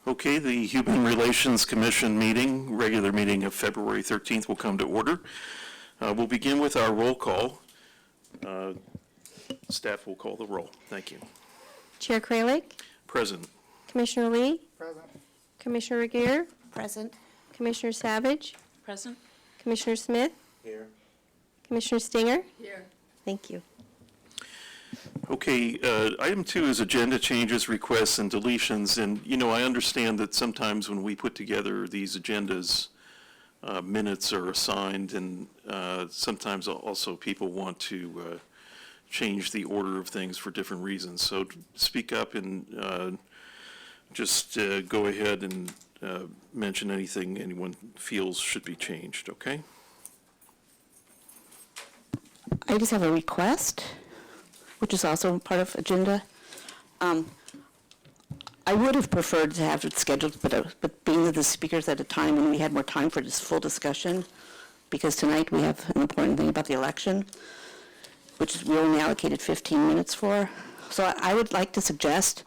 Okay, the Human Relations Commission meeting, regular meeting of February 13th will come to order. We'll begin with our roll call. Staff will call the roll. Thank you. Chair Kralik, Present. Commissioner Lee, Present. Commissioner Regier, Present. Commissioner Savage, Present. Commissioner Smith, Here. Commissioner Stinger. Here. Thank you. Okay, item 2 is agenda changes, requests, and deletions. And, you know, I understand that sometimes when we put together these agendas, minutes are assigned, and sometimes also people want to change the order of things for different reasons. So speak up and just go ahead and mention anything anyone feels should be changed, okay? I just have a request, which is also part of agenda. I would have preferred to have it scheduled, but being that the speaker's at a time when we had more time for this full discussion, because tonight we have an important thing about the election, which we only allocated 15 minutes for. So I would like to suggest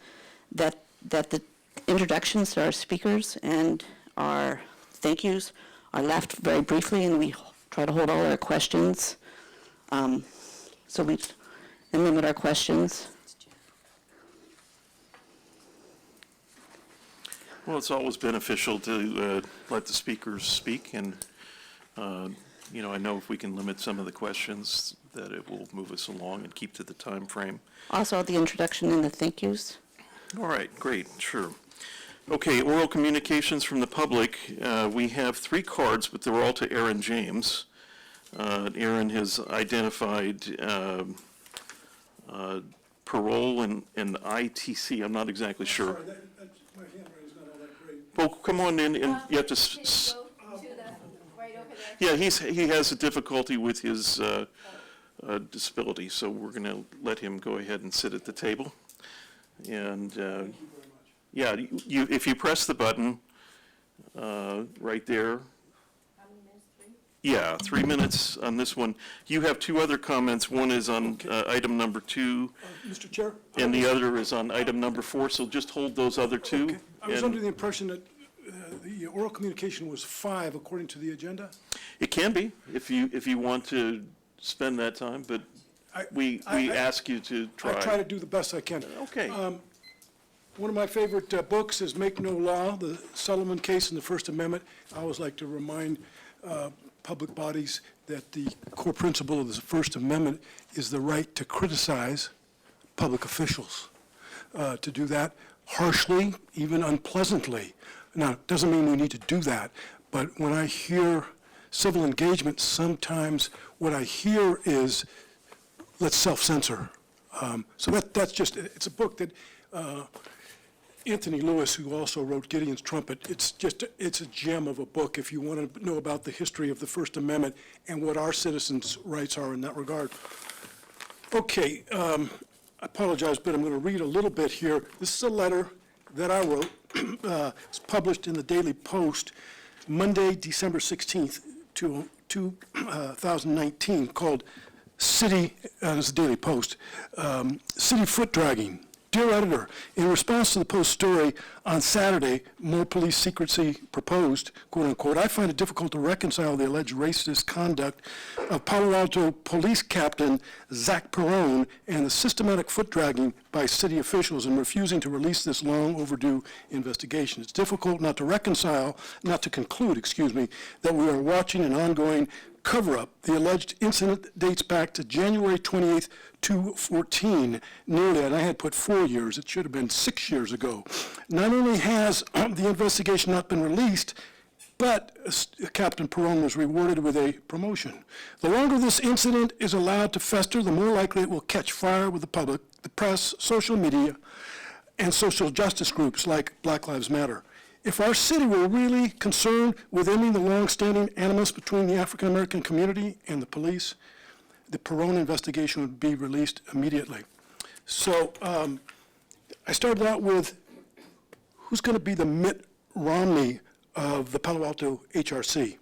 that the introductions to our speakers and our thank yous are left very briefly, and we try to hold all our questions. So we limit our questions. Well, it's always beneficial to let the speakers speak, and, you know, I know if we can limit some of the questions, that it will move us along and keep to the time frame. Also, the introduction and the thank yous. All right, great, sure. Okay, oral communications from the public. We have 3 cards, but they're all to Aaron James. Aaron has identified parole and ITC. I'm not exactly sure. Sorry, my handwriting's not all that great. Well, come on in, and you have to. Yeah, he has a difficulty with his disability, so we're going to let him go ahead and sit at the table. And Thank you very much. yeah, if you press the button right there. How many minutes? 3? Yeah, 3 minutes on this one. You have 2 other comments. One is on item number 2, Mr. Chair? and the other is on item number 4, so just hold those other 2. Okay. I was and under the impression that the oral communication was 5 according to the agenda. It can be, if you want to spend that time, but we ask you to try. I try to do the best I can. Okay. One of my favorite books is Make No Law, the Sullivan case in the First Amendment. I always like to remind public bodies that the core principle of the First Amendment is the right to criticize public officials, to do that harshly, even unpleasantly. Now, it doesn't mean we need to do that, but when I hear civil engagement, sometimes what I hear is, let's self-censor. So that's just, it's a book that Anthony Lewis, who also wrote Gideon's Trumpet, it's a gem of a book if you want to know about the history of the First Amendment and what our citizens' rights are in that regard. Okay, I apologize, but I'm going to read a little bit here. This is a letter that I wrote. It's published in the Daily Post Monday, December 16th, 2019, called City, this is Daily Post, City Foot Dragging. Dear Editor, in response to the Post story on Saturday, more police secrecy proposed, quote unquote, I find it difficult to reconcile the alleged racist conduct of Palo Alto Police Captain Zach Perone and the systematic foot dragging by city officials in refusing to release this long overdue investigation. It's difficult not to conclude, that we are watching an ongoing cover-up. The alleged incident dates back to January 28th, 2014, nearly, and I had put 4 years, it should have been 6 years ago. Not only has the investigation not been released, but Captain Perone was rewarded with a promotion. The longer this incident is allowed to fester, the more likely it will catch fire with the public, the press, social media, and social justice groups like Black Lives Matter. If our city were really concerned with ending the long-standing animus between the African-American community and the police, the Perone investigation would be released immediately. So I started out with who's going to be the Mitt Romney of the Palo Alto HRC,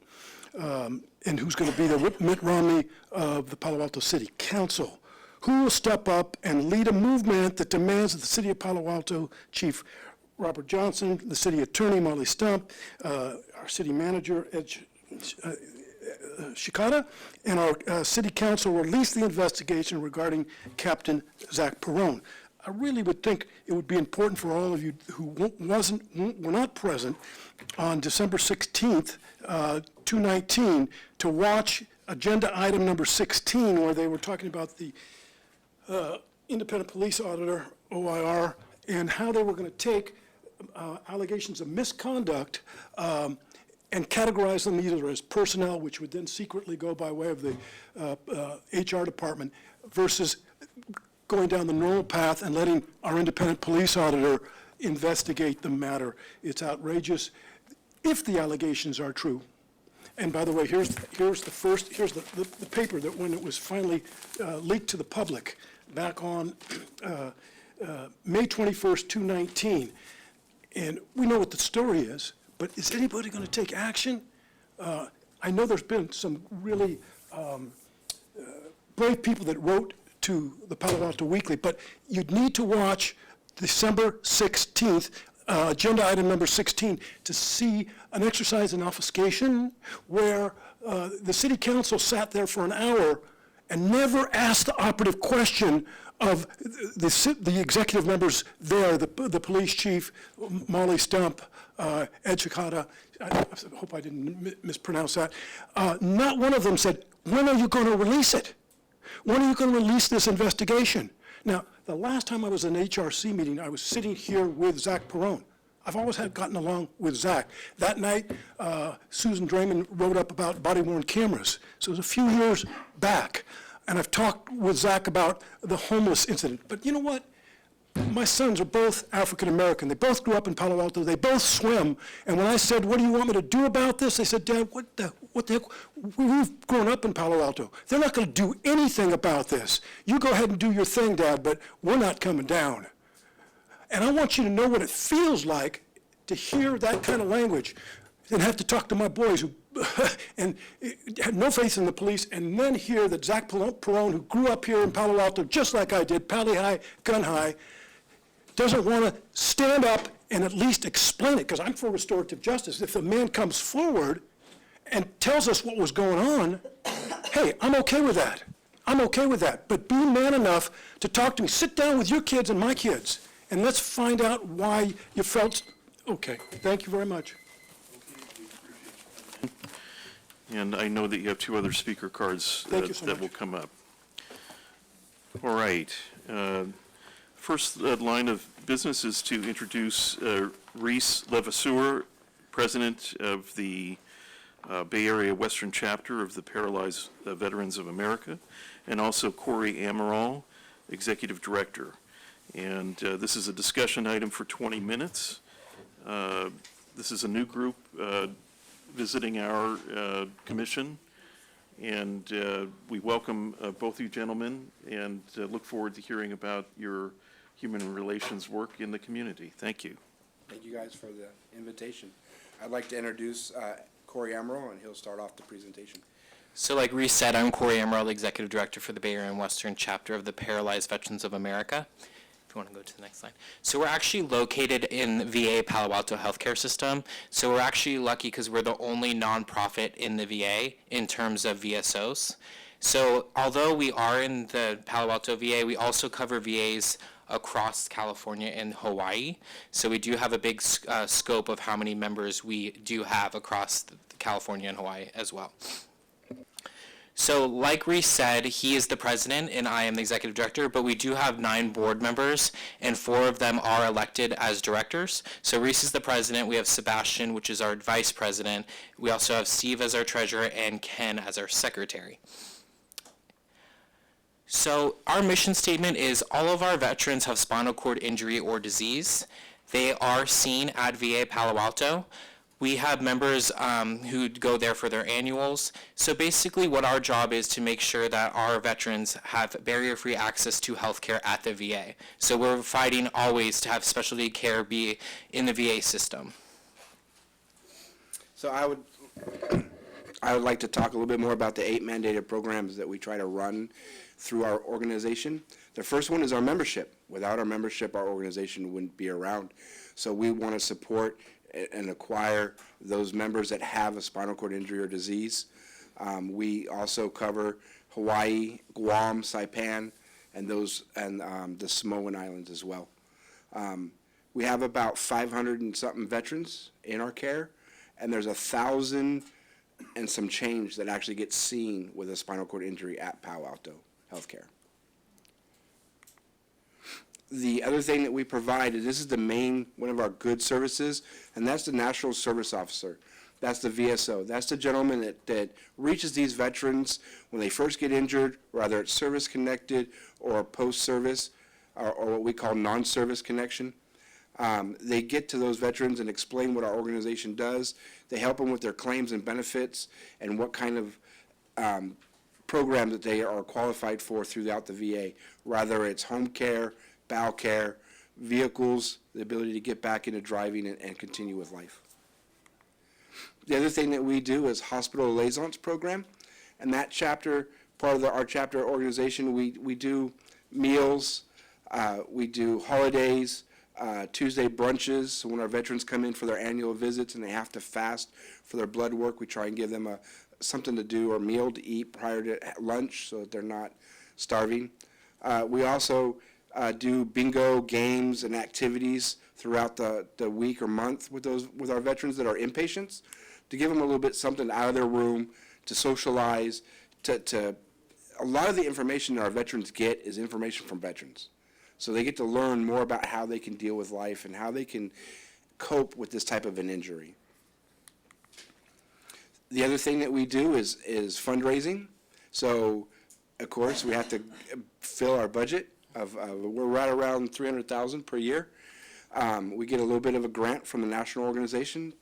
and who's going to be the Mitt Romney of the Palo Alto City Council. Who will step up and lead a movement that demands that the city of Palo Alto Chief Robert Johnson, the city attorney, Molly Stump, our city manager, Ed Shikata, and our city council released the investigation regarding Captain Zach Perone. I really would think it would be important for all of you who were not present on December 16th, 2019, to watch agenda item number 16, where they were talking about the independent police auditor, OIR, and how they were going to take allegations of misconduct and categorize them either as personnel, which would then secretly go by way of the HR department, versus going down the normal path and letting our independent police auditor investigate the matter. It's outrageous if the allegations are true. And by the way, here's the paper that when it was finally leaked to the public back on May 21st, 2019. And we know what the story is, but is anybody going to take action? I know there's been some really brave people that wrote to the Palo Alto Weekly, but you'd need to watch December 16th, agenda item number 16, to see an exercise in obfuscation where the city council sat there for an hour and never asked the operative question of the executive members there, the police chief, Molly Stump, Ed Shikata, I hope I didn't mispronounce that. Not one of them said, when are you going to release it? When are you going to release this investigation? Now, the last time I was in an HRC meeting, I was sitting here with Zach Perone. I've always gotten along with Zach. That night, Susan Draymond wrote up about body-worn cameras. So it was a few years back. And I've talked with Zach about the homeless incident. But you know what? My sons are both African-American. They both grew up in Palo Alto. They both swim. And when I said, what do you want me to do about this? They said, Dad, what the heck? We've grown up in Palo Alto. They're not going to do anything about this. You go ahead and do your thing, Dad, but we're not coming down. And I want you to know what it feels like to hear that kind of language and have to talk to my boys who and had no faith in the police, and then hear that Zach Perone, who grew up here in Palo Alto just like I did, Pally High, gun high, doesn't want to stand up and at least explain it, because I'm for restorative justice. If the man comes forward and tells us what was going on, hey, I'm okay with that. I'm okay with that. But be man enough to talk to me. Sit down with your kids and my kids, and let's find out why you felt, okay, thank you very much. And I know that you have two other speaker cards Thank you so that much. will come up. All right. First line of business is to introduce Reese Levasseur, President of the Bay Area Western Chapter of the Paralyzed Veterans of America, and also Corey Amaral, Executive Director. And this is a discussion item for 20 minutes. This is a new group visiting our commission, and we welcome both of you gentlemen and look forward to hearing about your human relations work in the community. Thank you. Thank you guys for the invitation. I'd like to introduce Corey Amaral, and he'll start off the presentation. So like Reese said, I'm Corey Amaral, the Executive Director for the Bay Area and Western Chapter of the Paralyzed Veterans of America. If you want to go to the next slide. So we're actually located in VA Palo Alto healthcare system. So we're actually lucky because we're the only nonprofit in the VA in terms of VSOs. So although we are in the Palo Alto VA, we also cover VAs across California and Hawaii. So we do have a big scope of how many members we do have across California and Hawaii as well. So like Reese said, he is the president and I am the executive director, but we do have 9 board members and 4 of them are elected as directors. So Reese is the president, we have Sebastian, which is our vice president. We also have Steve as our treasurer and Ken as our secretary. So our mission statement is all of our veterans have spinal cord injury or disease. They are seen at VA Palo Alto. We have members who go there for their annuals. So basically what our job is to make sure that our veterans have barrier-free access to healthcare at the VA. So we're fighting always to have specialty care be in the VA system. So I would I would like to talk a little bit more about the 8 mandated programs that we try to run through our organization. The first one is our membership. Without our membership, our organization wouldn't be around. So we want to support and acquire those members that have a spinal cord injury or disease. We also cover Hawaii, Guam, Saipan, and the Samoan Islands as well. We have about 500 and something veterans in our care, and there's 1,000 and some change that actually gets seen with a spinal cord injury at Palo Alto Healthcare. The other thing that we provide is this is the main, one of our good services, and that's the National Service Officer. That's the VSO. That's the gentleman that reaches these veterans when they first get injured, whether it's service-connected or post-service, or what we call non-service connection. They get to those veterans and explain what our organization does. They help them with their claims and benefits and what kind of program that they are qualified for throughout the VA, whether it's home care, bowel care, vehicles, the ability to get back into driving and continue with life. The other thing that we do is hospital liaisons program, and that chapter, part of our chapter organization, we do meals, we do holidays, Tuesday brunches. So when our veterans come in for their annual visits and they have to fast for their blood work, we try and give them something to do or meal to eat prior to lunch so that they're not starving. We also do bingo games and activities throughout the week or month with our veterans that are inpatients, to give them a little bit something out of their room, to socialize, to a lot of the information that our veterans get is information from veterans. So they get to learn more about how they can deal with life and how they can cope with this type of an injury. The other thing that we do is fundraising. So, of course, we have to fill our budget. We're right around $300,000 per year. We get a little bit of a grant from the national organization,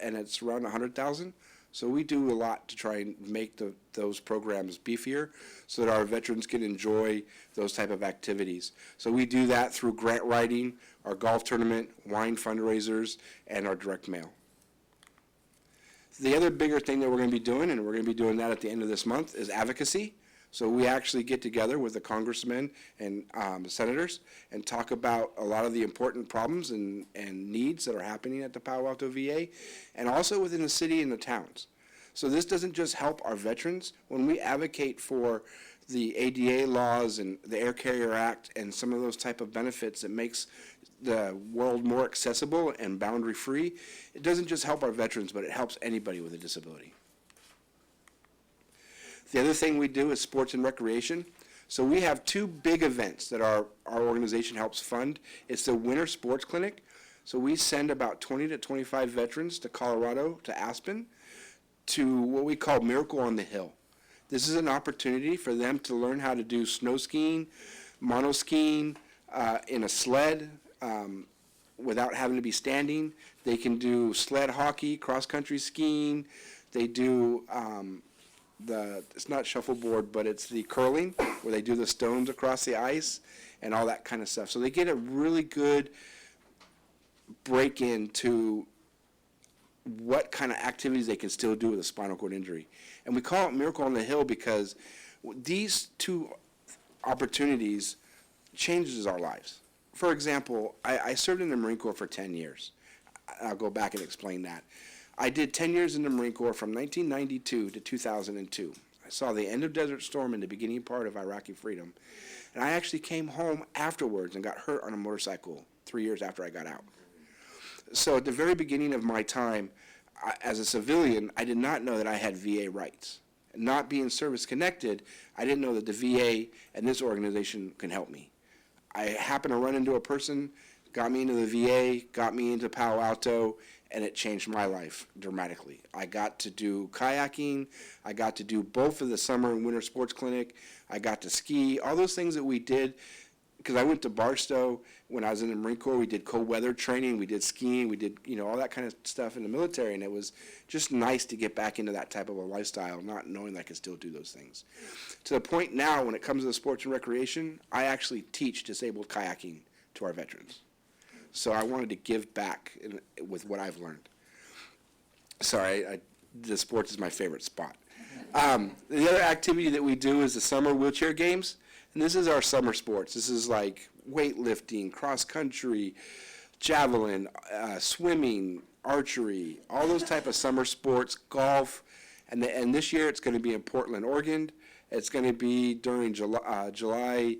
and it's around $100,000. So we do a lot to try and make those programs beefier so that our veterans can enjoy those type of activities. So we do that through grant writing, our golf tournament, wine fundraisers, and our direct mail. The other bigger thing that we're going to be doing, and we're going to be doing that at the end of this month, is advocacy. So we actually get together with the congressmen and the senators and talk about a lot of the important problems and needs that are happening at the Palo Alto VA and also within the city and the towns. So this doesn't just help our veterans. When we advocate for the ADA laws and the Air Carrier Act and some of those type of benefits that makes the world more accessible and boundary-free, it doesn't just help our veterans, but it helps anybody with a disability. The other thing we do is sports and recreation. So we have 2 big events that our organization helps fund. It's the Winter Sports Clinic. So we send about 20 to 25 veterans to Colorado, to Aspen, to what we call Miracle on the Hill. This is an opportunity for them to learn how to do snow skiing, mono skiing, in a sled, without having to be standing. They can do sled hockey, cross-country skiing. They do it's not shuffleboard, but it's the curling, where they do the stones across the ice and all that kind of stuff. So they get a really good break into what kind of activities they can still do with a spinal cord injury. And we call it Miracle on the Hill because these 2 opportunities changes our lives. For example, I served in the Marine Corps for 10 years. I'll go back and explain that. I did 10 years in the Marine Corps from 1992 to 2002. I saw the end of Desert Storm and the beginning part of Iraqi freedom. And I actually came home afterwards and got hurt on a motorcycle 3 years after I got out. So at the very beginning of my time as a civilian, I did not know that I had VA rights. Not being service-connected, I didn't know that the VA and this organization can help me. I happened to run into a person, got me into the VA, got me into Palo Alto, and it changed my life dramatically. I got to do kayaking. I got to do both of the summer and winter sports clinic. I got to ski. All those things that we did, because I went to Barstow when I was in the Marine Corps. We did cold weather training. We did skiing. We did, all that kind of stuff in the military, and it was just nice to get back into that type of a lifestyle, not knowing that I could still do those things. To the point now, when it comes to the sports and recreation, I actually teach disabled kayaking to our veterans. So I wanted to give back with what I've learned. Sorry, I the sports is my favorite spot. The other activity that we do is the summer wheelchair games, and this is our summer sports. This is like weightlifting, cross country, javelin, swimming, archery, all those type of summer sports, golf, and this year it's going to be in Portland, Oregon. It's going to be during July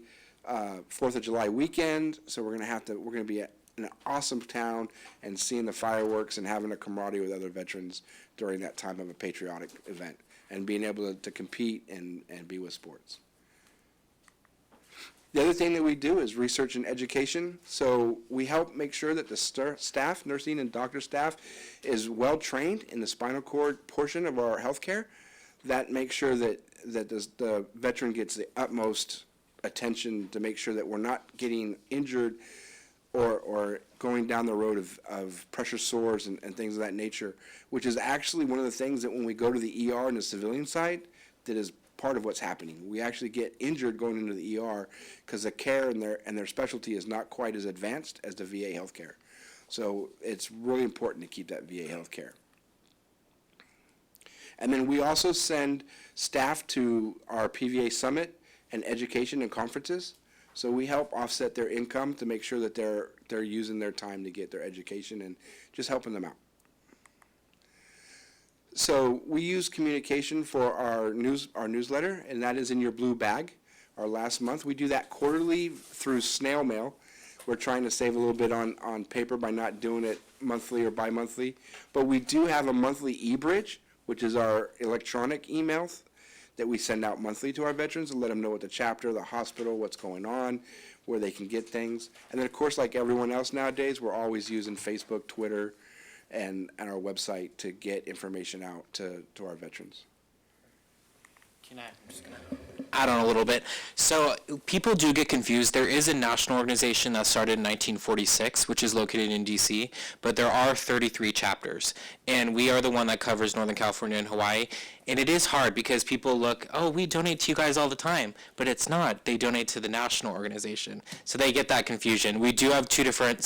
4th of July weekend, so we're going to be in an awesome town and seeing the fireworks and having a camaraderie with other veterans during that time of a patriotic event and being able to compete and be with sports. The other thing that we do is research and education. So we help make sure that the staff, nursing and doctor staff, is well trained in the spinal cord portion of our healthcare. That makes sure that the veteran gets the utmost attention to make sure that we're not getting injured or going down the road of pressure sores and things of that nature, which is actually one of the things that when we go to the ER on the civilian side, that is part of what's happening. We actually get injured going into the ER because the care and their specialty is not quite as advanced as the VA healthcare. So it's really important to keep that VA healthcare. And then we also send staff to our PVA Summit and education and conferences. So we help offset their income to make sure that they're using their time to get their education and just helping them out. So we use communication for our newsletter, and that is in your blue bag. Our last month, we do that quarterly through snail mail. We're trying to save a little bit on paper by not doing it monthly or bi-monthly. But we do have a monthly e-bridge, which is our electronic emails that we send out monthly to our veterans and let them know what the chapter, the hospital, what's going on, where they can get things. And then, of course, like everyone else nowadays, we're always using Facebook, Twitter, and our website to get information out to our veterans. I'm just going to add on a little bit. So people do get confused. There is a national organization that started in 1946, which is located in D.C., but there are 33 chapters. And we are the one that covers Northern California and Hawaii. And it is hard because people look, oh, we donate to you guys all the time. But it's not. They donate to the national organization. So they get that confusion. We do have two different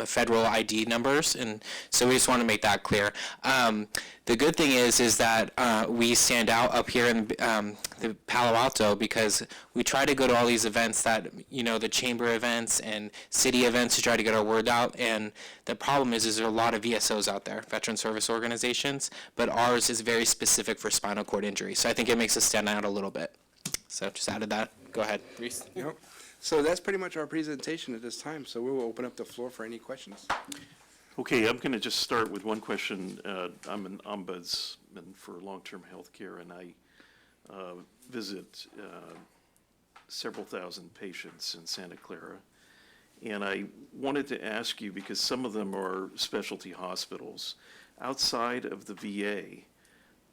federal ID numbers, and so we just want to make that clear. The good thing is that we stand out up here in the Palo Alto because we try to go to all these events that, the chamber events and city events to try to get our word out. And the problem is there are a lot of VSOs out there, veteran service organizations, but ours is very specific for spinal cord injury. So I think it makes us stand out a little bit. So just added that. Go ahead, Reese. Yep. So that's pretty much our presentation at this time. So we will open up the floor for any questions. Okay, I'm going to just start with one question. I'm an ombudsman for long-term health care, and I visit several thousand patients in Santa Clara. And I wanted to ask you, because some of them are specialty hospitals, outside of the VA,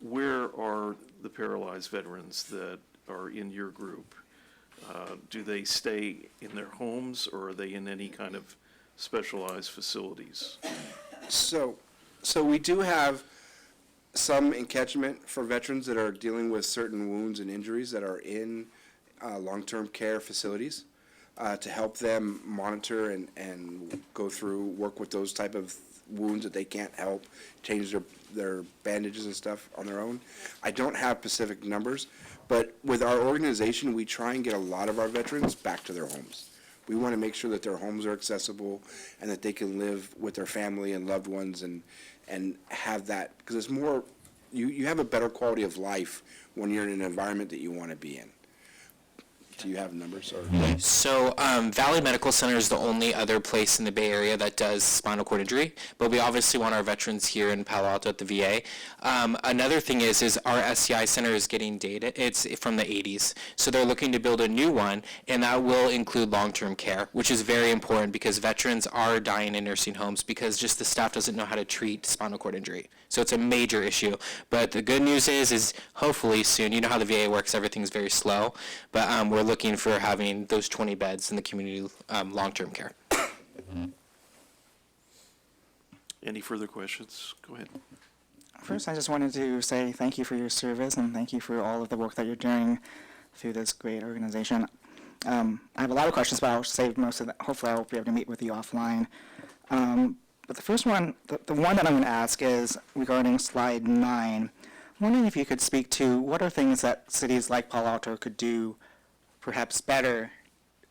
where are the paralyzed veterans that are in your group? Do they stay in their homes, or are they in any kind of specialized facilities? So we do have some encatchment for veterans that are dealing with certain wounds and injuries that are in long-term care facilities to help them monitor and go through, work with those type of wounds that they can't help, change their bandages and stuff on their own. I don't have specific numbers, but with our organization, we try and get a lot of our veterans back to their homes. We want to make sure that their homes are accessible and that they can live with their family and loved ones and have that, because it's more, you have a better quality of life when you're in an environment that you want to be in. Do you have numbers? Or? So Valley Medical Center is the only other place in the Bay Area that does spinal cord injury, but we obviously want our veterans here in Palo Alto at the VA. Another thing is our SCI center is getting data. It's from the 80s, so they're looking to build a new one, and that will include long-term care, which is very important because veterans are dying in nursing homes because just the staff doesn't know how to treat spinal cord injury. So it's a major issue. But the good news is hopefully soon, you know how the VA works, everything's very slow, but we're looking for having those 20 beds in the community long-term care. Any further questions? Go ahead. First, I just wanted to say thank you for your service and thank you for all of the work that you're doing through this great organization. I have a lot of questions, but I'll save most of that. Hopefully, I'll be able to meet with you offline. But the first one, the one that I'm going to ask is regarding slide 9. I'm wondering if you could speak to what are things that cities like Palo Alto could do perhaps better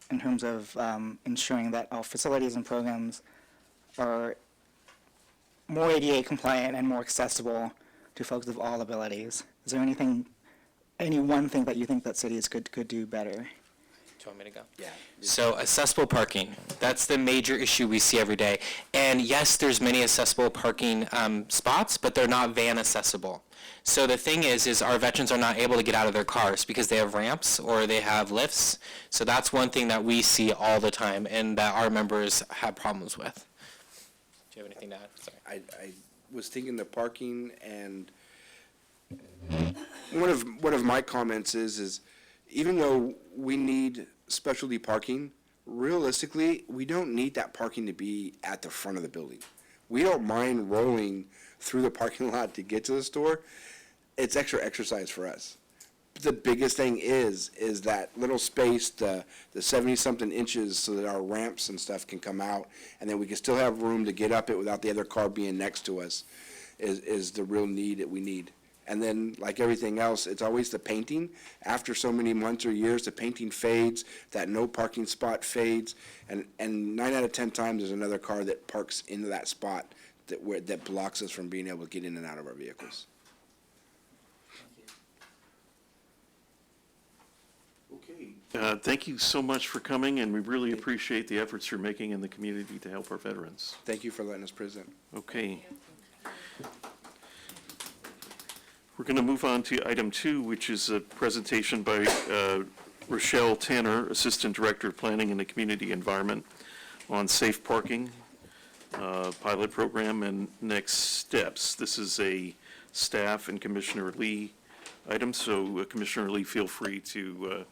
in terms of ensuring that our facilities and programs are more ADA compliant and more accessible to folks of all abilities. Is there any one thing that you think that cities could do better? Do you want me to go? Yeah. So accessible parking, that's the major issue we see every day. And yes, there's many accessible parking spots, but they're not van accessible. So the thing is our veterans are not able to get out of their cars because they have ramps or they have lifts. So that's one thing that we see all the time and that our members have problems with. Do you have anything to add? Sorry. I was thinking the parking, and one of my comments is even though we need specialty parking, realistically, we don't need that parking to be at the front of the building. We don't mind rolling through the parking lot to get to the store. It's extra exercise for us. But the biggest thing is that little space, the 70-something inches, so that our ramps and stuff can come out, and then we can still have room to get up it without the other car being next to us, is the real need that we need. And then, like everything else, it's always the painting. After so many months or years, the painting fades, that no parking spot fades, and 9 out of 10 times there's another car that parks into that spot that blocks us from being able to get in and out of our vehicles. Okay. Thank you so much for coming, and we really appreciate the efforts you're making in the community to help our veterans. Thank you for letting us present. Okay. We're going to move on to item 2, which is a presentation by Rochelle Tanner, Assistant Director of Planning and the Community Environment, on safe parking pilot program and next steps. This is a staff and Commissioner Lee item, so Commissioner Lee, feel free to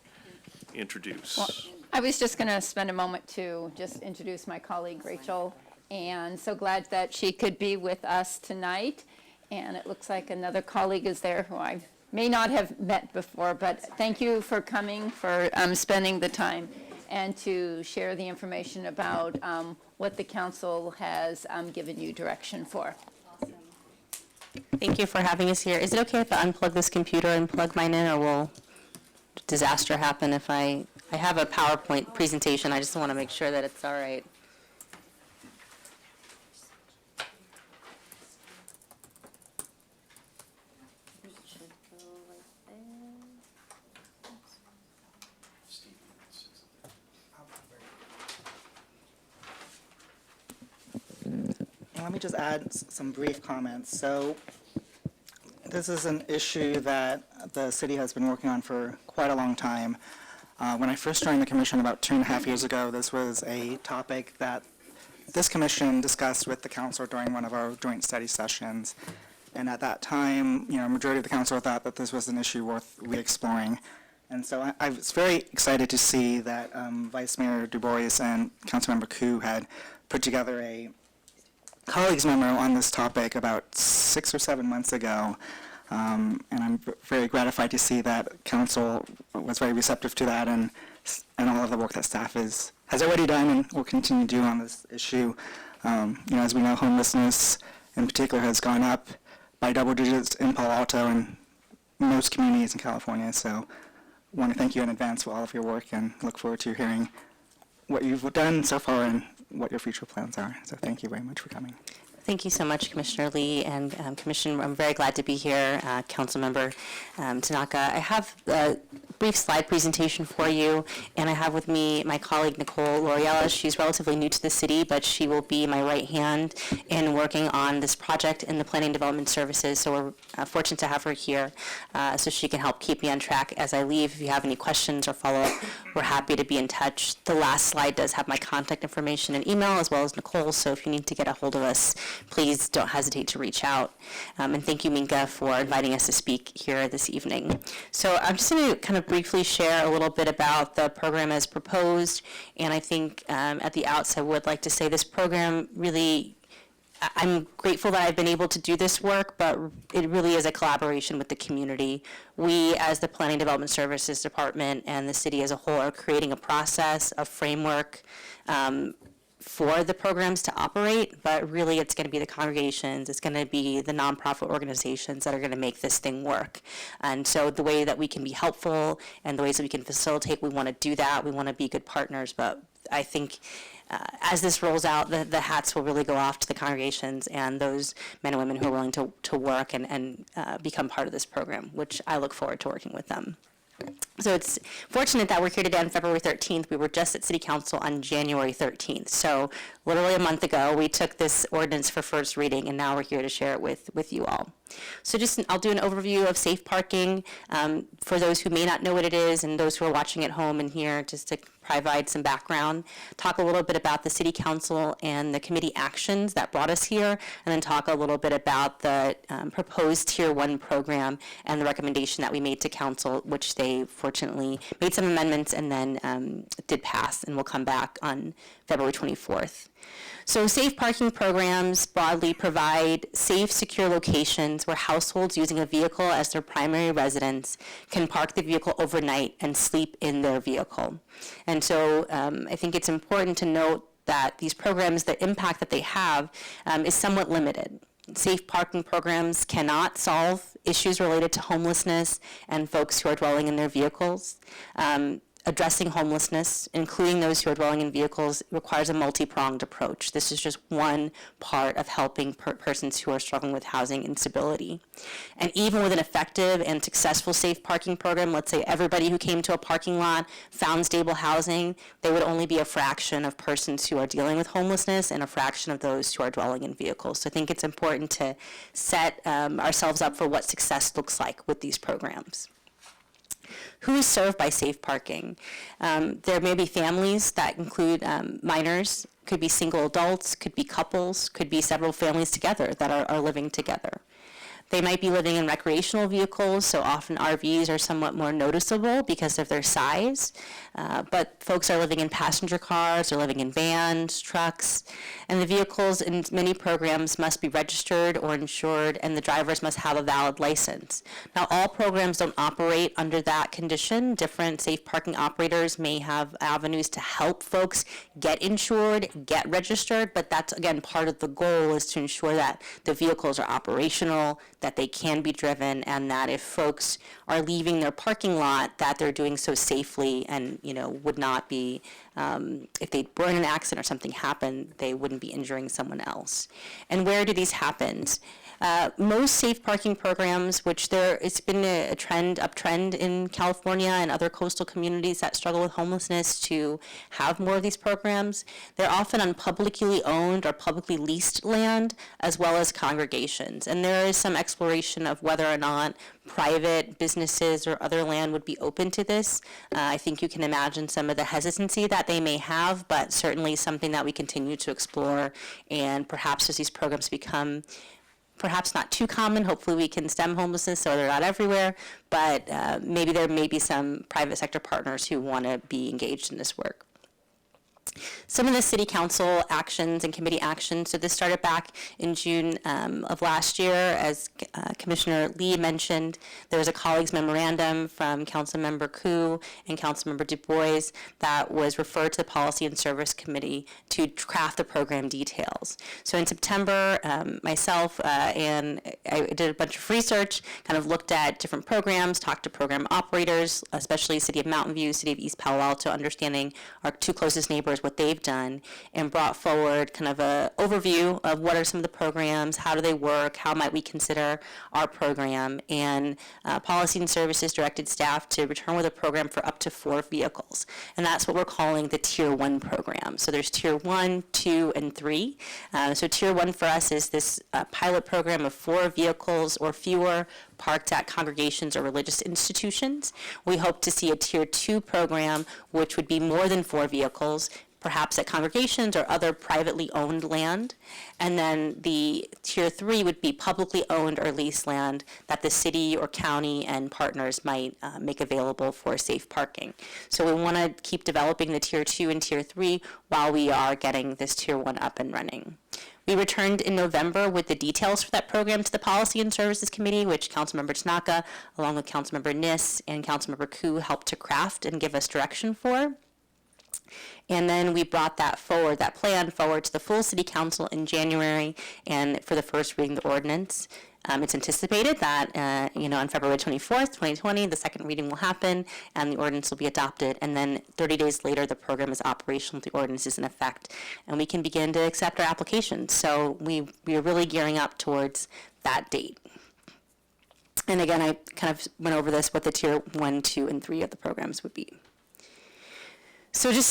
introduce. Well, I was just going to spend a moment to just introduce my colleague Rachel, and so glad that she could be with us tonight. And it looks like another colleague is there who I may not have met before, but thank you for coming, for spending the time, and to share the information about what the council has given you direction for. Thank you for having us here. Is it okay if I unplug this computer and plug mine in, or will disaster happen if I have a PowerPoint presentation? I just want to make sure that it's all right. And let me just add some brief comments. So this is an issue that the city has been working on for quite a long time. When I first joined the commission about 2.5 years ago, this was a topic that this commission discussed with the council during one of our joint study sessions. And at that time, a majority of the council thought that this was an issue worth re-exploring. And so I was very excited to see that Vice Mayor Du Bois and Councilmember Koo had put together a colleagues memo on this topic about 6 or 7 months ago, and I'm very gratified to see that council was very receptive to that and all of the work that staff has already done and will continue to do on this issue. As we know, homelessness in particular has gone up by double digits in Palo Alto and most communities in California. So I want to thank you in advance for all of your work and look forward to hearing what you've done so far and what your future plans are. So thank you very much for coming. Thank you so much, Commissioner Lee, and Commissioner, I'm very glad to be here, Councilmember Tanaka. I have a brief slide presentation for you, and I have with me my colleague, Nicole Loriella. She's relatively new to the city, but she will be my right hand in working on this project in the Planning Development Services, so we're fortunate to have her here so she can help keep me on track as I leave. If you have any questions or follow-up, we're happy to be in touch. The last slide does have my contact information and email, as well as Nicole, so if you need to get a hold of us, please don't hesitate to reach out. And thank you, Minka, for inviting us to speak here this evening. So I'm just going to kind of briefly share a little bit about the program as proposed. And I think at the outset, I would like to say this program really, I'm grateful that I've been able to do this work, but it really is a collaboration with the community. We, as the Planning Development Services Department and the city as a whole, are creating a process, a framework, for the programs to operate, but really it's going to be the congregations, it's going to be the nonprofit organizations that are going to make this thing work. And so the way that we can be helpful and the ways that we can facilitate, we want to do that. We want to be good partners, but I think as this rolls out, the hats will really go off to the congregations and those men and women who are willing to work and become part of this program, which I look forward to working with them. So it's fortunate that we're here today on February 13th. We were just at City Council on January 13th. So literally a month ago, we took this ordinance for first reading, and now we're here to share it with you all. So I'll do an overview of safe parking for those who may not know what it is and those who are watching at home and here, just to provide some background, talk a little bit about the City Council and the committee actions that brought us here, and then talk a little bit about the proposed Tier 1 program and the recommendation that we made to Council, which they fortunately made some amendments and then did pass, and we'll come back on February 24th. So safe parking programs broadly provide safe, secure locations where households using a vehicle as their primary residence can park the vehicle overnight and sleep in their vehicle. And so I think it's important to note that these programs, the impact that they have is somewhat limited. Safe parking programs cannot solve issues related to homelessness and folks who are dwelling in their vehicles. Addressing homelessness, including those who are dwelling in vehicles, requires a multi-pronged approach. This is just one part of helping persons who are struggling with housing instability. And even with an effective and successful safe parking program, let's say everybody who came to a parking lot found stable housing, there would only be a fraction of persons who are dealing with homelessness and a fraction of those who are dwelling in vehicles. So I think it's important to set ourselves up for what success looks like with these programs. Who is served by safe parking? There may be families that include minors, could be single adults, could be couples, could be several families together that are living together. They might be living in recreational vehicles, so often RVs are somewhat more noticeable because of their size, but folks are living in passenger cars, or living in vans, trucks, and the vehicles in many programs must be registered or insured, and the drivers must have a valid license. Now, all programs don't operate under that condition. Different safe parking operators may have avenues to help folks get insured, get registered, but that's, again, part of the goal is to ensure that the vehicles are operational, that they can be driven, and that if folks are leaving their parking lot, that they're doing so safely and, would not be, if they were in an accident or something happened, they wouldn't be injuring someone else. And where do these happen? Most safe parking programs, which it's been a uptrend in California and other coastal communities that struggle with homelessness to have more of these programs, they're often on publicly owned or publicly leased land, as well as congregations. And there is some exploration of whether or not private businesses or other land would be open to this. I think you can imagine some of the hesitancy that they may have, but certainly something that we continue to explore, and perhaps as these programs become perhaps not too common, hopefully we can stem homelessness so they're not everywhere, but maybe there may be some private sector partners who want to be engaged in this work. Some of the City Council actions and committee actions, so this started back in June of last year. As Commissioner Lee mentioned, there was a colleagues memorandum from Councilmember Koo and Councilmember Du Bois that was referred to the Policy and Service Committee to craft the program details. So in September, myself and I did a bunch of research, kind of looked at different programs, talked to program operators, especially City of Mountain View, City of East Palo Alto, understanding our two closest neighbors, what they've done, and brought forward kind of an overview of what are some of the programs, how do they work, how might we consider our program, and Policy and Services directed staff to return with a program for up to 4 vehicles, and that's what we're calling the Tier 1 program. So there's Tier 1, 2, and 3. So Tier 1 for us is this pilot program of 4 vehicles or fewer parked at congregations or religious institutions. We hope to see a Tier 2 program, which would be more than 4 vehicles, perhaps at congregations or other privately owned land. And then the Tier 3 would be publicly owned or leased land that the city or county and partners might make available for safe parking. So we want to keep developing the Tier 2 and Tier 3 while we are getting this Tier 1 up and running. We returned in November with the details for that program to the Policy and Services Committee, which Councilmember Tanaka, along with Councilmember Nis and Councilmember Koo, helped to craft and give us direction for. And then we brought that plan forward to the full city council in January, and for the first reading of the ordinance. It's anticipated that, on February 24th, 2020, the second reading will happen, and the ordinance will be adopted, and then 30 days later, the program is operational, the ordinance is in effect, and we can begin to accept our applications. So we are really gearing up towards that date. And again, I kind of went over this, what the tier 1, 2, and 3 of the programs would be. So just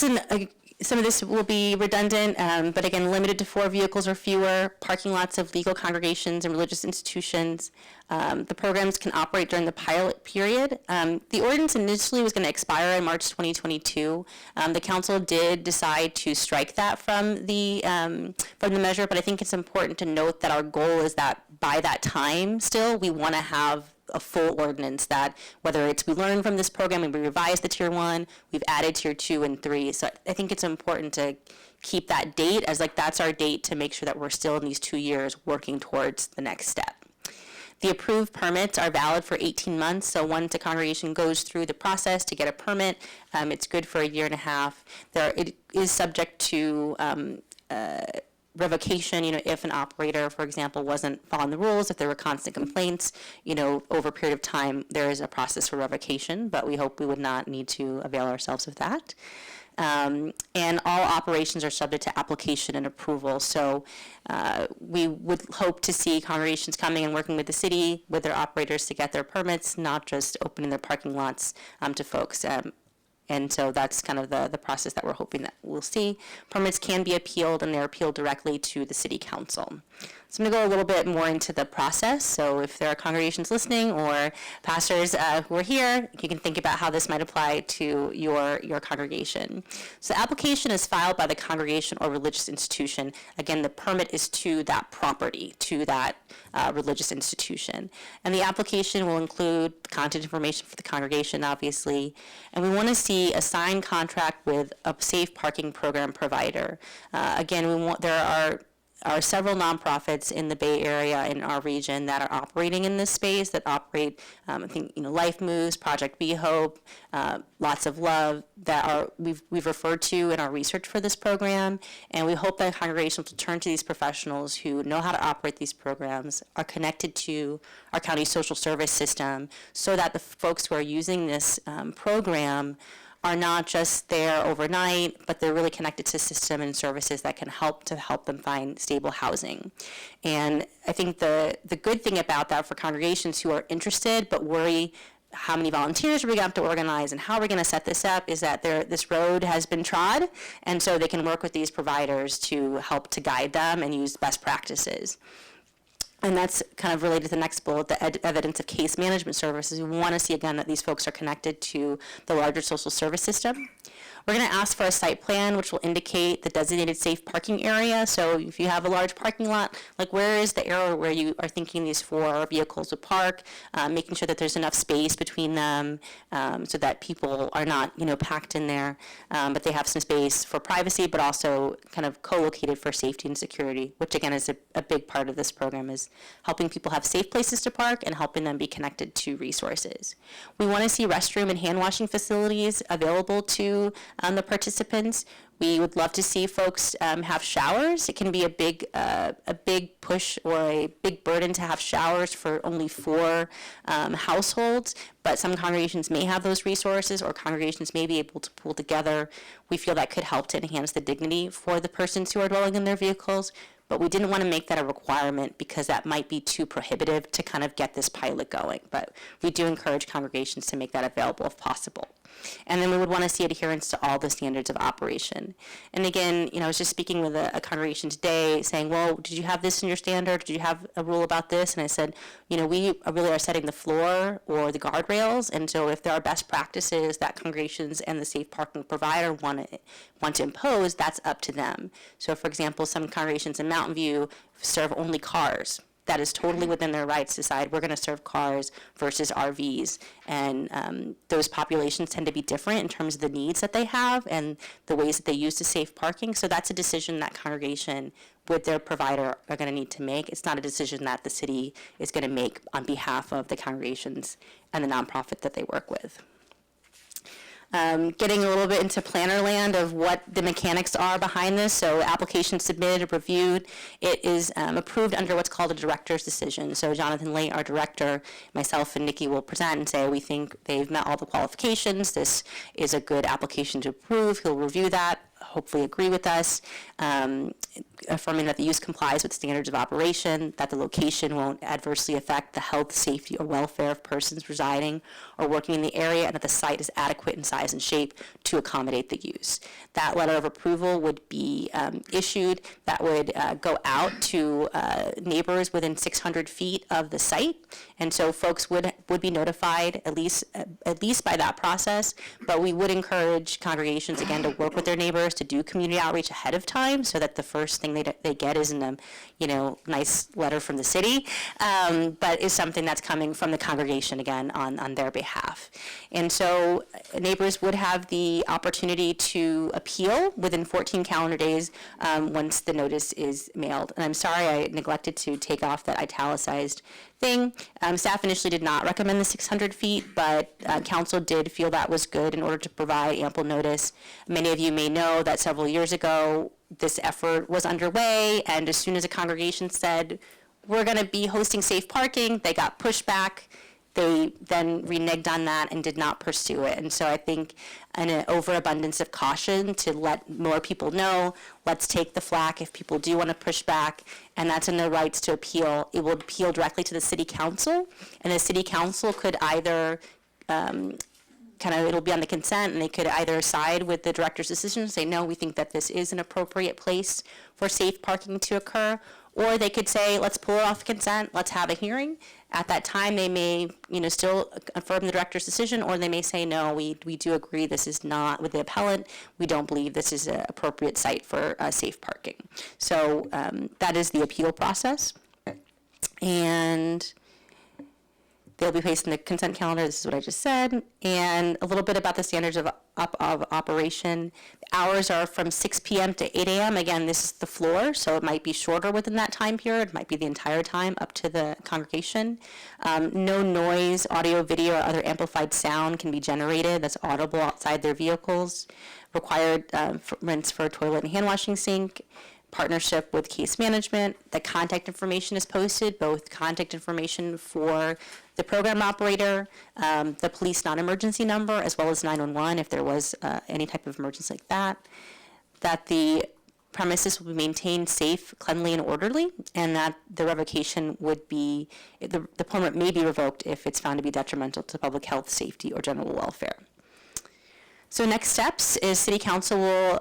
some of this will be redundant, but again, limited to 4 vehicles or fewer, parking lots of legal congregations and religious institutions. The programs can operate during the pilot period. The ordinance initially was going to expire in March 2022. The council did decide to strike that from the measure, but I think it's important to note that our goal is that by that time still, we want to have a full ordinance that whether it's we learn from this program and we revise the tier 1, we've added tier 2 and 3. So I think it's important to keep that date as that's our date to make sure that we're still in these 2 years working towards the next step. The approved permits are valid for 18 months, so once a congregation goes through the process to get a permit, it's good for a year and a half. It is subject to revocation, if an operator, for example, wasn't following the rules, if there were constant complaints, over a period of time, there is a process for revocation, but we hope we would not need to avail ourselves of that. And all operations are subject to application and approval. So we would hope to see congregations coming and working with the city, with their operators to get their permits, not just opening their parking lots to folks. And so that's kind of the process that we're hoping that we'll see. Permits can be appealed, and they're appealed directly to the city council. So I'm going to go a little bit more into the process. So if there are congregations listening or pastors who are here, you can think about how this might apply to your congregation. So the application is filed by the congregation or religious institution. Again, the permit is to that property, to that religious institution. And the application will include contact information for the congregation, obviously. And we want to see a signed contract with a safe parking program provider. Again, there are several nonprofits in the Bay Area in our region that are operating in this space, that operate, I think, Life Moves, Project Be Hope, Lots of Love, that we've referred to in our research for this program, and we hope that congregations will turn to these professionals who know how to operate these programs, are connected to our county social service system, so that the folks who are using this program are not just there overnight, but they're really connected to system and services that can help them find stable housing. And I think the good thing about that for congregations who are interested but worry how many volunteers are we going to have to organize and how are we going to set this up is that this road has been trod, and so they can work with these providers to help to guide them and use best practices. And that's kind of related to the next bullet, the evidence of case management services. We want to see, again, that these folks are connected to the larger social service system. We're going to ask for a site plan, which will indicate the designated safe parking area. So if you have a large parking lot, where is the area where you are thinking these 4 vehicles would park, making sure that there's enough space between them so that people are not, packed in there, but they have some space for privacy, but also kind of co-located for safety and security, which again is a big part of this program, is helping people have safe places to park and helping them be connected to resources. We want to see restroom and hand washing facilities available to the participants. We would love to see folks have showers. It can be a big push or a big burden to have showers for only 4 households, but some congregations may have those resources, or congregations may be able to pool together. We feel that could help to enhance the dignity for the persons who are dwelling in their vehicles, but we didn't want to make that a requirement because that might be too prohibitive to kind of get this pilot going. But we do encourage congregations to make that available if possible. And then we would want to see adherence to all the standards of operation. And again, I was just speaking with a congregation today saying, well, did you have this in your standard? Did you have a rule about this? And I said, we really are setting the floor or the guardrails. And so if there are best practices that congregations and the safe parking provider want to impose, that's up to them. So for example, some congregations in Mountain View serve only cars. That is totally within their rights to decide we're going to serve cars versus RVs. And those populations tend to be different in terms of the needs that they have and the ways that they use the safe parking. So that's a decision that congregation with their provider are going to need to make. It's not a decision that the city is going to make on behalf of the congregations and the nonprofit that they work with. getting a little bit into planner land of what the mechanics are behind this. So application submitted, reviewed. It is approved under what's called a director's decision. So Jonathan Late, our director, myself and Nikki will present and say, we think they've met all the qualifications. This is a good application to approve. He'll review that, hopefully agree with us, affirming that the use complies with standards of operation, that the location won't adversely affect the health, safety, or welfare of persons residing or working in the area, and that the site is adequate in size and shape to accommodate the use. That letter of approval would be issued. That would go out to neighbors within 600 feet of the site, and so folks would be notified at least by that process. But we would encourage congregations again to work with their neighbors to do community outreach ahead of time, so that the first thing they get isn't a nice letter from the city, but is something that's coming from the congregation again on their behalf. And so neighbors would have the opportunity to appeal within 14 calendar days once the notice is mailed. And I'm sorry I neglected to take off that italicized thing. Staff initially did not recommend the 600 feet, but council did feel that was good in order to provide ample notice. Many of you may know that several years ago, this effort was underway, and as soon as a congregation said, we're going to be hosting safe parking, they got pushed back. They then reneged on that and did not pursue it. And so I think an overabundance of caution to let more people know, let's take the flack if people do want to push back, and that's in their rights to appeal. It will appeal directly to the city council, and the city council could either it'll be on the consent, and they could either side with the director's decision and say, no, we think that this is an appropriate place for safe parking to occur, or they could say, let's pull it off consent, let's have a hearing. At that time, they may, still affirm the director's decision, or they may say, no, we do agree this is not, with the appellant, we don't believe this is an appropriate site for safe parking. So that is the appeal process. And they'll be placed in the consent calendar. This is what I just said. And a little bit about the standards of operation. The hours are from 6 p.m. to 8 a.m. Again, this is the floor, so it might be shorter within that time period. It might be the entire time up to the congregation. No noise, audio, video, or other amplified sound can be generated that's audible outside their vehicles. Required rents for a toilet and hand washing sink. Partnership with case management. The contact information is posted, both contact information for the program operator, the police non-emergency number, as well as 911 if there was any type of emergency like that. That the premises will be maintained safe, cleanly, and orderly, and that the revocation would be, the permit may be revoked if it's found to be detrimental to public health, safety, or general welfare. So next steps is City Council will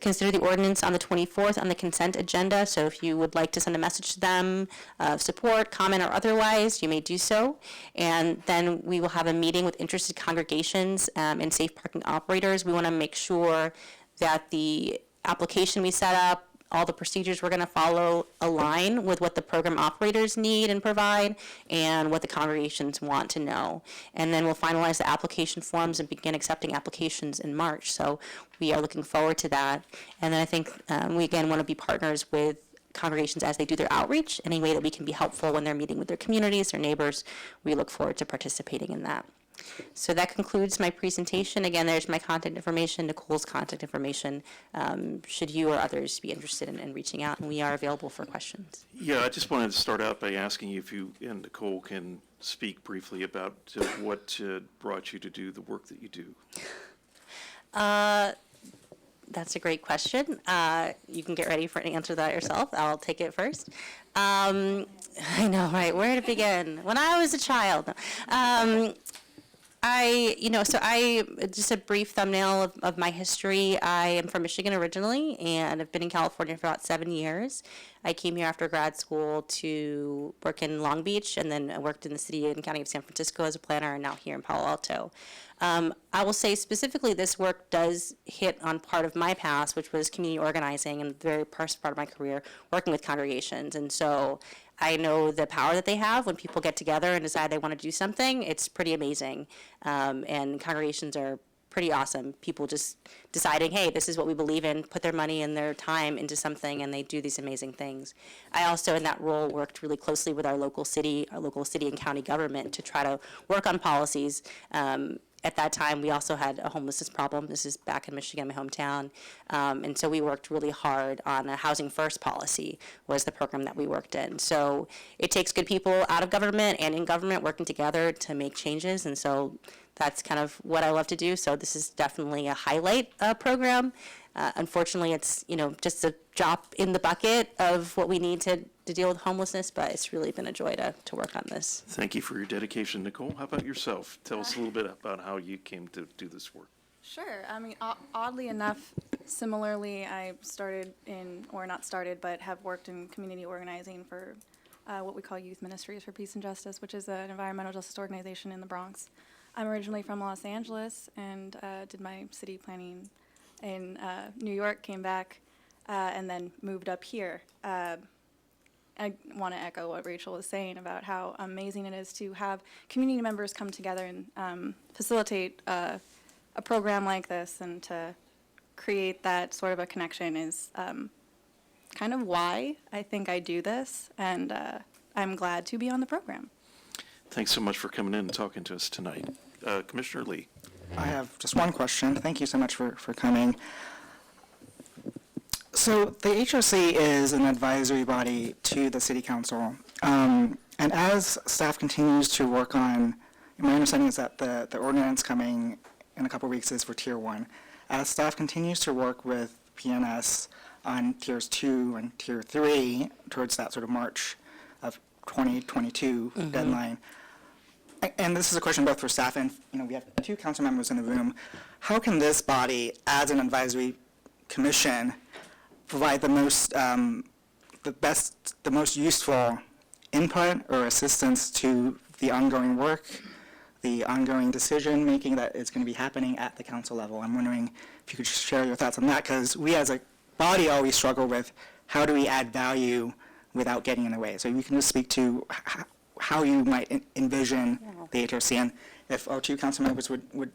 consider the ordinance on the 24th on the consent agenda. So if you would like to send a message to them, support, comment, or otherwise, you may do so. And then we will have a meeting with interested congregations and safe parking operators. We want to make sure that the application we set up, all the procedures we're going to follow align with what the program operators need and provide and what the congregations want to know. And then we'll finalize the application forms and begin accepting applications in March. So we are looking forward to that. And then I think we again want to be partners with congregations as they do their outreach. Any way that we can be helpful when they're meeting with their communities, their neighbors, we look forward to participating in that. So that concludes my presentation. Again, there's my contact information, Nicole's contact information, should you or others be interested in reaching out, and we are available for questions. Yeah, I just wanted to start out by asking you if you and Nicole can speak briefly about what brought you to do the work that you do. That's a great question. You can get ready for an answer to that yourself. I'll take it first. I know, right? Where to begin? When I was a child. Just a brief thumbnail of my history. I am from Michigan originally, and I've been in California for about 7 years. I came here after grad school to work in Long Beach, and then I worked in the city and county of San Francisco as a planner, and now here in Palo Alto. I will say specifically this work does hit on part of my past, which was community organizing, and the very first part of my career, working with congregations. And so I know the power that they have when people get together and decide they want to do something. It's pretty amazing. And congregations are pretty awesome. People just deciding, hey, this is what we believe in, put their money and their time into something, and they do these amazing things. I also, in that role, worked really closely with our local city and county government to try to work on policies at that time, we also had a homelessness problem. This is back in Michigan, my hometown. And so we worked really hard on a housing first policy was the program that we worked in. So it takes good people out of government and in government working together to make changes. And so that's kind of what I love to do. So this is definitely a highlight program. Unfortunately, it's, just a drop in the bucket of what we need to deal with homelessness, but it's really been a joy to work on this. Thank you for your dedication, Nicole. How about yourself? Tell us a little bit about how you came to do this work. Sure. I mean, oddly enough, similarly, I started but have worked in community organizing for what we call Youth Ministries for Peace and Justice, which is an environmental justice organization in the Bronx. I'm originally from Los Angeles and did my city planning in New York, came back, and then moved up here. I want to echo what Rachel was saying about how amazing it is to have community members come together and facilitate a program like this, and to create that sort of a connection is kind of why I think I do this, and I'm glad to be on the program. Thanks so much for coming in and talking to us tonight. Commissioner Lee. I have just one question. Thank you so much for coming. So the HRC is an advisory body to the City Council. And as staff continues to work on, my understanding is that the ordinance coming in a couple of weeks is for Tier 1. As staff continues to work with PNS on Tiers 2 and Tier 3 towards that sort of March of 2022 deadline, and this is a question both for staff and, we have 2 council members in the room. How can this body, as an advisory commission, provide the most, the most useful input or assistance to the ongoing work, the ongoing decision-making that is going to be happening at the council level? I'm wondering if you could share your thoughts on that, because we as a body always struggle with how do we add value without getting in the way. So you can just speak to how you might envision the HRC, and if our 2 council members would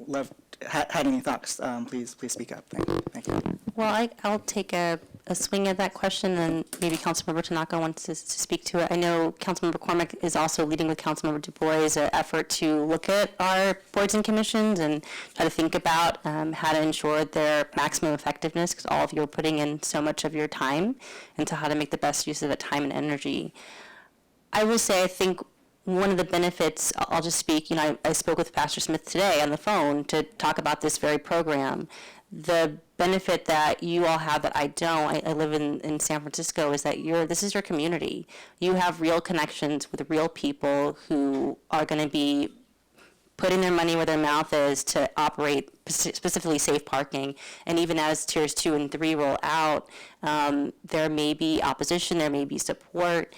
love, had any thoughts, please speak up. Thank you. Well, I'll take a swing at that question, and maybe Councilmember Tanaka wants to speak to it. I know Councilmember Cormack is also leading with Councilmember Du Bois an effort to look at our boards and commissions and try to think about how to ensure their maximum effectiveness, because all of you are putting in so much of your time into how to make the best use of that time and energy. I will say, I think one of the benefits, I'll just speak, I spoke with Pastor Smith today on the phone to talk about this very program. The benefit that you all have that I don't, I live in San Francisco, is that this is your community. You have real connections with real people who are going to be putting their money where their mouth is to operate specifically safe parking. And even as tiers 2 and 3 roll out, there may be opposition, there may be support.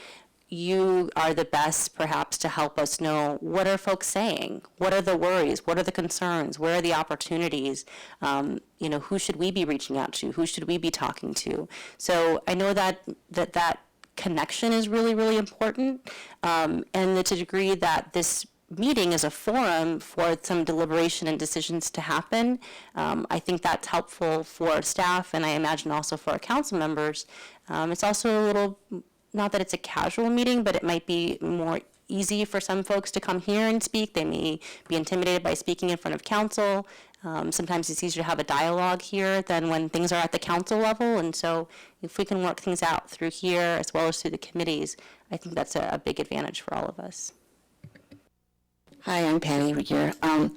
You are the best, perhaps, to help us know what are folks saying, what are the worries, what are the concerns, where are the opportunities, who should we be reaching out to, who should we be talking to. So I know that connection is really, really important, and to the degree that this meeting is a forum for some deliberation and decisions to happen. I think that's helpful for staff, and I imagine also for our council members. It's also a little, not that it's a casual meeting, but it might be more easy for some folks to come here and speak. They may be intimidated by speaking in front of council. Sometimes it's easier to have a dialogue here than when things are at the council level. And so if we can work things out through here as well as through the committees, I think that's a big advantage for all of us. Hi, I'm Patty here. I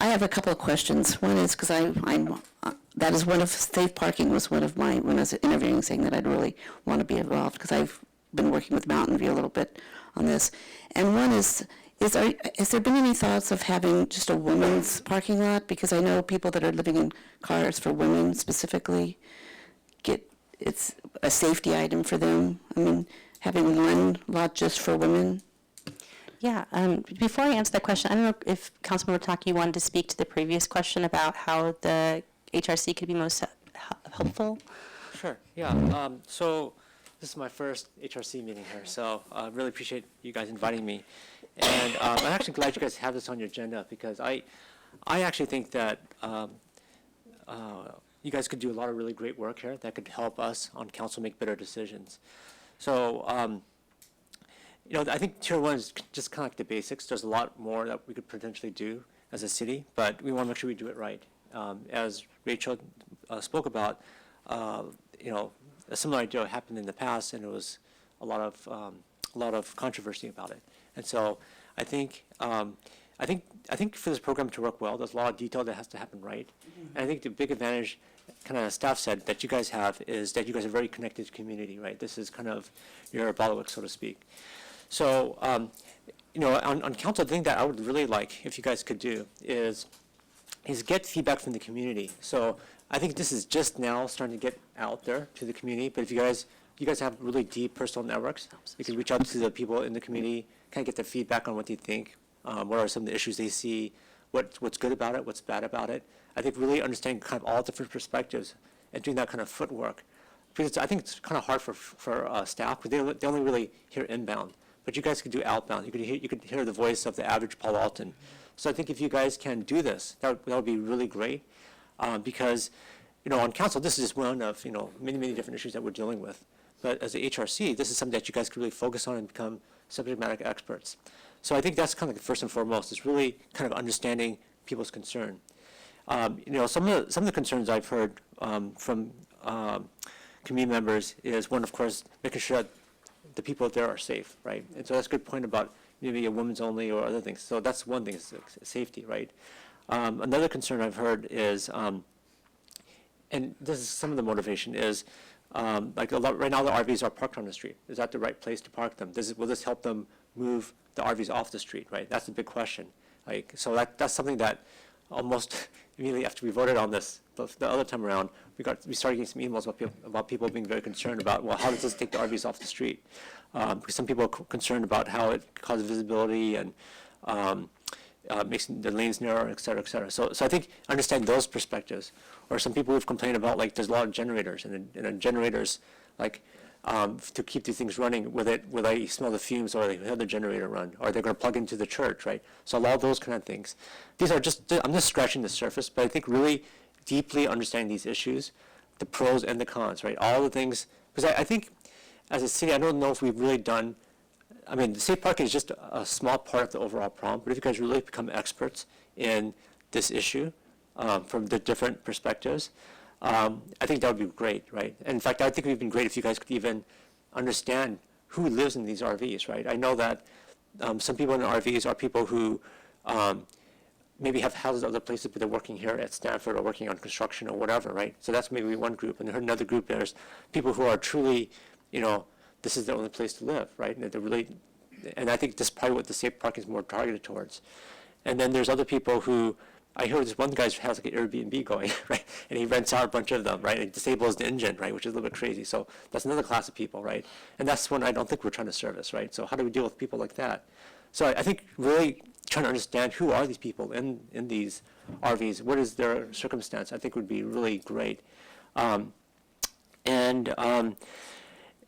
have a couple of questions. One is because that is one of, safe parking was one of my, when I was interviewing, saying that I'd really want to be involved because I've been working with Mountain View a little bit on this. And one is has there been any thoughts of having just a women's parking lot? Because I know people that are living in cars for women specifically it's a safety item for them. I mean, having one lot just for women. Yeah, before I answer that question, I don't know if Councilmember Taki wanted to speak to the previous question about how the HRC could be most helpful. Sure, yeah. So this is my first HRC meeting here, so I really appreciate you guys inviting me. And I'm actually glad you guys have this on your agenda because I actually think that you guys could do a lot of really great work here that could help us on council make better decisions. So, I think Tier 1 is just kind of like the basics. There's a lot more that we could potentially do as a city, but we want to make sure we do it right. As Rachel spoke about, a similar idea happened in the past, and it was a lot of controversy about it. And so I think for this program to work well, there's a lot of detail that has to happen right. And I think the big advantage, kind of staff said, that you guys have is that you guys are very connected to community, right? This is kind of your bailiwick, so to speak. So, on council, the thing that I would really like, if you guys could do, is get feedback from the community. So I think this is just now starting to get out there to the community, but if you guys have really deep personal networks, you can reach out to the people in the community, kind of get their feedback on what they think, what are some of the issues they see, what's good about it, what's bad about it. I think really understanding kind of all different perspectives and doing that kind of footwork. Because I think it's kind of hard for staff, because they only really hear inbound. But you guys could do outbound. You could hear the voice of the average Palo Alton. So I think if you guys can do this, that would be really great. Because, on council, this is just one of, many different issues that we're dealing with. But as a HRC, this is something that you guys could really focus on and become subject matter experts. So I think that's kind of first and foremost, is really kind of understanding people's concern. Some of the concerns I've heard from community members is one, of course, making sure that the people there are safe, right? And so that's a good point about maybe a women's only or other things. So that's one thing, is safety, right? Another concern I've heard is, and this is some of the motivation, is right now the RVs are parked on the street. Is that the right place to park them? Will this help them move the RVs off the street, right? That's the big question. So that's something that almost immediately after we voted on this, the other time around, we started getting some emails about people being very concerned about, well, how does this take the RVs off the street? Because some people are concerned about how it causes visibility and makes the lanes narrower, et cetera, et cetera. So I think understand those perspectives. Or some people who've complained about, there's a lot of generators, and generators, to keep these things running, will they smell the fumes, or they have the generator run, or they're going to plug into the church, right? So a lot of those kind of things. These are I'm just scratching the surface, but I think really deeply understanding these issues, the pros and the cons, right? All the things, because I think as a city, I don't know if we've really done, the safe parking is just a small part of the overall problem, but if you guys really become experts in this issue from the different perspectives, I think that would be great, right? And in fact, I think it would be great if you guys could even understand who lives in these RVs, right? I know that some people in RVs are people who maybe have houses other places, but they're working here at Stanford or working on construction or whatever, right? So that's maybe one group. And another group, there's people who are truly, this is their only place to live, right? And they're really, and I think this is probably what the safe parking is more targeted towards. And then there's other people who, I heard this one guy has an Airbnb going, right? And he rents out a bunch of them, right? And disables the engine, right? Which is a little bit crazy. So that's another class of people, right? And that's one I don't think we're trying to service, right? So how do we deal with people like that? So I think really trying to understand who are these people in these RVs, what is their circumstance, I think would be really great. The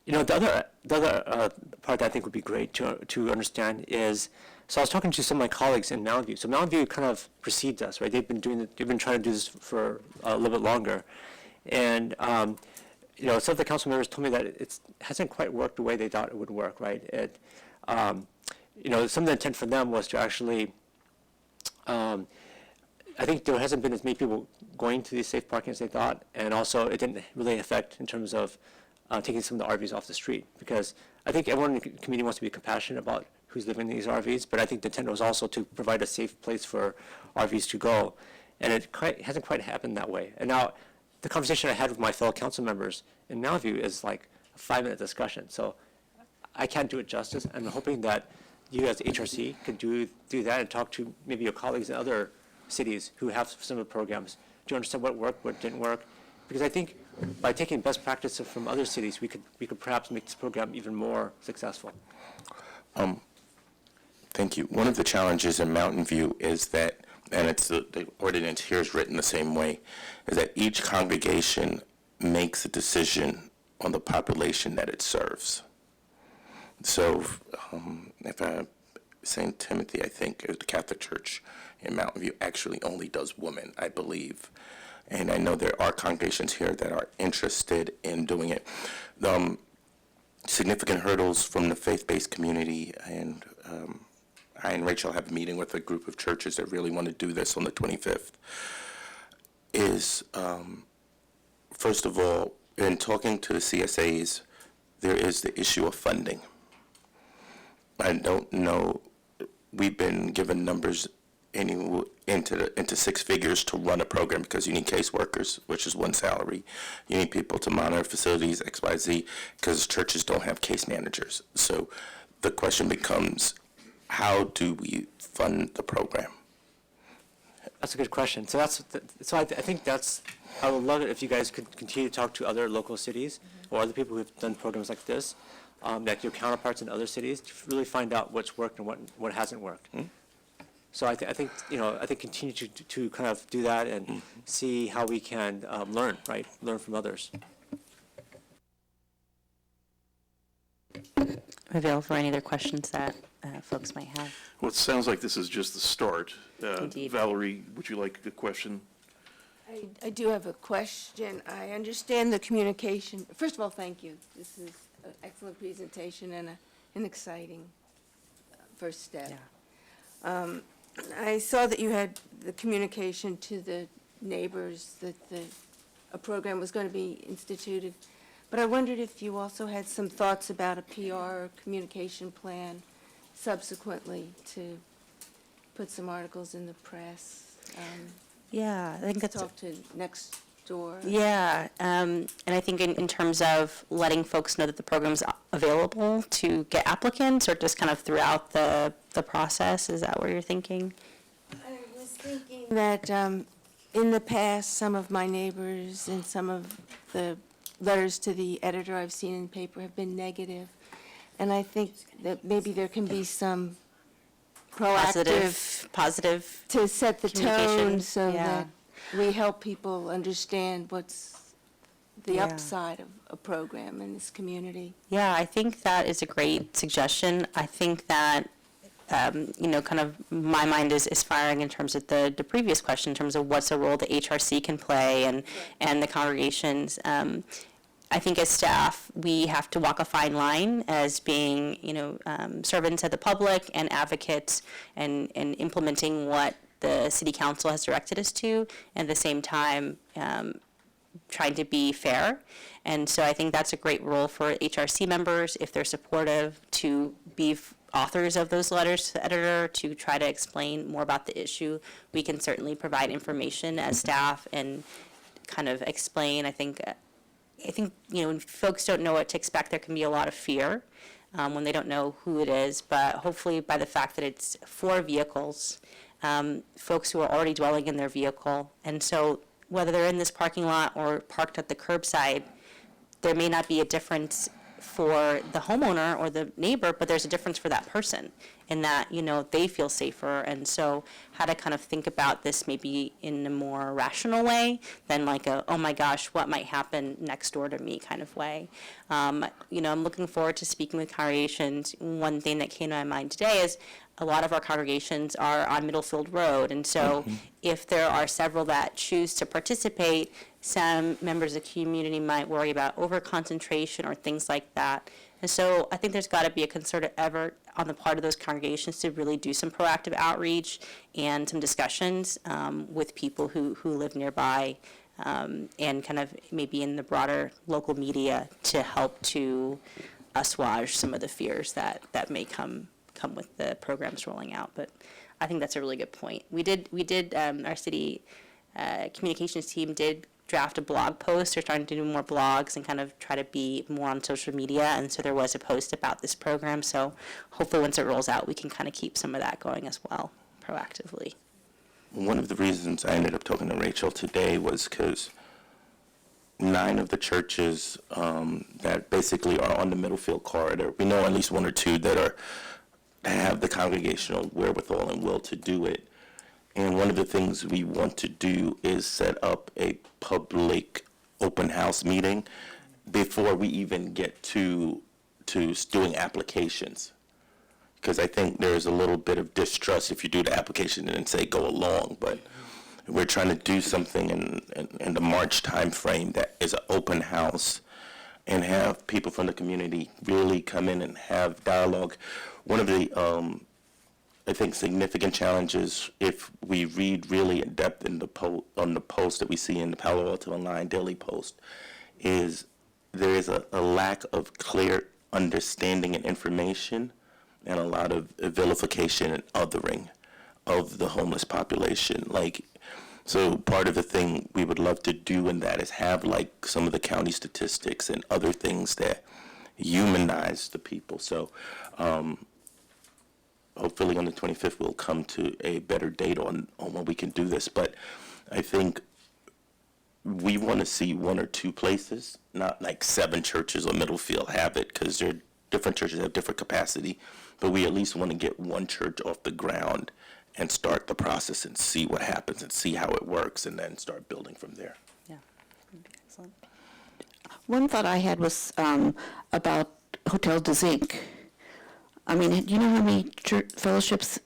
other part that I think would be great to understand is, so I was talking to some of my colleagues in Mountain View. So Mountain View kind of precedes us, right? They've been trying to do this for a little bit longer, and some of the council members told me that it hasn't quite worked the way they thought it would work, right? Some of the intent for them was to actually, I think there hasn't been as many people going to these safe parking as they thought, and also it didn't really affect in terms of taking some of the RVs off the street, because I think everyone in the community wants to be compassionate about who's living in these RVs, but I think the intent was also to provide a safe place for RVs to go, and it hasn't quite happened that way. And now, the conversation I had with my fellow council members in Mountain View is like a 5-minute discussion, so I can't do it justice. I'm hoping that you as HRC could do that and talk to maybe your colleagues in other cities who have similar programs to understand what worked, what didn't work, because I think by taking best practices from other cities, we could perhaps make this program even more successful. Thank you. One of the challenges in Mountain View is that, and it's the ordinance here is written the same way, is that each congregation makes a decision on the population that it serves. So if St. Timothy, I think, the Catholic Church in Mountain View actually only does women, I believe. And I know there are congregations here that are interested in doing it. Significant hurdles from the faith-based community, and I and Rachel have a meeting with a group of churches that really want to do this on the 25th, is, first of all, in talking to the CSAs, there is the issue of funding. I don't know, we've been given numbers into six figures to run a program because you need caseworkers, which is one salary. You need people to monitor facilities, XYZ, because churches don't have case managers. So the question becomes, how do we fund the program? That's a good question. So I think that's, I would love it if you guys could continue to talk to other local cities or other people who've done programs like this, like your counterparts in other cities, to really find out what's worked and what hasn't worked. So I think continue to kind of do that and see how we can learn from others. Available for any other questions that folks might have. Well, it sounds like this is just the start. Indeed. Valerie, would you like a question? I do have a question. I understand the communication. First of all, thank you. This is an excellent presentation and an exciting first step. Yeah. I saw that you had the communication to the neighbors that a program was going to be instituted, but I wondered if you also had some thoughts about a PR or communication plan subsequently to put some articles in the press. Yeah, I think that's Talk to next door. Yeah, and I think in terms of letting folks know that the program's available to get applicants, or just kind of throughout the process, is that what you're thinking? I was thinking that in the past, some of my neighbors and some of the letters to the editor I've seen in the paper have been negative, and I think that maybe there can be some proactive Positive. to set the communication, tone so yeah. that we help people understand what's the Yeah. upside of a program in this community. Yeah, I think that is a great suggestion. I think that, kind of my mind is firing in terms of the previous question, in terms of what's a role the HRC can play and the congregations. I think as staff, we have to walk a fine line as being, servants of the public and advocates and implementing what the city council has directed us to, and at the same time, trying to be fair. And so I think that's a great role for HRC members, if they're supportive, to be authors of those letters to the editor, to try to explain more about the issue. We can certainly provide information as staff and kind of explain. I think when folks don't know what to expect, there can be a lot of fear when they don't know who it is. But hopefully, by the fact that it's for vehicles, folks who are already dwelling in their vehicle, and so whether they're in this parking lot or parked at the curbside, there may not be a difference for the homeowner or the neighbor, but there's a difference for that person in that, they feel safer. And so how to kind of think about this maybe in a more rational way than like oh my gosh, what might happen next door to me kind of way. I'm looking forward to speaking with congregations. One thing that came to my mind today is a lot of our congregations are on Middlefield Road. And so if there are several that choose to participate, some members of the community might worry about over-concentration or things like that. And so I think there's got to be a concerted effort on the part of those congregations to really do some proactive outreach and some discussions with people who live nearby and kind of maybe in the broader local media to help to assuage some of the fears that may come with the programs rolling out. But I think that's a really good point. We did our city communications team did draft a blog post. They're trying to do more blogs and kind of try to be more on social media, and so there was a post about this program. So hopefully once it rolls out, we can kind of keep some of that going as well, proactively. One of the reasons I ended up talking to Rachel today was because 9 of the churches that basically are on the Middlefield corridor, we know at least 1 or 2 that have the congregational wherewithal and will to do it. And one of the things we want to do is set up a public open house meeting before we even get to doing applications. Because I think there's a little bit of distrust if you do the application and then say go along. But we're trying to do something in the March timeframe that is an open house and have people from the community really come in and have dialogue. One of the I think, significant challenges, if we read really in depth in the on the post that we see in the Palo Alto Online Daily Post, is there is a lack of clear understanding and information, and a lot of vilification and othering of the homeless population. Like, so part of the thing we would love to do in that is have like some of the county statistics and other things that humanize the people. So hopefully on the 25th we'll come to a better date on when we can do this. But I think we want to see one or two places, not like 7 churches or Middlefield have it, because different churches have different capacity. But we at least want to get one church off the ground and start the process and see what happens and see how it works, and then start building from there. Yeah, excellent. One thought I had was about Hotel de Zinc. I mean, do you know how many fellowships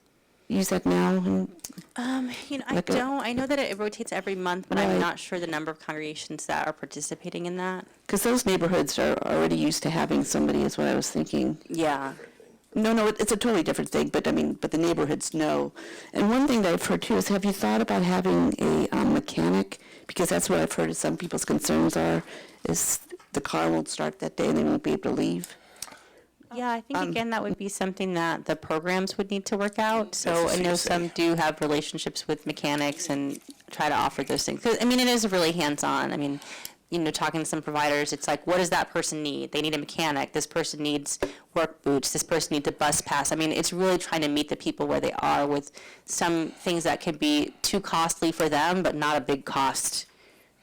use that now? I Like don't. I know that it rotates every month, but Right. I'm not sure the number of congregations that are participating in that. Because those neighborhoods are already used to having somebody, is what I was thinking. Yeah. No, it's a totally different thing, but I mean, but the neighborhoods know. And one thing that I've heard too is, have you thought about having a mechanic? Because that's what I've heard some people's concerns are, is the car won't start that day and they won't be able to leave. Yeah, I think again that would be something that the programs would need to work out. So That's I the know CSA. some do have relationships with mechanics and try to offer those things. 'Cause, I mean, it is really hands-on. I mean, talking to some providers, it's like, what does that person need? They need a mechanic. This person needs work boots. This person needs a bus pass. I mean, it's really trying to meet the people where they are with some things that can be too costly for them, but not a big cost,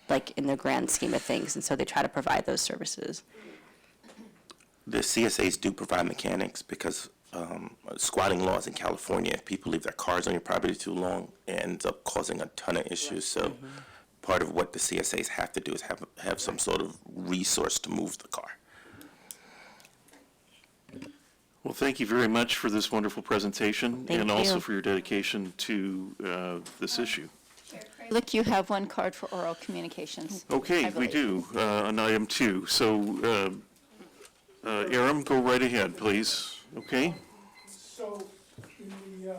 like in the grand scheme of things. And so they try to provide those services. The CSAs do provide mechanics because squatting laws in California, if people leave their cars on your property too long, it ends up causing a ton of issues. So part of what the CSAs have to do is have some sort of resource to move the car. Well, thank you very much for this wonderful presentation. Thank and also you. for your dedication to this issue. Look, you have one card for oral communications. Okay, I we believe. do, on item 2. So, Aram, go right ahead, please. Okay? So, in the,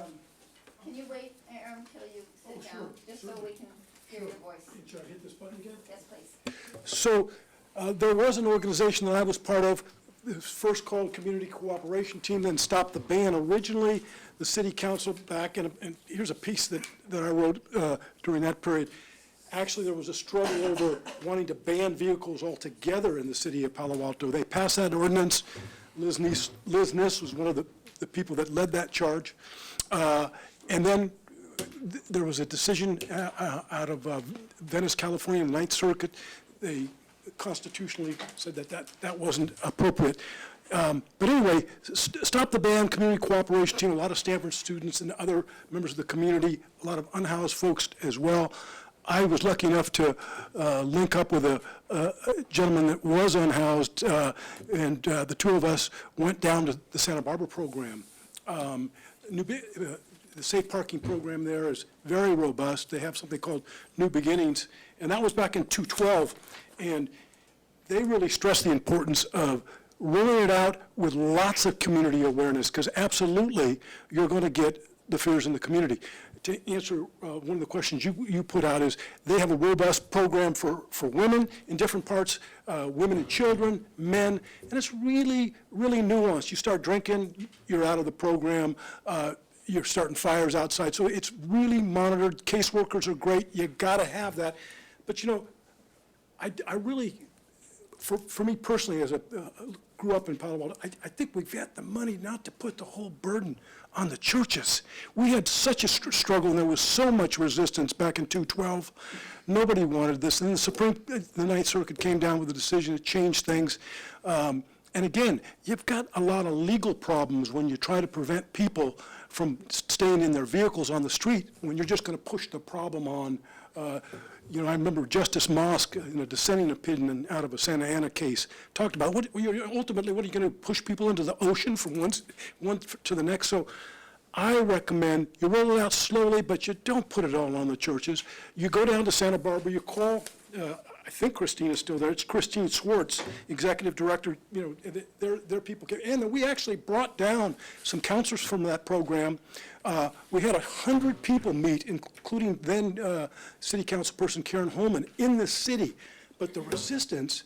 Can you wait, Aaron, till you sit down, just so we can hear your voice? should I hit this button again? Yes, please. So there was an organization that I was part of, it was first called Community Cooperation Team, then Stop the Ban. Originally, the city council back, and here's a piece that I wrote during that period. Actually, there was a struggle over wanting to ban vehicles altogether in the city of Palo Alto. They passed that ordinance. Liz Niss was one of the people that led that charge. And then there was a decision out of Venice, California, Ninth Circuit. They constitutionally said that wasn't appropriate. But anyway, Stop the Ban, Community Cooperation Team, a lot of Stanford students and other members of the community, a lot of unhoused folks as well. I was lucky enough to link up with a gentleman that was unhoused, and the two of us went down to the Santa Barbara program. The safe parking program there is very robust. They have something called New Beginnings, and that was back in 2012. And they really stress the importance of rolling it out with lots of community awareness, because absolutely you're going to get the fears in the community. To answer one of the questions you put out is, they have a robust program for women in different parts, women and children, men, and it's really, really nuanced. You start drinking, you're out of the program. You're starting fires outside. So it's really monitored. Caseworkers are great. You got to have that. But, I really, for me personally, as grew up in Palo Alto, I think we've got the money not to put the whole burden on the churches. We had such a struggle, and there was so much resistance back in 2012. Nobody wanted this. And the Ninth Circuit came down with a decision to change things. And again, you've got a lot of legal problems when you try to prevent people from staying in their vehicles on the street, when you're just going to push the problem on. I remember Justice Mosk, in a dissenting opinion out of a Santa Ana case, talked about ultimately what are you going to push people into the ocean from one to the next. So I recommend you roll it out slowly, but you don't put it all on the churches. You go down to Santa Barbara, you call I think Christina's still there. It's Christine Swartz, Executive Director, their people. And then we actually brought down some counselors from that program. We had 100 people meet, including then City Councilperson Karen Holman, in the city. But the resistance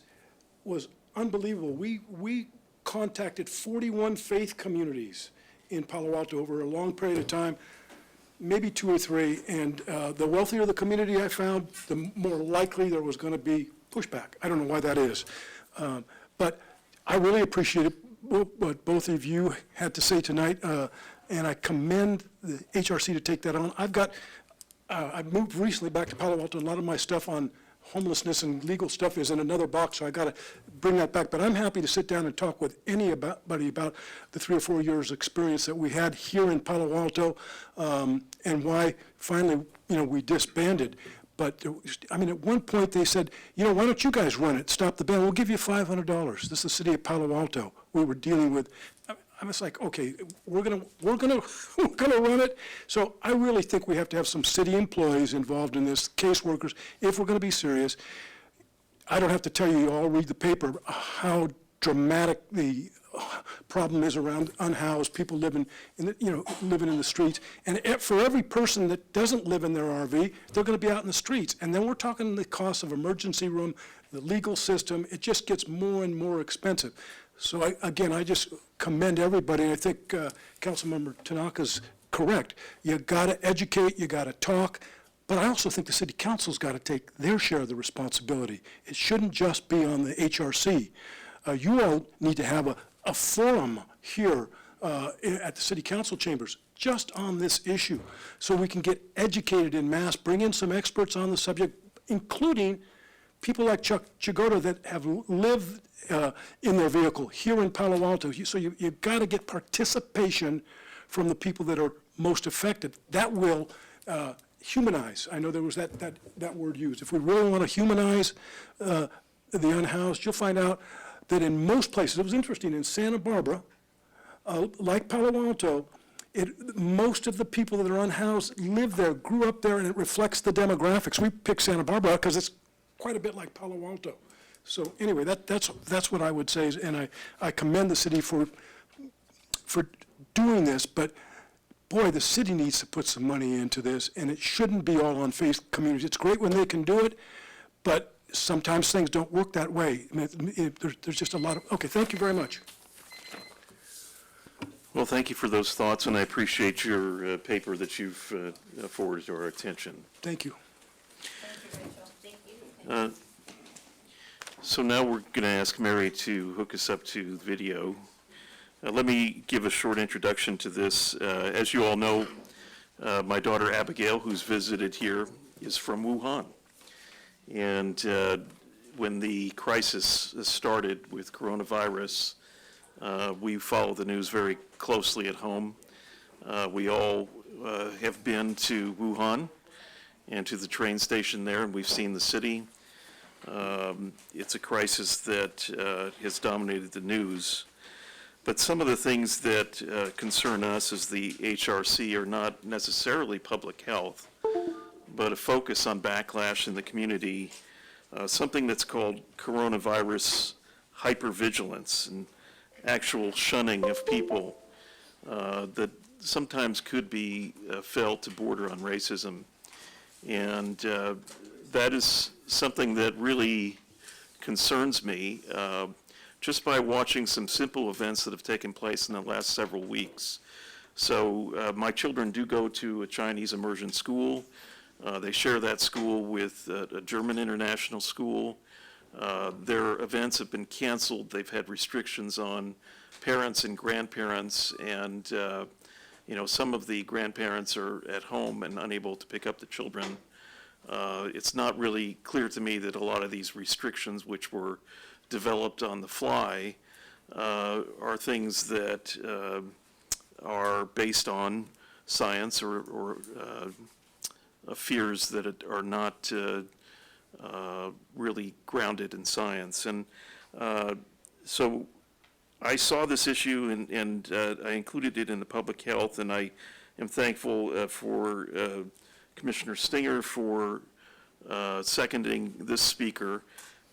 was unbelievable. We contacted 41 faith communities in Palo Alto over a long period of time, maybe 2 or 3, and the wealthier the community I found, the more likely there was going to be pushback. I don't know why that is. But I really appreciate what both of you had to say tonight, and I commend the HRC to take that on. I moved recently back to Palo Alto, and a lot of my stuff on homelessness and legal stuff is in another box, so I got to bring that back. But I'm happy to sit down and talk with anybody about the 3 or 4 years experience that we had here in Palo Alto, and why finally, we disbanded. But, at one point they said, why don't you guys run it, stop the band, we'll give you $500. This is the city of Palo Alto we were dealing with. I was like, okay, we're gonna run it. So I really think we have to have some city employees involved in this, caseworkers, if we're gonna be serious. I don't have to tell you, you all read the paper, how dramatic the problem is around unhoused, people living in the streets. And for every person that doesn't live in their RV, they're gonna be out in the streets. And then we're talking the cost of emergency room, the legal system, it just gets more and more expensive. So I just commend everybody, and I think Councilmember Tanaka's correct. You gotta educate, you gotta talk, but I also think the city council's gotta take their share of the responsibility. It shouldn't just be on the HRC. You all need to have a forum here at the city council chambers just on this issue, so we can get educated en masse, bring in some experts on the subject, including people like Chuck Chigoda that have lived in their vehicle here in Palo Alto. So you've got to get participation from the people that are most affected. That will humanize. I know there was that word used. If we really want to humanize the unhoused, you'll find out that in most places, it was interesting, in Santa Barbara, like Palo Alto, most of the people that are unhoused live there, grew up there, and it reflects the demographics. We pick Santa Barbara because it's quite a bit like Palo Alto. So anyway, that's what I would say, and I commend the city for doing this, but boy, the city needs to put some money into this, and it shouldn't be all on faith communities. It's great when they can do it, but sometimes things don't work that way. There's just a lot of, okay, thank you very much. Well, thank you for those thoughts, and I appreciate your paper that you've forwarded to our attention. Thank you. So now we're going to ask Mary to hook us up to the video. Let me give a short introduction to this. As you all know, my daughter Abigail, who's visited here, is from Wuhan. And when the crisis started with coronavirus, we follow the news very closely at home. We all have been to Wuhan and to the train station there, and we've seen the city. It's a crisis that has dominated the news. But some of the things that concern us as the HRC are not necessarily public health, but a focus on backlash in the community, something that's called coronavirus hypervigilance and actual shunning of people that sometimes could be felt to border on racism. And that is something that really concerns me just by watching some simple events that have taken place in the last several weeks. So my children do go to a Chinese immersion school. They share that school with a German international school. Their events have been canceled. They've had restrictions on parents and grandparents, and some of the grandparents are at home and unable to pick up the children. It's not really clear to me that a lot of these restrictions, which were developed on the fly, are things that are based on science or fears that are not really grounded in science. And so I saw this issue and I included it in the public health, and I am thankful for Commissioner Stinger for seconding this speaker.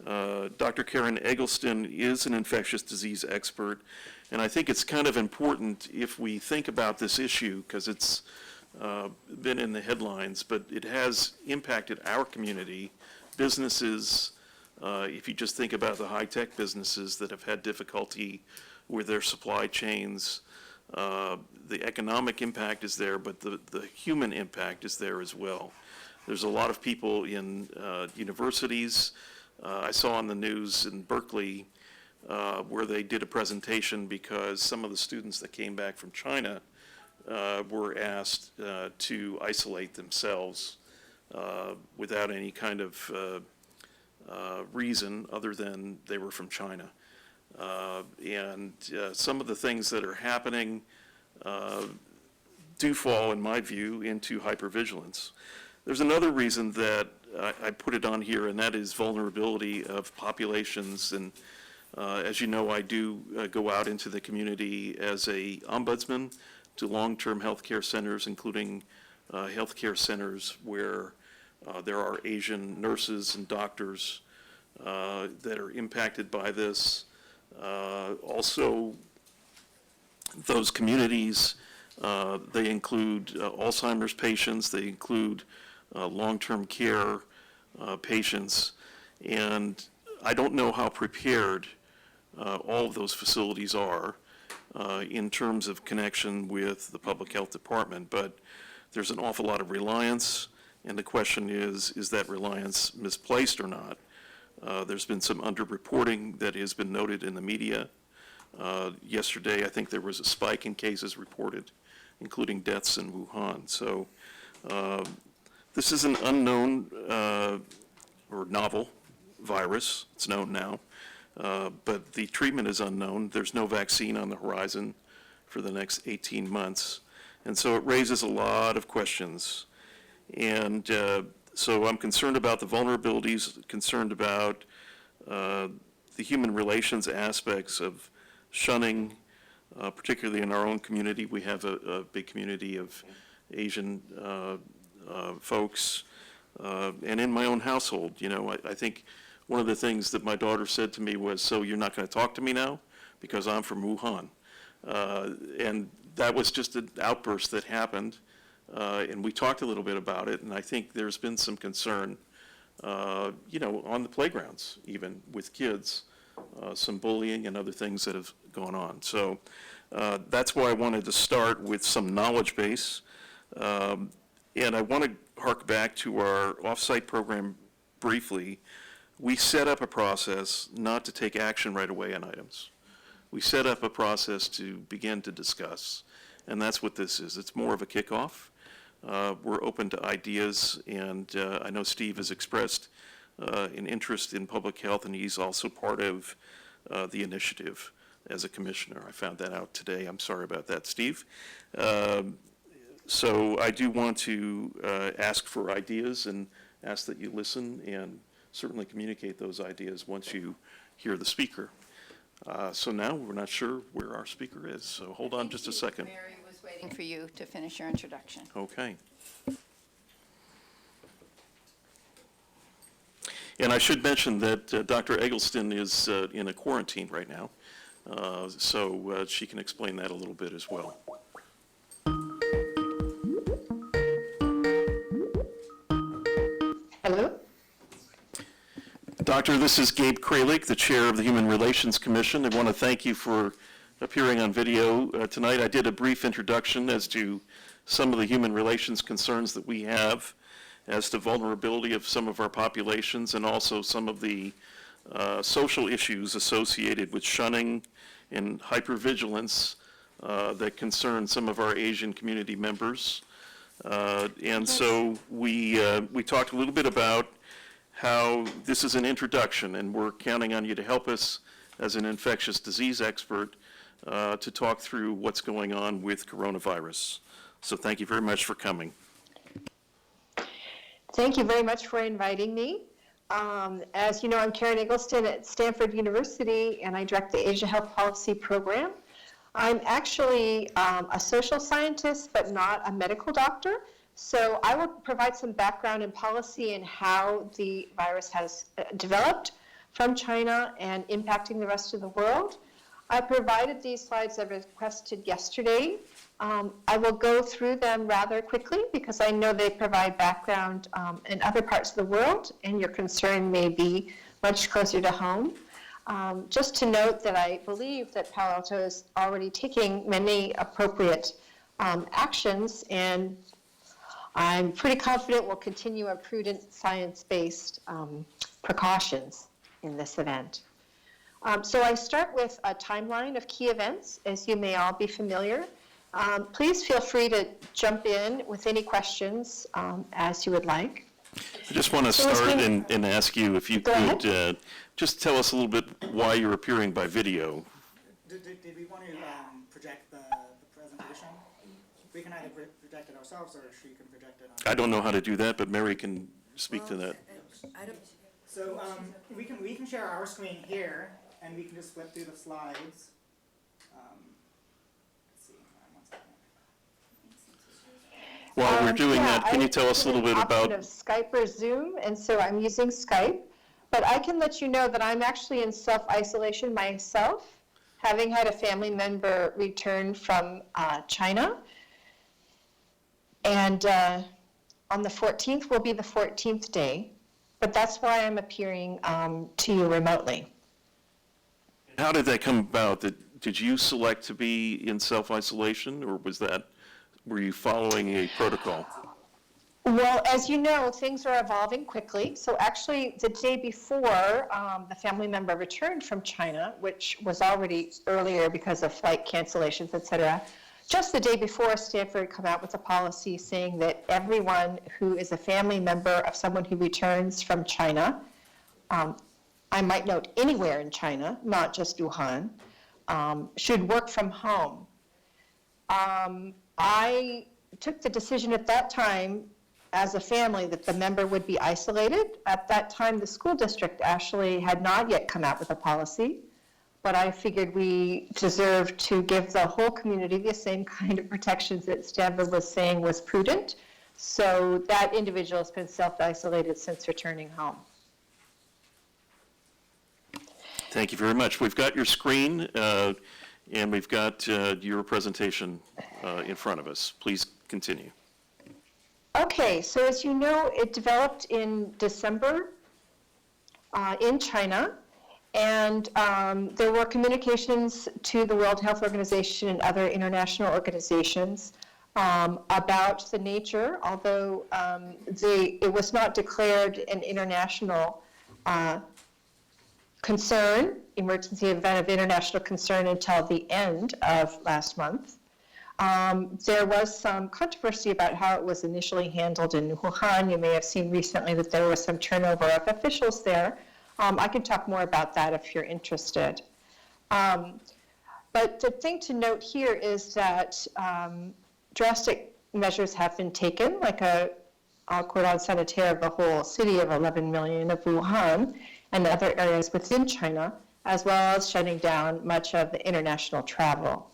Dr. Karen Eggleston is an infectious disease expert, and I think it's kind of important if we think about this issue, because it's been in the headlines, but it has impacted our community, businesses. If you just think about the high-tech businesses that have had difficulty with their supply chains, the economic impact is there, but the human impact is there as well. There's a lot of people in universities. I saw on the news in Berkeley where they did a presentation because some of the students that came back from China were asked to isolate themselves without any kind of reason other than they were from China. And some of the things that are happening do fall, in my view, into hypervigilance. There's another reason that I put it on here, and that is vulnerability of populations. And as you know, I do go out into the community as a ombudsman to long-term health care centers, including health care centers where there are Asian nurses and doctors that are impacted by this. Also, those communities, they include Alzheimer's patients, they include long-term care patients, and I don't know how prepared all of those facilities are in terms of connection with the public health department, but there's an awful lot of reliance, and the question is that reliance misplaced or not? There's been some underreporting that has been noted in the media. Yesterday, I think there was a spike in cases reported, including deaths in Wuhan. So this is an unknown or novel virus. It's known now, but the treatment is unknown. There's no vaccine on the horizon for the next 18 months. And so it raises a lot of questions. And so I'm concerned about the vulnerabilities, concerned about the human relations aspects of shunning, particularly in our own community. We have a big community of Asian folks. And in my own household, you know, I think one of the things that my daughter said to me was, "So you're not going to talk to me now because I'm from Wuhan." And that was just an outburst that happened. And we talked a little bit about it, and I think there's been some concern, you know, on the playgrounds, even with kids, some bullying and other things that have gone on. So that's why I wanted to start with some knowledge base. And I want to hark back to our offsite program briefly. We set up a process not to take action right away on items. We set up a process to begin to discuss, and that's what this is. It's more of a kickoff. We're open to ideas, and I know Steve has expressed an interest in public health, and he's also part of the initiative as a commissioner. I found that out today. I'm sorry about that, Steve. So I do want to ask for ideas and ask that you listen and certainly communicate those ideas once you hear the speaker. So now we're not sure where our speaker is, so hold on just a second. Mary was waiting for you to finish your introduction. Okay. And I should mention that Dr. Eggleston is in a quarantine right now, so she can explain that a little bit as well. Hello? Doctor, this is Gabe Kralik, the chair of the Human Relations Commission. I want to thank you for appearing on video tonight. I did a brief introduction as to some of the human relations concerns that we have as to vulnerability of some of our populations and also some of the social issues associated with shunning and hypervigilance that concern some of our Asian community members. And so we talked a little bit about how this is an introduction, and we're counting on you to help us as an infectious disease expert to talk through what's going on with coronavirus. So thank you very much for coming. Thank you very much for inviting me. As you know, I'm Karen Eggleston at Stanford University, and I direct the Asia Health Policy Program. I'm actually a social scientist, but not a medical doctor. So I will provide some background and policy in how the virus has developed from China and impacting the rest of the world. I provided these slides as requested yesterday. I will go through them rather quickly because I know they provide background in other parts of the world, and your concern may be much closer to home. Just to note that I believe that Palo Alto is already taking many appropriate actions, and I'm pretty confident we'll continue our prudent science-based precautions in this event. So I start with a timeline of key events, as you may all be familiar. Please feel free to jump in with any questions as you would like. I just want to start and ask you if you could just tell us a little bit why you're appearing by video. Did we want to project the presentation? We can either project it ourselves or she can project it on. I don't know how to do that, but Mary can speak to that. So we can share our screen here, and we can just flip through the slides. Let's see. One second. While we're doing that, can you tell us a little bit about? Of Skype or Zoom, and so I'm using Skype. But I can let you know that I'm actually in self-isolation myself, having had a family member return from China. And on the 14th will be the 14th day, but that's why I'm appearing to you remotely. How did that come about? Did you select to be in self-isolation, or were you following a protocol? Well, as you know, things are evolving quickly. So actually, the day before the family member returned from China, which was already earlier because of flight cancellations, et cetera, just the day before, Stanford come out with a policy saying that everyone who is a family member of someone who returns from China, I might note anywhere in China, not just Wuhan, should work from home. I took the decision at that time as a family that the member would be isolated. At that time, the school district actually had not yet come out with a policy, but I figured we deserved to give the whole community the same kind of protections that Stanford was saying was prudent. So that individual has been self-isolated since returning home. Thank you very much. We've got your screen, and we've got your presentation in front of us. Please continue. Okay, so as you know, it developed in December in China, and there were communications to the World Health Organization and other international organizations about the nature, although it was not declared an international concern, emergency event of international concern until the end of last month. There was some controversy about how it was initially handled in Wuhan. You may have seen recently that there was some turnover of officials there. I can talk more about that if you're interested. But the thing to note here is that drastic measures have been taken, like a cordon sanitaire of the whole city of 11 million of Wuhan and other areas within China, as well as shutting down much of the international travel.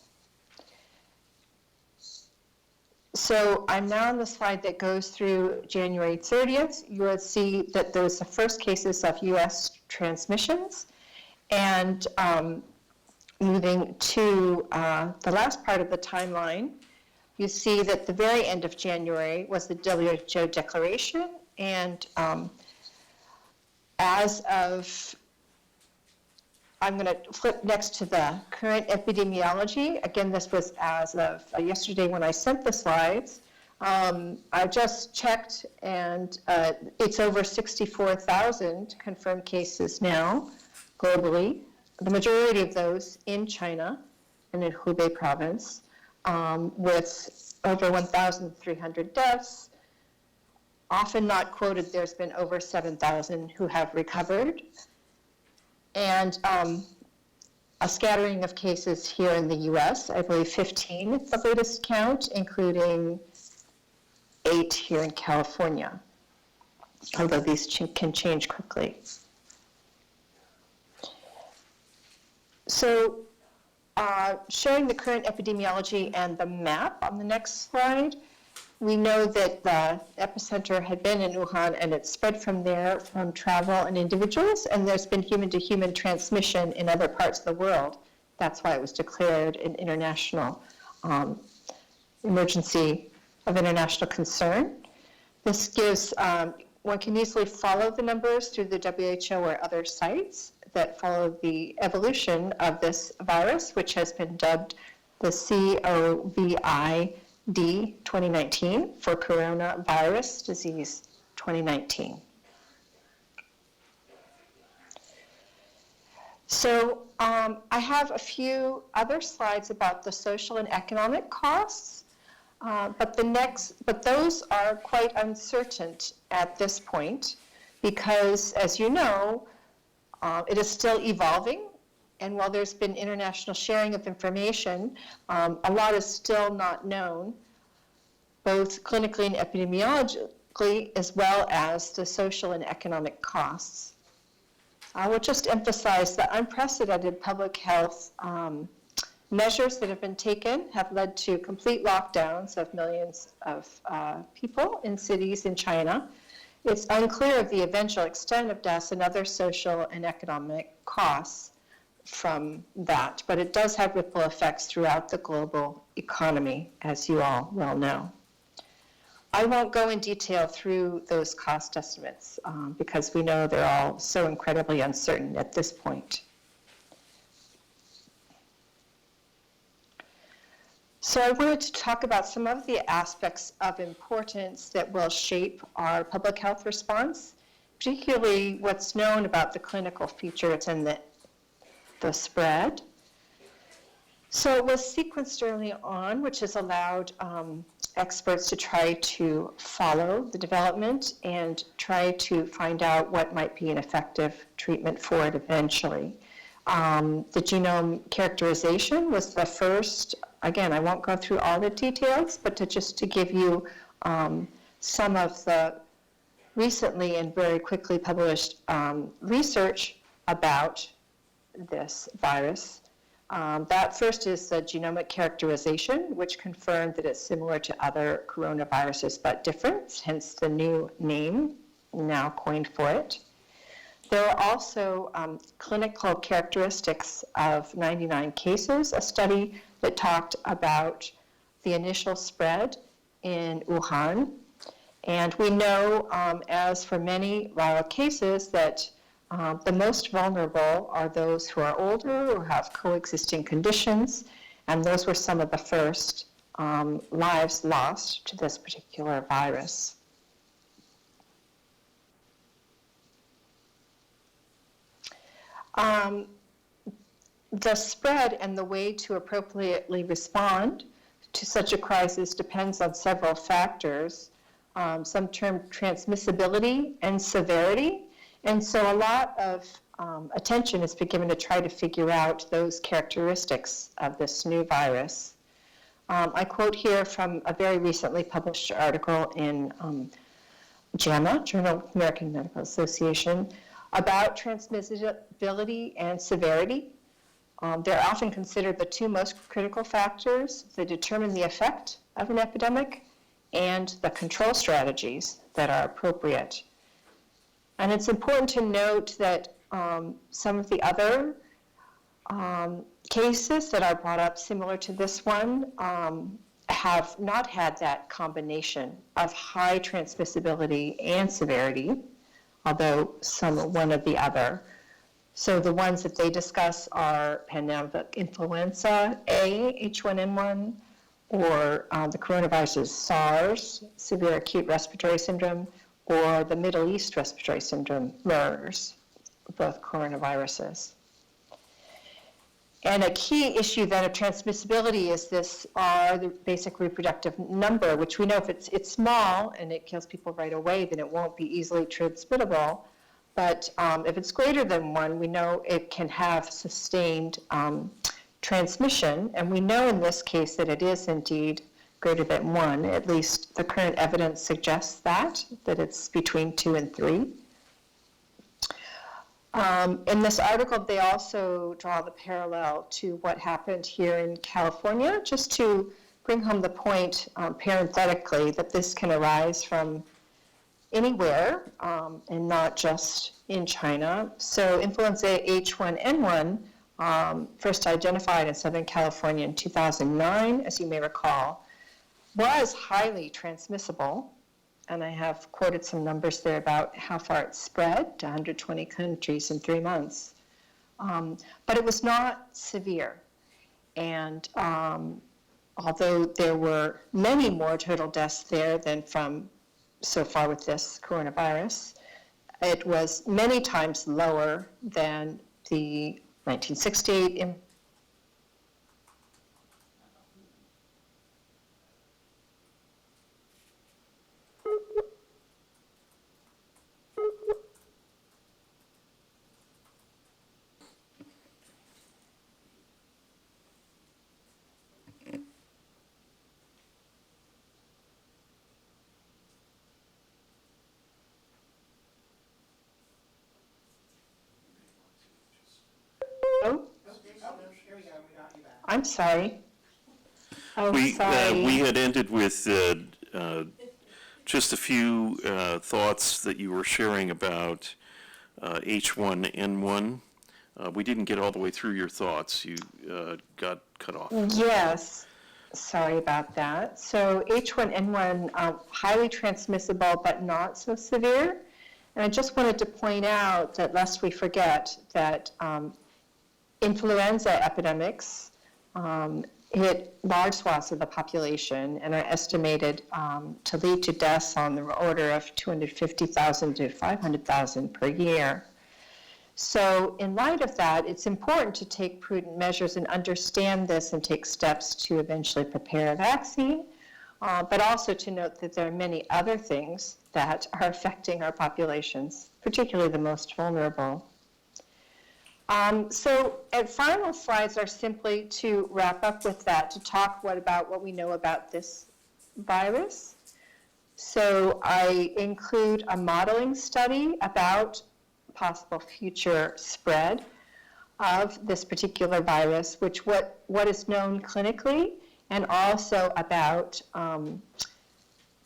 So I'm now on the slide that goes through January 30th. You will see that those are the first cases of U.S. transmissions. And moving to the last part of the timeline, you see that the very end of January was the WHO declaration. And as of, I'm going to flip next to the current epidemiology. Again, this was as of yesterday when I sent the slides. I just checked, and it's over 64,000 confirmed cases now globally, the majority of those in China and in Hubei province, with over 1,300 deaths. Often not quoted, there's been over 7,000 who have recovered. And a scattering of cases here in the U.S., I believe 15 at the latest count, including 8 here in California, although these can change quickly. So showing the current epidemiology and the map on the next slide, We know that the epicenter had been in Wuhan, and it spread from there from travel and individuals, and there's been human-to-human transmission in other parts of the world. That's why it was declared an international emergency of international concern. This gives, one can easily follow the numbers through the WHO or other sites that follow the evolution of this virus, which has been dubbed the COVID 2019 for coronavirus disease 2019. So I have a few other slides about the social and economic costs, but those are quite uncertain at this point because, as you know, it is still evolving. And while there's been international sharing of information, a lot is still not known, both clinically and epidemiologically, as well as the social and economic costs. I will just emphasize that unprecedented public health measures that have been taken have led to complete lockdowns of millions of people in cities in China. It's unclear of the eventual extent of deaths and other social and economic costs from that, but it does have ripple effects throughout the global economy, as you all well know. I won't go in detail through those cost estimates because we know they're all so incredibly uncertain at this point. So I wanted to talk about some of the aspects of importance that will shape our public health response, particularly what's known about the clinical features and the spread. So it was sequenced early on, which has allowed experts to try to follow the development and try to find out what might be an effective treatment for it eventually. The genome characterization was the first. Again, I won't go through all the details, but just to give you some of the recently and very quickly published research about this virus. That first is the genomic characterization, which confirmed that it's similar to other coronaviruses but different, hence the new name now coined for it. There are also clinical characteristics of 99 cases, a study that talked about the initial spread in Wuhan. And we know, as for many viral cases, that the most vulnerable are those who are older or have coexisting conditions, and those were some of the first lives lost to this particular virus. The spread and the way to appropriately respond to such a crisis depends on several factors, some term transmissibility and severity. And so a lot of attention has been given to try to figure out those characteristics of this new virus. I quote here from a very recently published article in JAMA, Journal of American Medical Association, about transmissibility and severity. They're often considered the two most critical factors that determine the effect of an epidemic and the control strategies that are appropriate. And it's important to note that some of the other cases that are brought up similar to this one have not had that combination of high transmissibility and severity, although some are one or the other. So the ones that they discuss are pandemic influenza A, H1N1, or the coronavirus SARS, severe acute respiratory syndrome, or the Middle East respiratory syndrome, MERS, both coronaviruses. And a key issue then of transmissibility is the basic reproductive number, which we know if it's small and it kills people right away, then it won't be easily transmittable. But if it's greater than 1, we know it can have sustained transmission. And we know in this case that it is indeed greater than 1. At least the current evidence suggests that it's between 2 and 3. In this article, they also draw the parallel to what happened here in California, just to bring home the point parenthetically that this can arise from anywhere and not just in China. So influenza H1N1, first identified in Southern California in 2009, as you may recall, was highly transmissible. And I have quoted some numbers there about how far it spread to 120 countries in 3 months. But it was not severe. And although there were many more total deaths there than from so far with this coronavirus, it was many times lower than the 1968 Oh, I'm sorry. Oh, We sorry. had ended with just a few thoughts that you were sharing about H1N1. We didn't get all the way through your thoughts. You got cut off. Yes, sorry about that. So H1N1, highly transmissible but not so severe. And I just wanted to point out that lest we forget that influenza epidemics hit large swaths of the population and are estimated to lead to deaths on the order of 250,000 to 500,000 per year. So in light of that, it's important to take prudent measures and understand this and take steps to eventually prepare a vaccine, but also to note that there are many other things that are affecting our populations, particularly the most vulnerable. So final slides are simply to wrap up with that, to talk about what we know about this virus. So I include a modeling study about possible future spread of this particular virus, which what is known clinically, and also about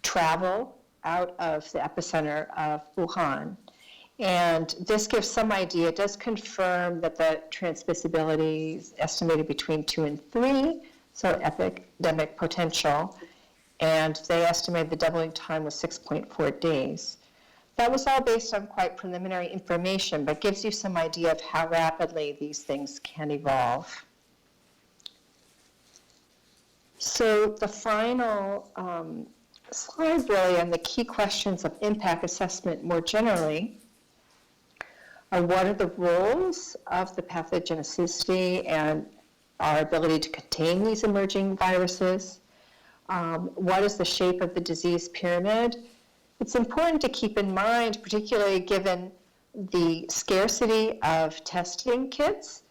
travel out of the epicenter of Wuhan. And this gives some idea. It does confirm that the transmissibility is estimated between 2 and 3, so epidemic potential. And they estimated the doubling time was 6.4 days. That was all based on quite preliminary information, but gives you some idea of how rapidly these things can evolve. So the final slide really on the key questions of impact assessment more generally are what are the roles of the pathogenicity and our ability to contain these emerging viruses? What is the shape of the disease pyramid? It's important to keep in mind, particularly given the scarcity of testing kits,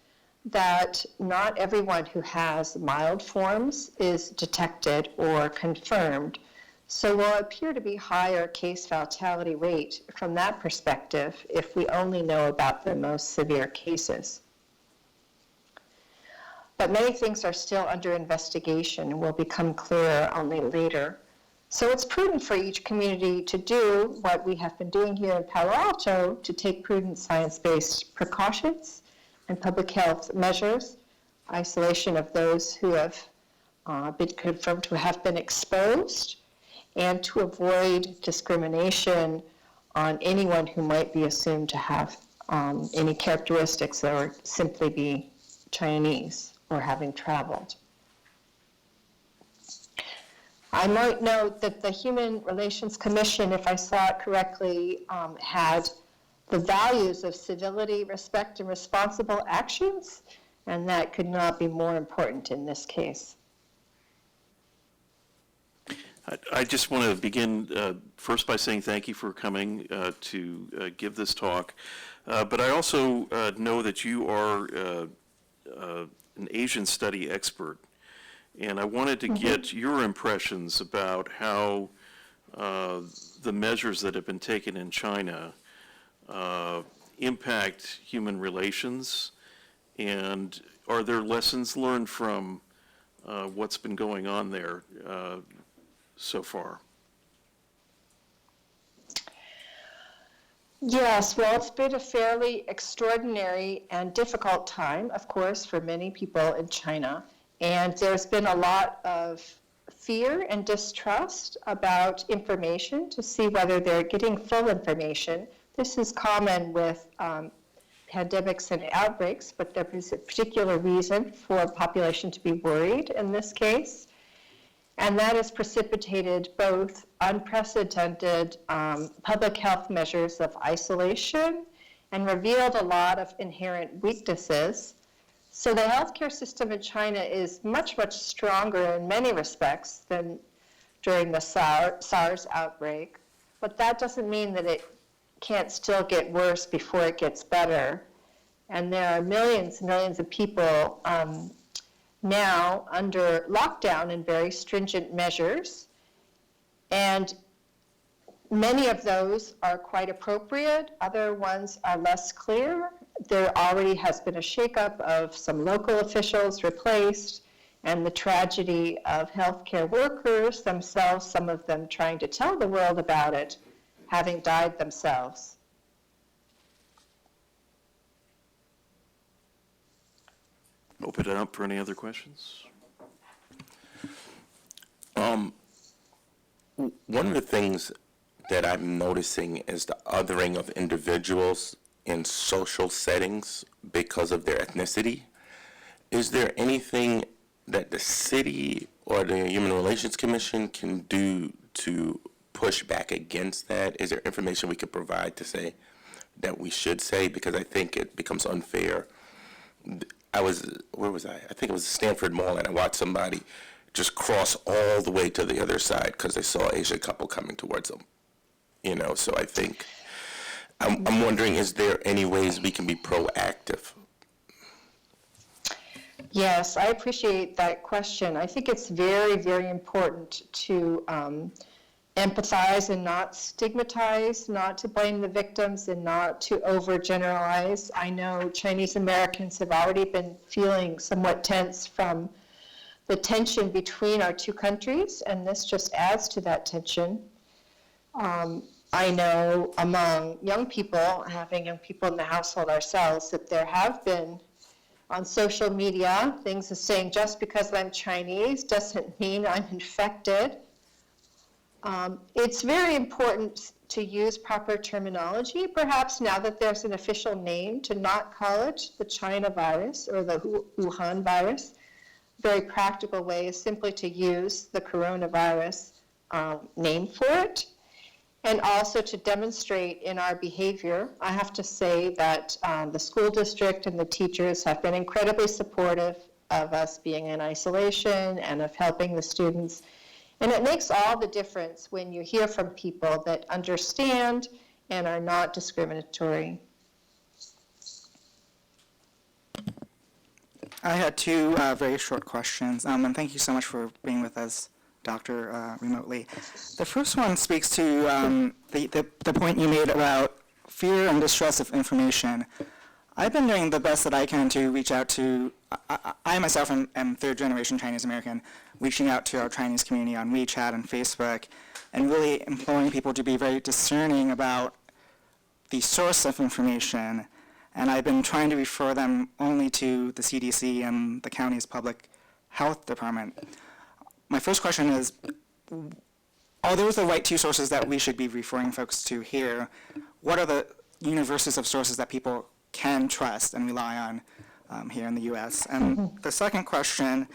that not everyone who has mild forms is detected or confirmed. So will appear to be higher case fatality rate from that perspective if we only know about the most severe cases. But many things are still under investigation and will become clearer only later. So it's prudent for each community to do what we have been doing here in Palo Alto, to take prudent science-based precautions and public health measures, isolation of those who have been confirmed to have been exposed, and to avoid discrimination on anyone who might be assumed to have any characteristics that would simply be Chinese or having traveled. I might note that the Human Relations Commission, if I saw it correctly, had the values of civility, respect, and responsible actions, and that could not be more important in this case. I just want to begin first by saying thank you for coming to give this talk. But I also know that you are an Asian study expert. And I wanted to get your impressions about how the measures that have been taken in China impact human relations, and are there lessons learned from what's been going on there so far. Yes, well, it's been a fairly extraordinary and difficult time, of course, for many people in China. And there's been a lot of fear and distrust about information to see whether they're getting full information. This is common with pandemics and outbreaks, but there is a particular reason for a population to be worried in this case. And that has precipitated both unprecedented public health measures of isolation and revealed a lot of inherent weaknesses. So the healthcare system in China is much, much stronger in many respects than during the SARS outbreak. But that doesn't mean that it can't still get worse before it gets better. And there are millions and millions of people now under lockdown and very stringent measures. And many of those are quite appropriate. Other ones are less clear. There already has been a shakeup of some local officials replaced, and the tragedy of healthcare workers themselves, some of them trying to tell the world about it, having died themselves. Open it up for any other questions? One of the things that I'm noticing is the othering of individuals in social settings because of their ethnicity. Is there anything that the city or the Human Relations Commission can do to push back against that? Is there information we could provide to say that we should say? Because I think it becomes unfair. Where was I? I think it was Stanford Mall, and I watched somebody just cross all the way to the other side because they saw an Asian couple coming towards them. So I think, I'm wondering, is there any ways we can be proactive? Yes, I appreciate that question. I think it's very, very important to empathize and not stigmatize, not to blame the victims and not to overgeneralize. I know Chinese Americans have already been feeling somewhat tense from the tension between our two countries, and this just adds to that tension. I know among young people, having young people in the household ourselves, that there have been on social media things as saying just because I'm Chinese doesn't mean I'm infected. It's very important to use proper terminology, perhaps now that there's an official name, to not call it the China virus or the Wuhan virus. Very practical way is simply to use the coronavirus name for it, and also to demonstrate in our behavior. I have to say that the school district and the teachers have been incredibly supportive of us being in isolation and of helping the students. And it makes all the difference when you hear from people that understand and are not discriminatory. I had two very short questions, and thank you so much for being with us, Doctor, remotely. The first one speaks to the point you made about fear and distrust of information. I've been doing the best that I can to reach out to, I myself am third-generation Chinese American, reaching out to our Chinese community on WeChat and Facebook, and really imploring people to be very discerning about the source of information. And I've been trying to refer them only to the CDC and the county's public health department. My first question is, are those the right two sources that we should be referring folks to here? What are the universes of sources that people can trust and rely on here in the U.S.? And the second question,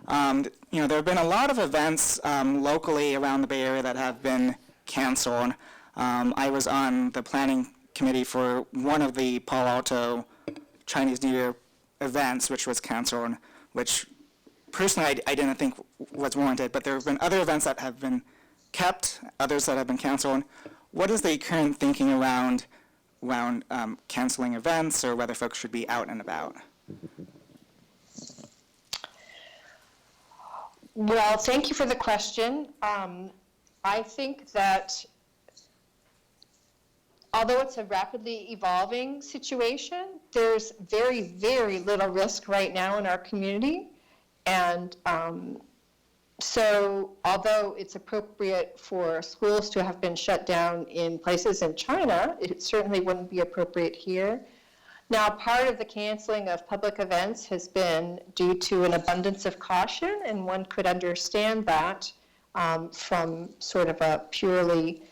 there have been a lot of events locally around the Bay Area that have been canceled. I was on the planning committee for one of the Palo Alto Chinese New Year events, which was canceled, which personally I didn't think was warranted, but there have been other events that have been kept, others that have been canceled. What is the current thinking around canceling events, or whether folks should be out and about? Well, thank you for the question. I think that although it's a rapidly evolving situation, there's very, very little risk right now in our community. And so although it's appropriate for schools to have been shut down in places in China, it certainly wouldn't be appropriate here. Now, part of the canceling of public events has been due to an abundance of caution, and one could understand that from sort of a purely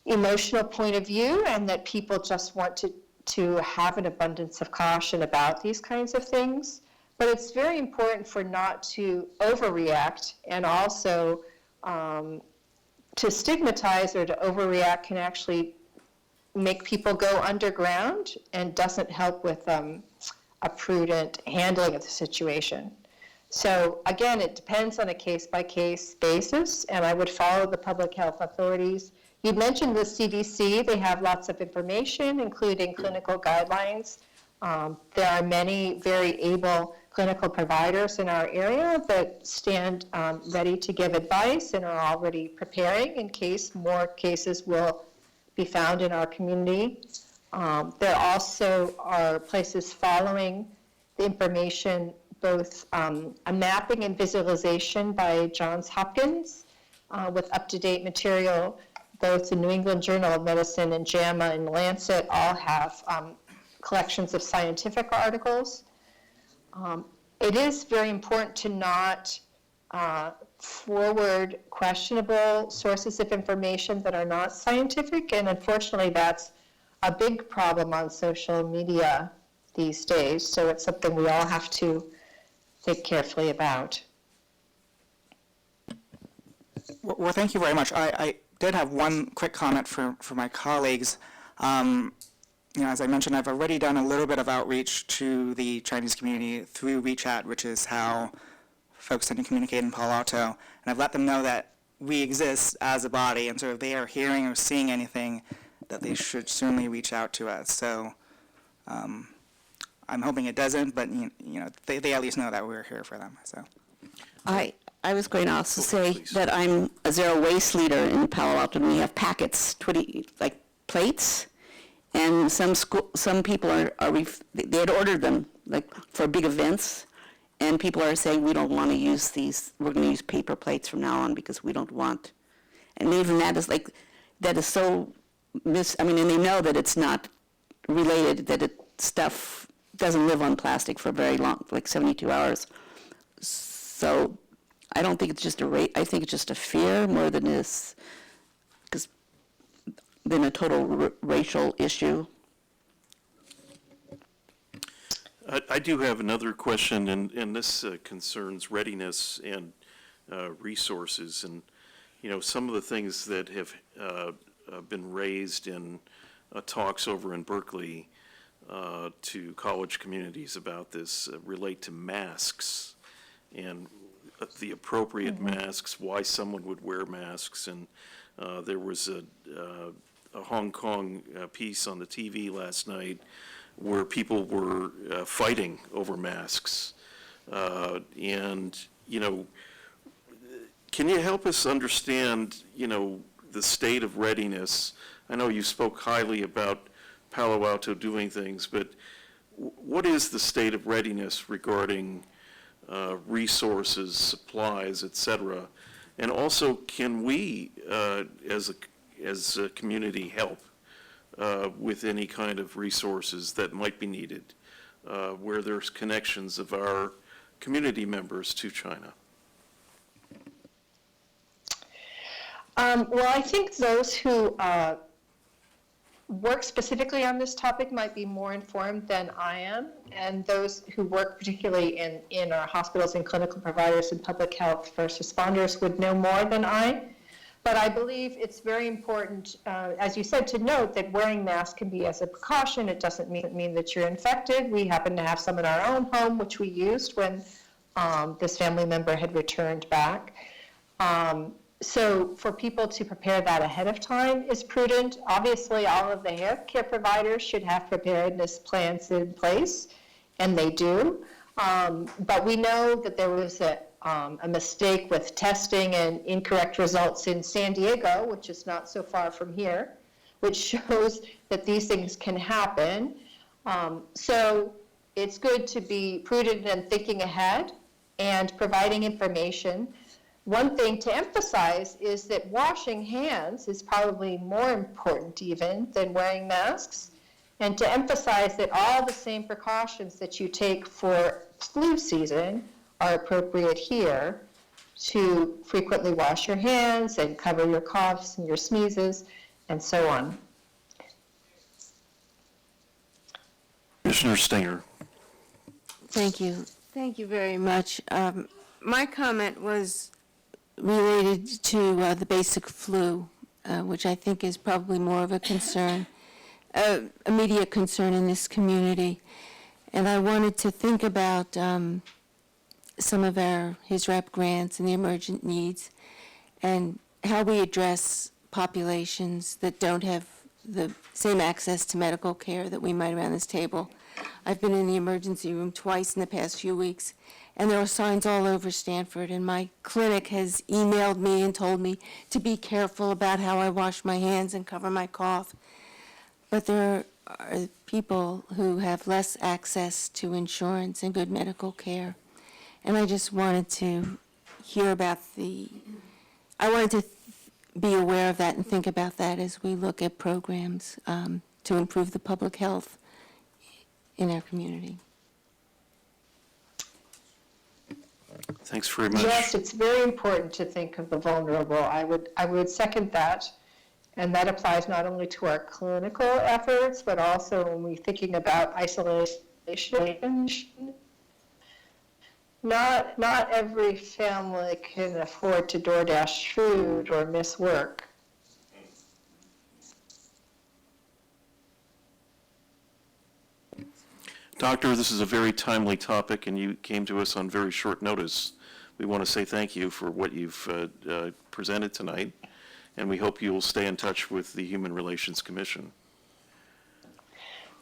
emotional point of view, and that people just want to have an abundance of caution about these kinds of things. But it's very important for not to overreact, and also to stigmatize or to overreact can actually make people go underground and doesn't help with a prudent handling of the situation. So again, it depends on a case-by-case basis, and I would follow the public health authorities. You mentioned the CDC. They have lots of information, including clinical guidelines. There are many very able clinical providers in our area that stand ready to give advice and are already preparing in case more cases will be found in our community. There also are places following the information, both a mapping and visualization by Johns Hopkins with up-to-date material. Both the New England Journal of Medicine and JAMA and Lancet all have collections of scientific articles. It is very important to not forward questionable sources of information that are not scientific, and unfortunately that's a big problem on social media these days, so it's something we all have to think carefully about. Well, thank you very much. I did have one quick comment for my colleagues. As I mentioned, I've already done a little bit of outreach to the Chinese community through WeChat, which is how folks tend to communicate in Palo Alto, and I've let them know that we exist as a body, and so if they are hearing or seeing anything, that they should certainly reach out to us. So I'm hoping it doesn't, but they at least know that we're here for them. So I was going to also say that I'm a zero waste leader in Palo Alto, and we have packets, like plates, and some people they had ordered them like for big events, and people are saying we don't want to use these. We're going to use paper plates from now on because we don't want. And even that is so and they know that it's not related, that stuff doesn't live on plastic for very long, like 72 hours. So I don't think it's just I think it's just a fear more than than a total racial issue. I do have another question, and this concerns readiness and resources. And, some of the things that have been raised in talks over in Berkeley to college communities about this relate to masks and the appropriate masks, why someone would wear masks. And there was a Hong Kong piece on the TV last night where people were fighting over masks. And, can you help us understand, the state of readiness? I know you spoke highly about Palo Alto doing things, but what is the state of readiness regarding resources, supplies, et cetera? And also, can we, as a community, help with any kind of resources that might be needed, where there's connections of our community members to China? Well, I think those who work specifically on this topic might be more informed than I am, and those who work particularly in our hospitals and clinical providers and public health first responders would know more than I. But I believe it's very important, as you said, to note that wearing masks can be as a precaution. It doesn't mean that you're infected. We happen to have some in our own home, which we used when this family member had returned back. So for people to prepare that ahead of time is prudent. Obviously, all of the healthcare providers should have preparedness plans in place, and they do. But we know that there was a mistake with testing and incorrect results in San Diego, which is not so far from here, which shows that these things can happen. So it's good to be prudent and thinking ahead. and providing information. One thing to emphasize is that washing hands is probably more important even than wearing masks, and to emphasize that all the same precautions that you take for flu season are appropriate here, to frequently wash your hands and cover your coughs and your sneezes and so on. Commissioner Stinger. Thank you. Thank you very much. My comment was related to the basic flu, which I think is probably more of a concern, immediate concern in this community. And I wanted to think about some of his rep grants and the emergent needs and how we address populations that don't have the same access to medical care that we might around this table. I've been in the emergency room twice in the past few weeks, and there are signs all over Stanford, and my clinic has emailed me and told me to be careful about how I wash my hands and cover my cough. But there are people who have less access to insurance and good medical care. And I just wanted to hear about I wanted to be aware of that and think about that as we look at programs to improve the public health in our community. Thanks very much. Yes, it's very important to think of the vulnerable. I would second that. And that applies not only to our clinical efforts, but also when we're thinking about isolation. Not every family can afford to DoorDash food or miss work. Doctor, this is a very timely topic, and you came to us on very short notice. We want to say thank you for what you've presented tonight, and we hope you will stay in touch with the Human Relations Commission.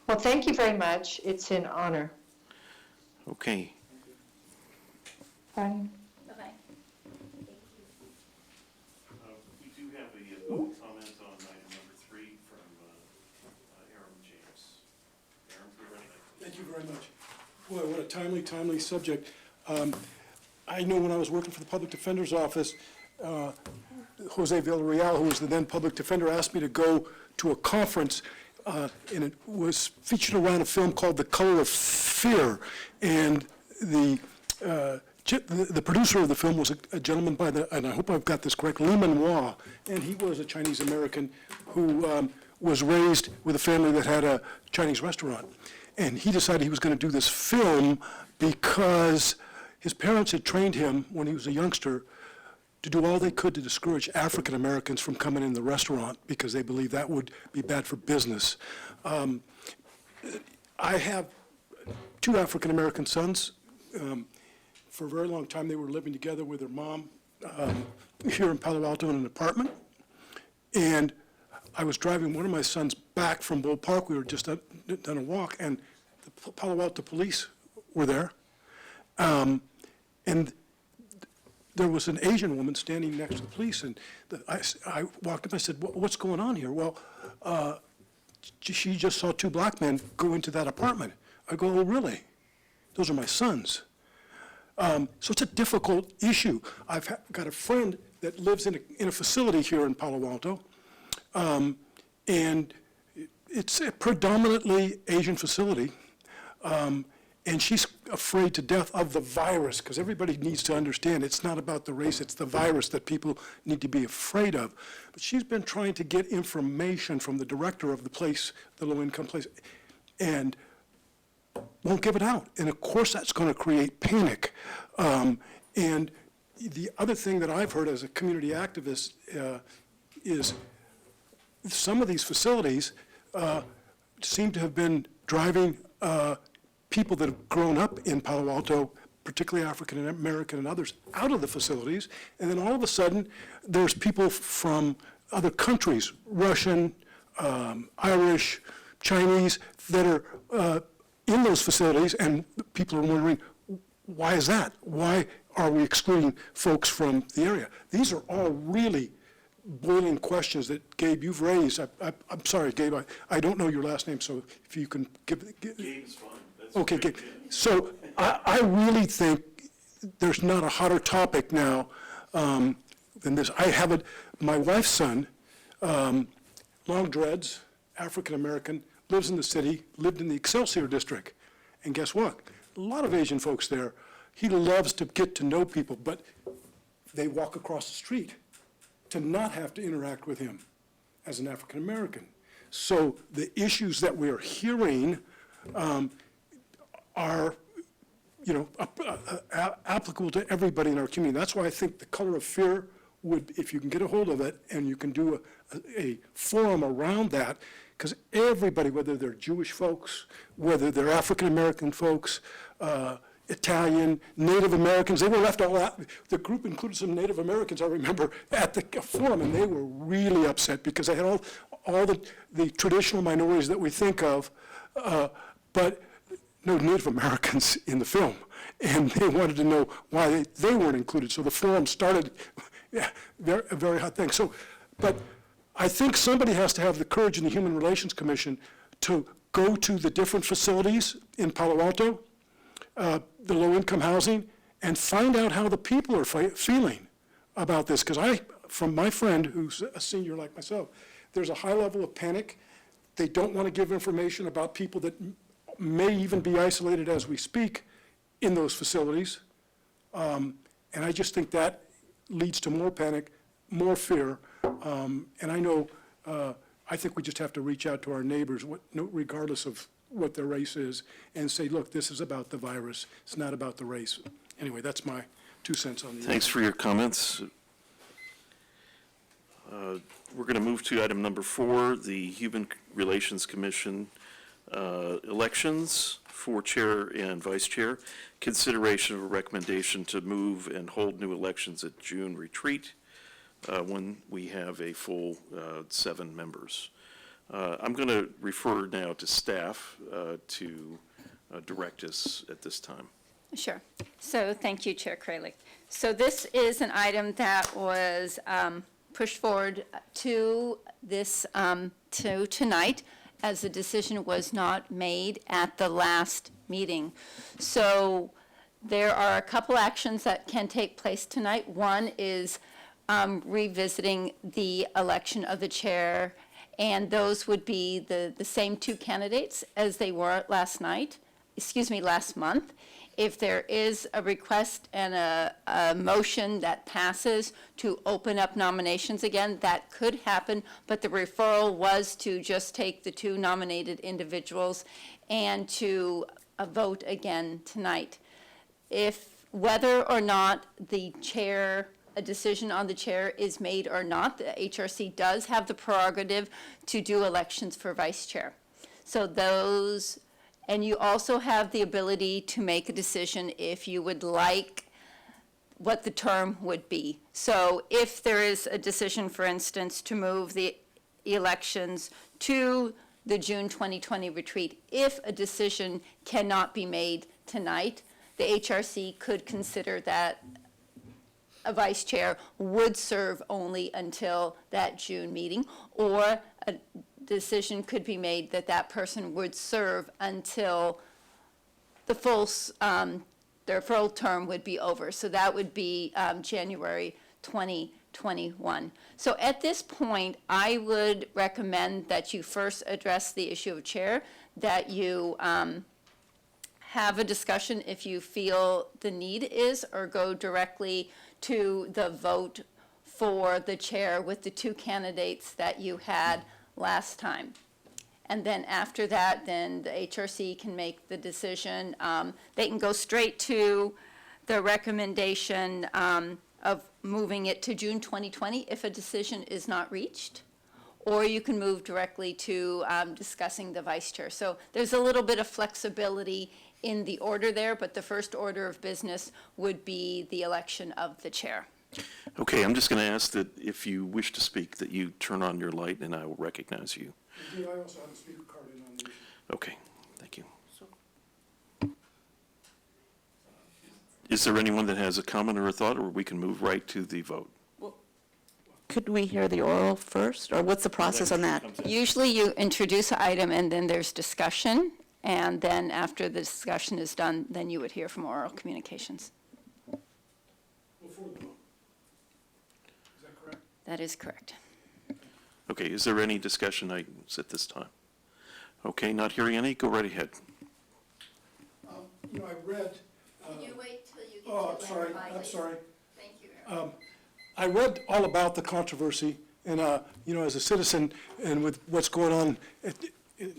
Well, thank you very much. It's an honor. Okay. Bye. Bye-bye. We do have a comment on item number 3 from Aaron James. Aaron, you're ready. Thank you very much. Boy, what a timely subject. I know when I was working for the Public Defender's Office, Jose Villarreal, who was the then public defender, asked me to go to a conference, and it was featured around a film called The Color of Fear. And the producer of the film was a gentleman by and I hope I've got this correct, Lee Manoir, and he was a Chinese American who was raised with a family that had a Chinese restaurant. And he decided he was going to do this film because his parents had trained him when he was a youngster to do all they could to discourage African Americans from coming in the restaurant because they believed that would be bad for business. I have 2 African American sons. For a very long time, they were living together with their mom here in Palo Alto in an apartment. And I was driving one of my sons back from Bull Park. We were just done a walk, and the Palo Alto police were there. And there was an Asian woman standing next to the police, and I walked up, I said, what's going on here? Well, she just saw 2 black men go into that apartment. I go, oh, really? Those are my sons. So it's a difficult issue. I've got a friend that lives in a facility here in Palo Alto, and it's a predominantly Asian facility, and she's afraid to death of the virus, because everybody needs to understand it's not about the race, it's the virus that people need to be afraid of. But she's been trying to get information from the director of the place, the low-income place, and won't give it out. And of course, that's going to create panic. And the other thing that I've heard as a community activist is some of these facilities seem to have been driving people that have grown up in Palo Alto, particularly African American and others, out of the facilities. And then all of a sudden, there's people from other countries, Russian, Irish, Chinese, that are in those facilities, and people are wondering, why is that? Why are we excluding folks from the area? These are all really boiling questions that, Gabe, you've raised. I'm sorry, Gabe, I don't know your last name, so if you can give Gabe's fine. That's okay, okay. Gabe. So I really think there's not a hotter topic now than this. I have it, my wife's son, long dreads, African-American, lives in the city, lived in the Excelsior district. And guess what? A lot of Asian folks there. He loves to get to know people, but they walk across the street to not have to interact with him as an African-American. So the issues that we're hearing are, you know, applicable to everybody in our community. That's why I think the color of fear would, if you can get a hold of it and you can do a forum around that, because everybody, whether they're Jewish folks, whether they're African-American folks, Italian, Native Americans, they were left all out. The group included some Native Americans, I remember, at the forum, and they were really upset because they had all the traditional minorities that we think of, but no Native Americans in the film. And they wanted to know why they weren't included. So the forum started a very hot thing. So, but I think somebody has to have the courage in the Human Relations Commission to go to the different facilities in Palo Alto, the low-income housing, and find out how the people are feeling about this. Because from my friend, who's a senior like myself, there's a high level of panic. They don't want to give information about people that may even be isolated as we speak in those facilities. And I just think that leads to more panic, more fear. And I know, I think we just have to reach out to our neighbors, regardless of what their race is, and say, look, this is about the virus. It's not about the race. Anyway, that's my 2 cents on the issue. Thanks for your comments. We're going to move to item number 4, the Human Relations Commission elections for chair and vice chair. Consideration of a recommendation to move and hold new elections at June retreat when we have a full 7 members. I'm going to refer now to staff to direct us at this time. Sure. So thank you, Chair Kralik. So this is an item that was pushed forward to this, to tonight, as the decision was not made at the last meeting. So there are a couple actions that can take place tonight. One is revisiting the election of the chair, and those would be the same 2 candidates as they were last month. If there is a request and a motion that passes to open up nominations again, that could happen, but the referral was to just take the 2 nominated individuals and to vote again tonight. If whether or not the chair, a decision on the chair is made or not, the HRC does have the prerogative to do elections for vice chair. So those, and you also have the ability to make a decision if you would like what the term would be. So if there is a decision, for instance, to move the elections to the June 2020 retreat, if a decision cannot be made tonight, the HRC could consider that a vice chair would serve only until that June meeting, or a decision could be made that that person would serve until the full, their full term would be over. So that would be January 2021. So at this point, I would recommend that you first address the issue of chair, that you have a discussion if you feel the need is, or go directly to the vote for the chair with the 2 candidates that you had last time. And then after that, then the HRC can make the decision. They can go straight to the recommendation of moving it to June 2020 if a decision is not reached, or you can move directly to discussing the vice chair. So there's a little bit of flexibility in the order there, but the first order of business would be the election of the chair. Okay, I'm just going to ask that if you wish to speak, that you turn on your light and I will recognize you. I also have a speaker card in on the issue. Okay, thank you. Is there anyone that has a comment or a thought, or we can move right to the vote? Could we hear the oral first, or what's the process on that? Usually you introduce an item and then there's discussion, and then after the discussion is done, then you would hear from oral communications. Before the vote. Is that correct? That is correct. Okay, is there any discussion items at this time? Okay, not hearing any, go right ahead. You know, I read. Can you wait till you get Oh, I'm sorry. Thank you. I read all about the controversy, and, you know, as a citizen, and with what's going on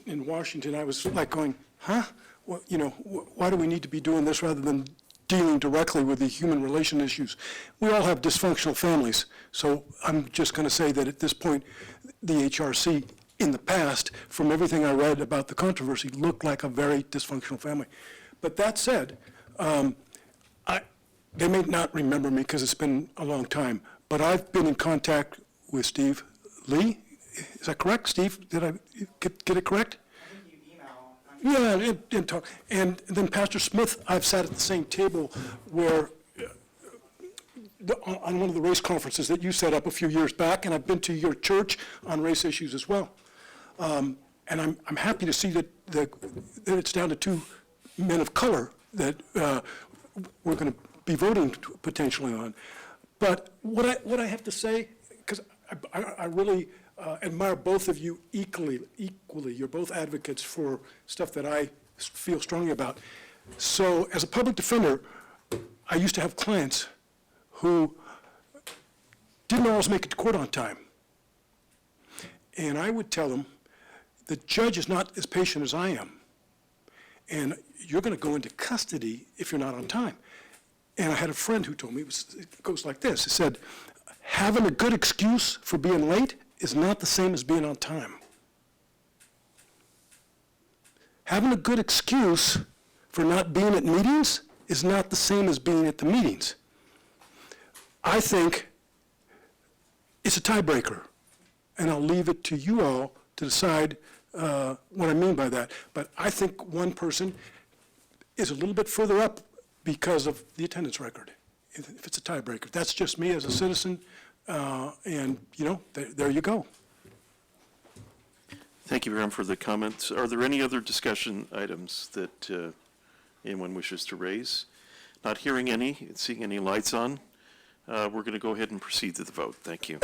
in Washington, I was like going, huh? Well, you know, why do we need to be doing this rather than dealing directly with the human relation issues? We all have dysfunctional families, so I'm just going to say that at this point, the HRC, in the past, from everything I read about the controversy, looked like a very dysfunctional family. But that said, they may not remember me because it's been a long time, but I've been in contact with Steve Lee. Is that correct, Steve? Did I get it correct? I think you email. Yeah, and talk. And then Pastor Smith, I've sat at the same table where, on one of the race conferences that you set up a few years back, and I've been to your church on race issues as well. And I'm happy to see that it's down to 2 men of color that we're going to be voting potentially on. But what I have to say, because I really admire both of you equally. You're both advocates for stuff that I feel strongly about. So as a public defender, I used to have clients who didn't always make it to court on time. And I would tell them, the judge is not as patient as I am. And you're going to go into custody if you're not on time. And I had a friend who told me, it goes like this. He said, having a good excuse for being late is not the same as being on time. Having a good excuse for not being at meetings is not the same as being at the meetings. I think it's a tiebreaker, and I'll leave it to you all to decide what I mean by that. But I think one person is a little bit further up because of the attendance record, if it's a tiebreaker. That's just me as a citizen, and, you know, there you go. Thank you, Aaron, for the comments. Are there any other discussion items that anyone wishes to raise? Not hearing any, seeing any lights on, we're going to go ahead and proceed to the vote. Thank you.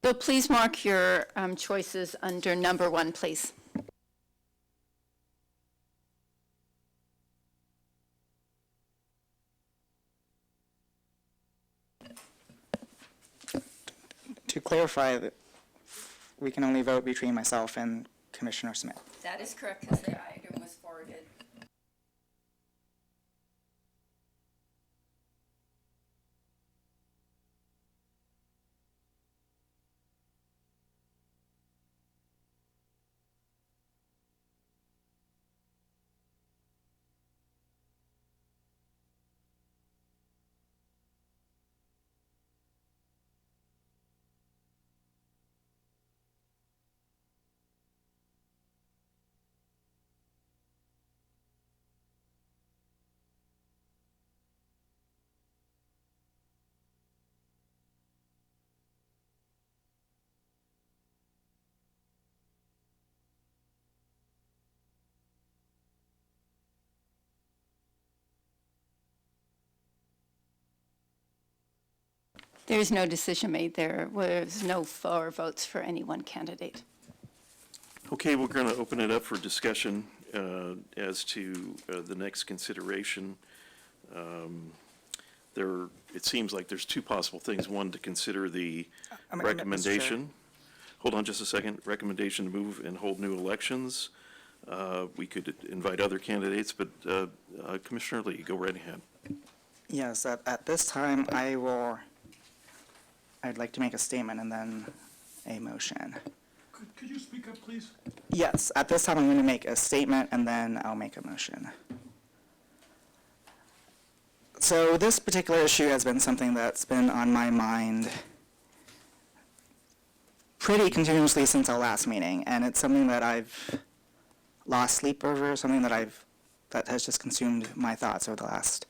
So please mark your choices under number 1, please. To clarify, that we can only vote between myself and Commissioner Smith. That is correct, because the item was forwarded. There's no decision made. There was no for votes for any one candidate. Okay, we're going to open it up for discussion as to the next consideration. It seems like there's 2 possible things. One, to consider the Mr. Chair. recommendation. Hold on just a second. Recommendation to move and hold new elections. We could invite other candidates, but Commissioner Lee, go right ahead. Yes, at this time, I'd like to make a statement and then a motion. Could you speak up, please? Yes, at this time, I'm going to make a statement and then I'll make a motion. So this particular issue has been something that's been on my mind pretty continuously since our last meeting, and it's something that I've lost sleep over, something that has just consumed my thoughts over the last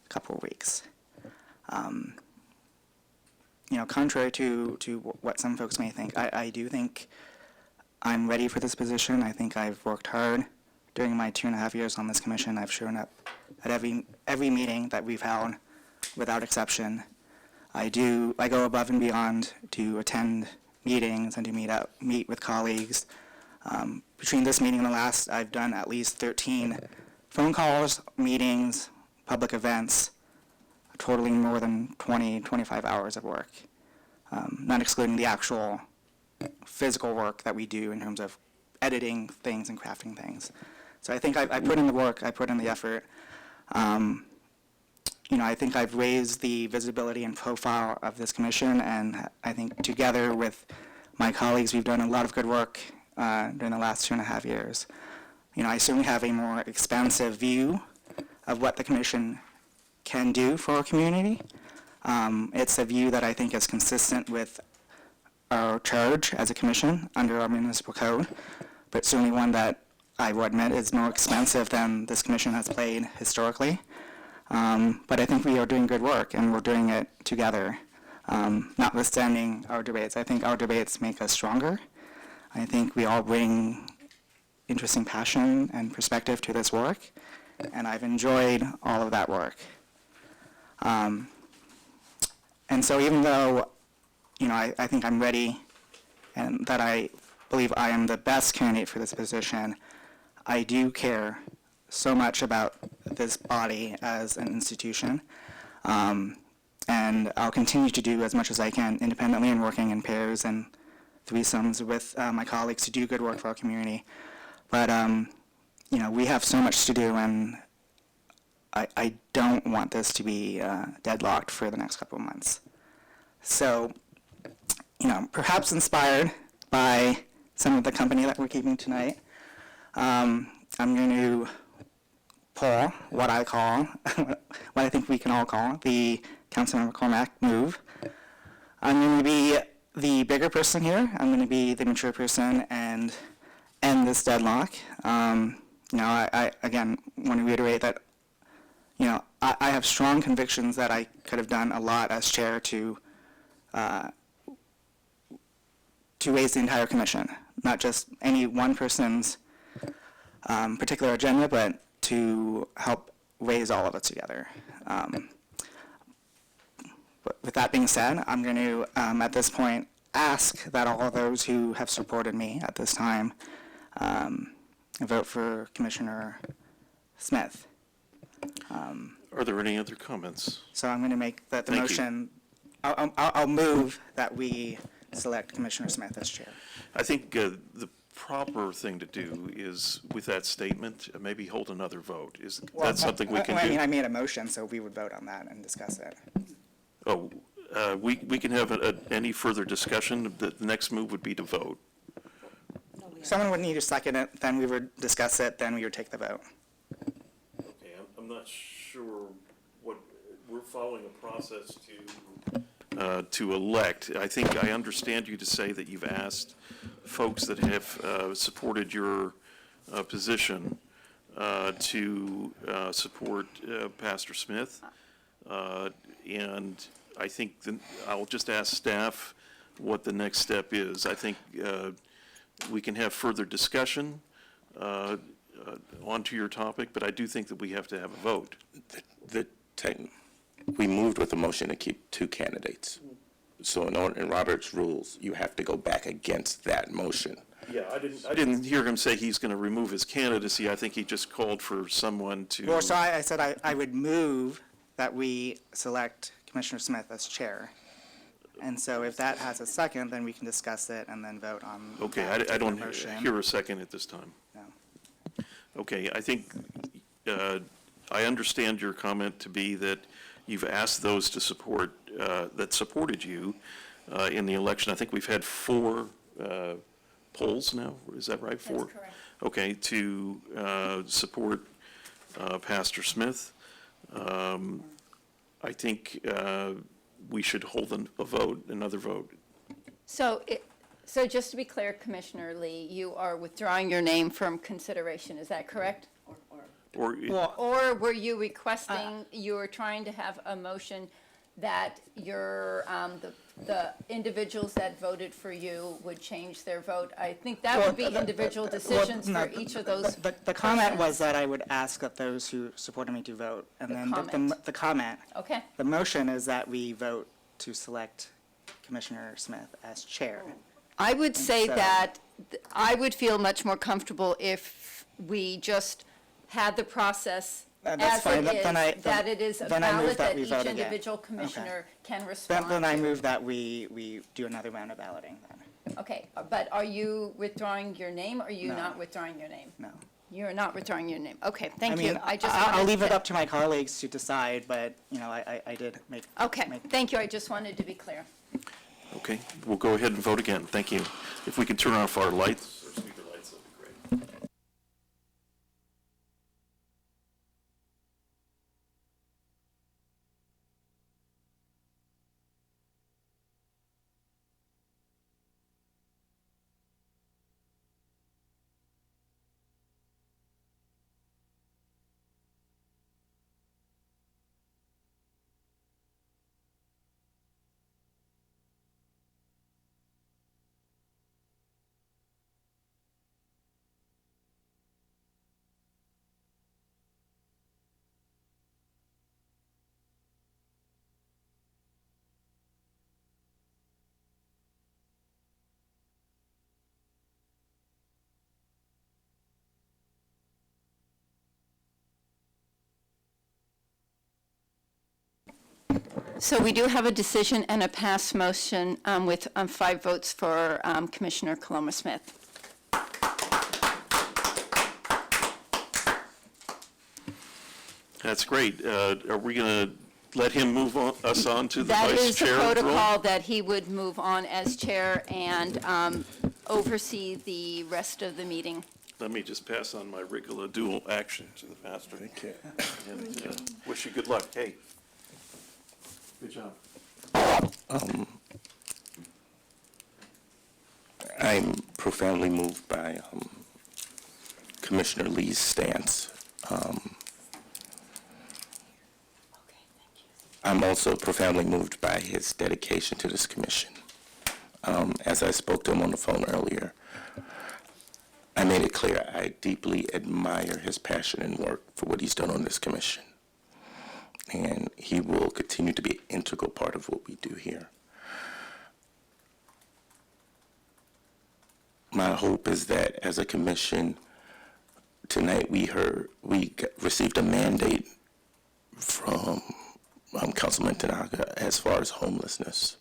couple of weeks. Contrary to what some folks may think, I do think I'm ready for this position. I think I've worked hard during my 2.5 years on this commission. I've shown up at every meeting that we've held without exception. I go above and beyond to attend meetings and to meet with colleagues. Between this meeting and the last, I've done at least 13 phone calls, meetings, public events, totaling more than 25 hours of work, not excluding the actual physical work that we do in terms of editing things and crafting things. So I think I put in the work, I put in the effort. I think I've raised the visibility and profile of this commission, and I think together with my colleagues, we've done a lot of good work during the last 2.5 years. I certainly have a more expansive view of what the commission can do for our community. It's a view that I think is consistent with our charge as a commission under our municipal code, but certainly one that I will admit is more expansive than this commission has played historically. But I think we are doing good work, and we're doing it together, notwithstanding our debates. I think our debates make us stronger. I think we all bring interesting passion and perspective to this work, and I've enjoyed all of that work. And so even though, I think I'm ready and that I believe I am the best candidate for this position, I do care so much about this body as an institution. And I'll continue to do as much as I can independently and working in pairs and threesomes with my colleagues to do good work for our community. But, we have so much to do, and I don't want this to be deadlocked for the next couple of months. So, perhaps inspired by some of the company that we're keeping tonight, I'm going to pull what I think we can all call the Councilmember Cormack move. I'm going to be the bigger person here. I'm going to be the mature person and end this deadlock. I again want to reiterate that, I have strong convictions that I could have done a lot as chair to raise the entire commission, not just any one person's particular agenda, but to help raise all of it together. But with that being said, I'm going to, at this point, ask that all of those who have supported me at this time vote for Commissioner Smith. Are there any other comments? So I'm going to make the Thank you. motion. I'll move that we select Commissioner Smith as chair. I think the proper thing to do is, with that statement, maybe hold another vote. Is that something we can do? I made a motion, so we would vote on that and discuss it. Oh, we can have any further discussion. The next move would be to vote. Someone would need to second it, then we would discuss it, then we would take the vote. Okay, I'm not sure what, we're following a process to elect. I think I understand you to say that you've asked folks that have supported your position to support Pastor Smith. And I think I'll just ask staff what the next step is. I think we can have further discussion onto your topic, but I do think that we have to have a vote. We moved with a motion to keep 2 candidates. So in Robert's rules, you have to go back against that motion. Yeah, I didn't hear him say he's going to remove his candidacy. I think he just called for someone to. Well, so I said I would move that we select Commissioner Smith as chair. And so if that has a second, then we can discuss it and then vote on. Okay, I don't hear a second at this time. No. Okay, I think I understand your comment to be that you've asked those to support, that supported you in the election. I think we've had 4 polls now, is that right? 4? That's correct. Okay, to support Pastor Smith. I think we should hold a vote, another vote. So So just to be clear, Commissioner Lee, you are withdrawing your name from consideration, is that correct? Or, Or were you requesting, you were trying to have a motion that your, the individuals that voted for you would change their vote? I think that would be individual decisions no, for each of those. The comment was persons. that I would ask that those who supported me to vote. And The then comment. the comment, Okay, the motion is that we vote to select Commissioner Smith as chair. I would say so- that I would feel much more comfortable if we just had the process That's as fine. it is, Then I- that it is a then I move ballot that that we each vote again. individual Okay. commissioner can respond to. Then I move that we do another round of balloting then. Okay, but are you withdrawing your name, or are you No. not withdrawing your name? No. You're not withdrawing your name. Okay, I thank you. mean, I just I'll wanted leave it to- up to my colleagues to decide, but, you know, I did make. Okay, make- thank you. I just wanted to be clear. okay, we'll go ahead and vote again. Thank you. If we could turn off our lights, or speaker lights, that'd be great. So we do have a decision and a pass motion with 5 votes for Commissioner Coloma-Smith. That's great. Are we going to let him move us on to the That vice is the chair role? protocol, that he would move on as chair and oversee the rest of the meeting. Let me just pass on my regular dual action to the pastor. Thank you. And wish you good luck. Hey, good job. I'm profoundly moved by Commissioner Lee's stance. I'm also profoundly moved by his dedication to this commission. As I spoke to him on the phone earlier, I made it clear I deeply admire his passion and work for what he's done on this commission. And he will continue to be an integral part of what we do here. My hope is that as a commission, tonight we received a mandate from Councilman Tanaka as far as homelessness.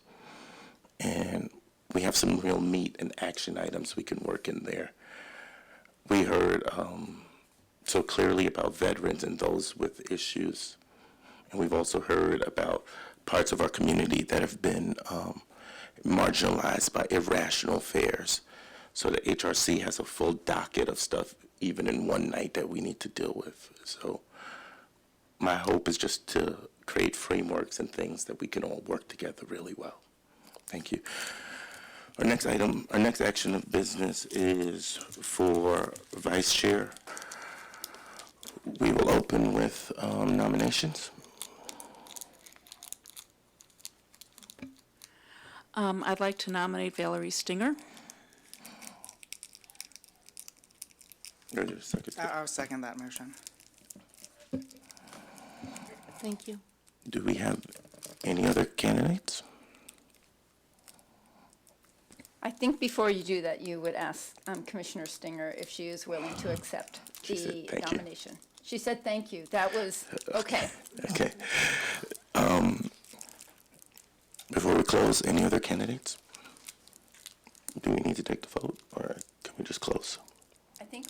And we have some real meat and action items we can work in there. We heard so clearly about veterans and those with issues. And we've also heard about parts of our community that have been marginalized by irrational fares. So the HRC has a full docket of stuff, even in one night, that we need to deal with. So my hope is just to create frameworks and things that we can all work together really well. Thank you. Our next item, our next action of business is for vice chair. We will open with nominations. I'd like to nominate Valerie Stinger. Is there a second? I'll second that motion. Thank you. Do we have any other candidates? I think before you do that, you would ask Commissioner Stinger if she is willing to accept She said the thank you. nomination. She said thank you. That was, okay. Okay. Before we close, any other candidates? Do we need to take the vote, or can we just close? I think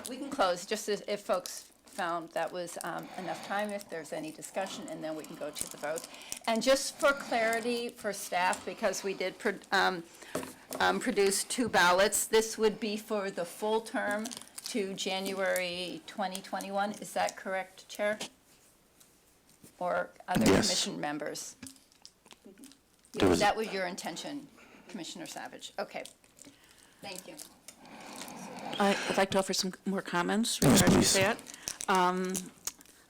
we can close, just as if folks found that was enough time, if there's any discussion, and then we can go to the vote. And just for clarity for staff, because we did produce 2 ballots, this would be for the full term to January 2021. Is that correct, Chair? Or other Yes. commission members? There was- That was your intention? Commissioner Savage. Okay. Thank you. I'd like to offer some more comments Yes, regarding please. that.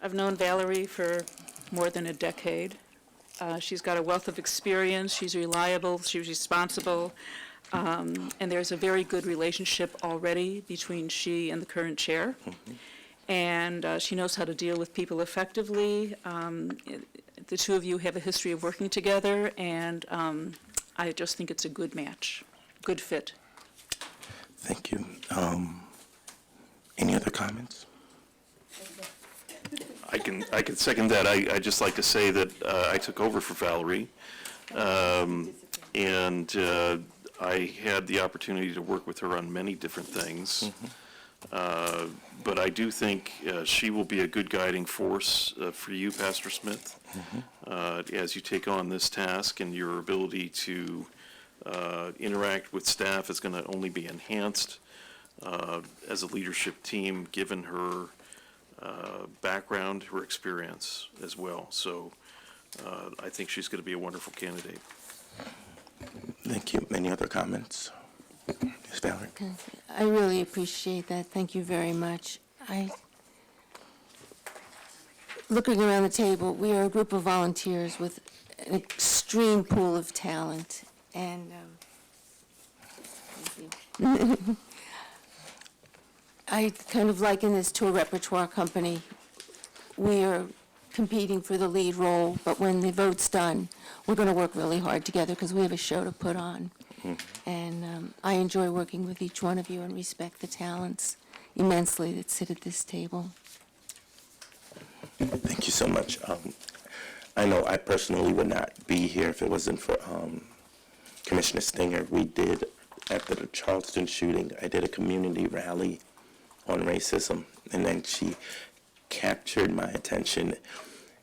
I've known Valerie for more than a decade. She's got a wealth of experience, she's reliable, she's responsible, and there's a very good relationship already between she and the current chair. And she knows how to deal with people effectively. The two of you have a history of working together, and I just think it's a good match, good fit. Thank you. Any other comments? I can second that. I'd just like to say that I took over for Valerie, and I had the opportunity to work with her on many different things. But I do think she will be a good guiding force for you, Pastor Smith, as you take on this task, and your ability to interact with staff is going to only be enhanced as a leadership team, given her background, her experience as well. So I think she's going to be a wonderful candidate. Thank you. Any other comments? Ms. Valerie? I really appreciate that. Thank you very much. Looking around the table, we are a group of volunteers with an extreme pool of talent, and thank you. I kind of liken this to a repertoire company. We are competing for the lead role, but when the vote's done, we're going to work really hard together because we have a show to put on. And I enjoy working with each one of you and respect the talents immensely that sit at this table. Thank you so much. I know I personally would not be here if it wasn't for Commissioner Stinger. We did, after the Charleston shooting, I did a community rally on racism, and then she captured my attention,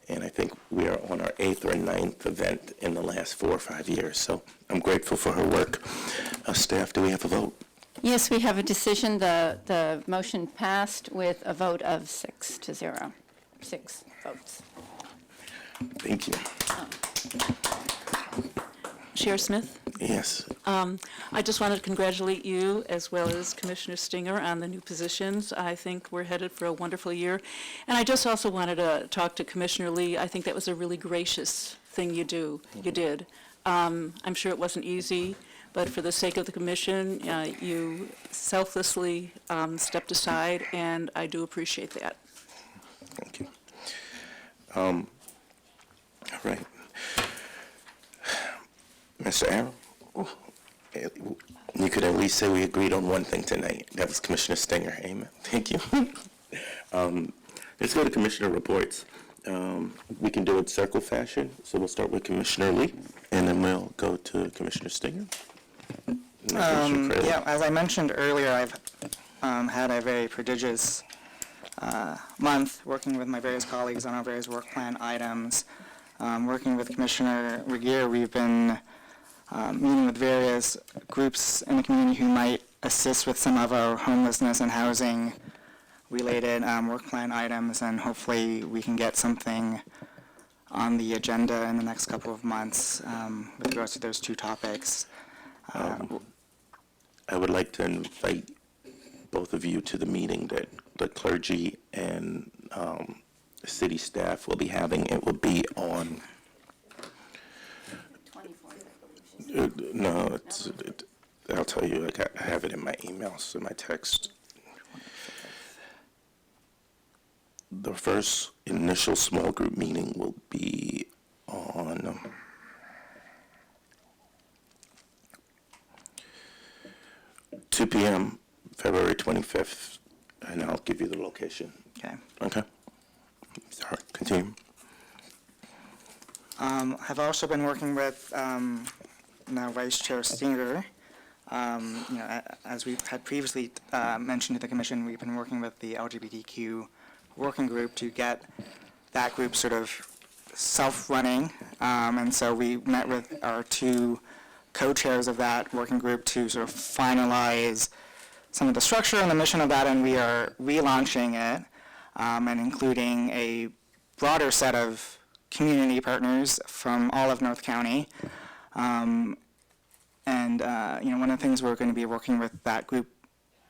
and I think we are on our 8th or 9th event in the last 4 or 5 years, so I'm grateful for her work. Staff, do we have a vote? Yes, we have a decision. The motion passed with a vote of 6-0. 6 votes. Thank you. Chair Smith? Yes. I just wanted to congratulate you as well as Commissioner Stinger on the new positions. I think we're headed for a wonderful year. And I just also wanted to talk to Commissioner Lee. I think that was a really gracious thing you did. I'm sure it wasn't easy, but for the sake of the commission, you selflessly stepped aside, and I do appreciate that. Thank you. All right. Mr. Arrow, you could at least say we agreed on one thing tonight. That was Commissioner Stinger. Amen. Thank you. Let's go to Commissioner reports. We can do it circle fashion, so we'll start with Commissioner Lee, and then we'll go to Commissioner Stinger. Yeah, as I mentioned earlier, I've had a very prodigious month working with my various colleagues on our various work plan items. Working with Commissioner Regier, we've been meeting with various groups in the community who might assist with some of our homelessness and housing related work plan items, and hopefully we can get something on the agenda in the next couple of months with regards to those two topics. I would like to invite both of you to the meeting that the clergy and city staff will be having. It will be on... no, I'll tell you, I have it in my emails, in my text. The first initial small group meeting will be on 2 p.m., February 25th, and I'll give you the location. Okay. Okay? Sorry, continue. I've also been working with now Vice Chair Stinger. As we had previously mentioned to the Commission, we've been working with the LGBTQ working group to get that group sort of self-running. And so we met with our two co-chairs of that working group to sort of finalize some of the structure and the mission of that, and we are relaunching it and including a broader set of community partners from all of North County. And, one of the things we're going to be working with that group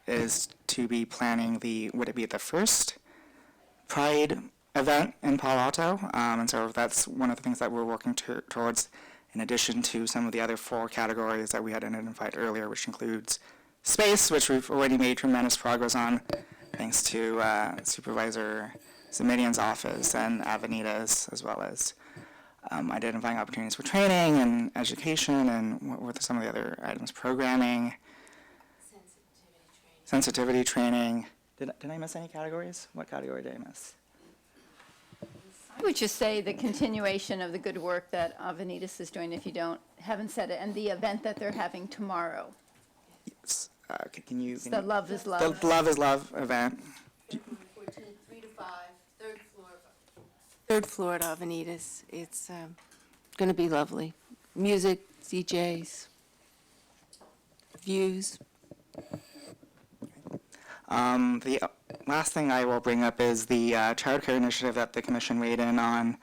is to be planning would it be the first Pride event in Palo Alto? And so that's one of the things that we're working towards, in addition to some of the other 4 categories that we had identified earlier, which includes space, which we've already made tremendous progress on, thanks to Supervisor Zamidian's office and Avenita's, as well as identifying opportunities for training and education, and what were some of the other items? Programming, sensitivity training. Did I miss any categories? What category did I miss? I would just say the continuation of the good work that Avenidas is doing, if you haven't said it, and the event that they're having tomorrow. Yes. Can you? It's the Love is Love. The Love is Love event. From the 14th, 3 to 5, third floor at Avenidas. It's going to be lovely. Music, DJs, views. The last thing I will bring up is the childcare initiative that the commission weighed in on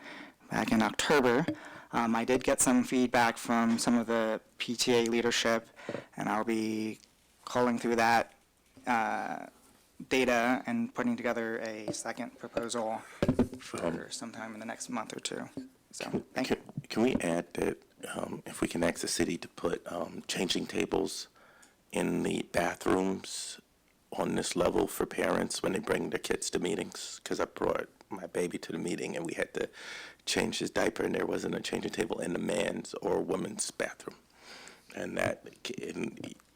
back in October. I did get some feedback from some of the PTA leadership, and I'll be calling through that data and putting together a second proposal for sometime in the next month or 2. So, thank you. Can we add that if we can ask the city to put changing tables in the bathrooms on this level for parents when they bring their kids to meetings? Because I brought my baby to the meeting and we had to change his diaper, and there wasn't a changing table in the man's or woman's bathroom. And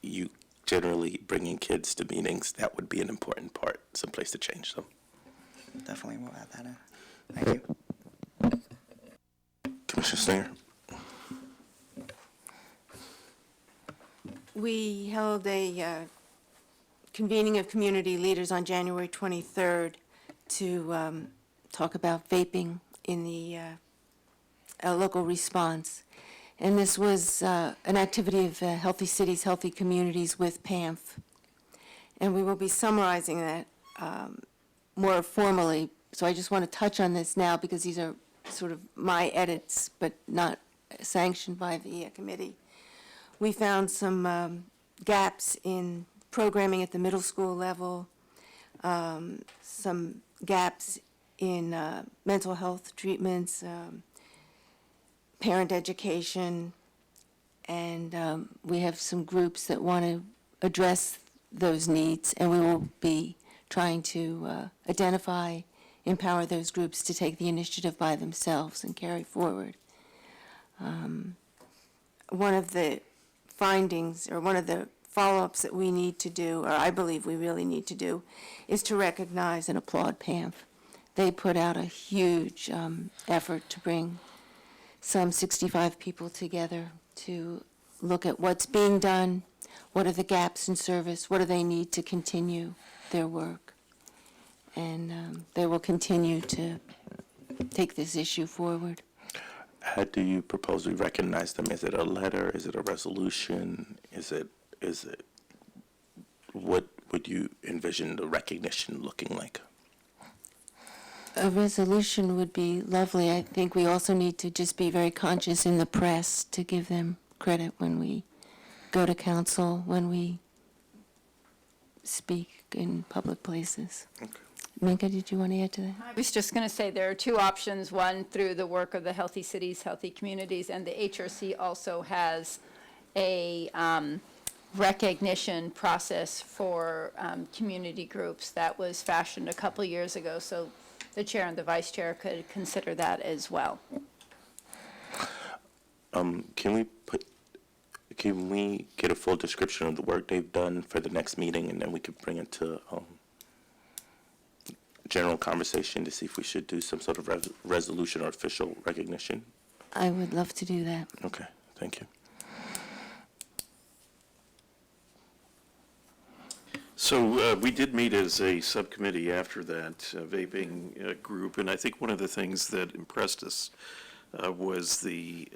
you generally bringing kids to meetings, that would be an important part, someplace to change them. Definitely will add that in. Thank you. Commissioner Stinger? We held a convening of community leaders on January 23rd to talk about vaping in the local response. And this was an activity of Healthy Cities, Healthy Communities with PAMF. And we will be summarizing that more formally. So I just want to touch on this now because these are sort of my edits, but not sanctioned by the committee. We found some gaps in programming at the middle school level, some gaps in mental health treatments, parent education, and we have some groups that want to address those needs, and we will be trying to identify, empower those groups to take the initiative by themselves and carry forward. One of the findings, or one of the follow-ups that we need to do, or I believe we really need to do, is to recognize and applaud PAMF. They put out a huge effort to bring some 65 people together to look at what's being done, what are the gaps in service, what do they need to continue their work. And they will continue to take this issue forward. How do you propose we recognize them? Is it a letter? Is it a resolution? Is it, what would you envision the recognition looking like? A resolution would be lovely. I think we also need to just be very conscious in the press to give them credit when we go to council, when we speak in public places. Okay. Minka, did you want to add to that? I was just going to say there are 2 options. One, through the work of the Healthy Cities, Healthy Communities, and the HRC also has a recognition process for community groups that was fashioned a couple years ago, so the chair and the vice chair could consider that as well. Can we get a full description of the work they've done for the next meeting, and then we could bring it to general conversation to see if we should do some sort of resolution or official recognition? I would love to do that. Okay, thank you. So we did meet as a subcommittee after that vaping group, and I think one of the things that impressed us was the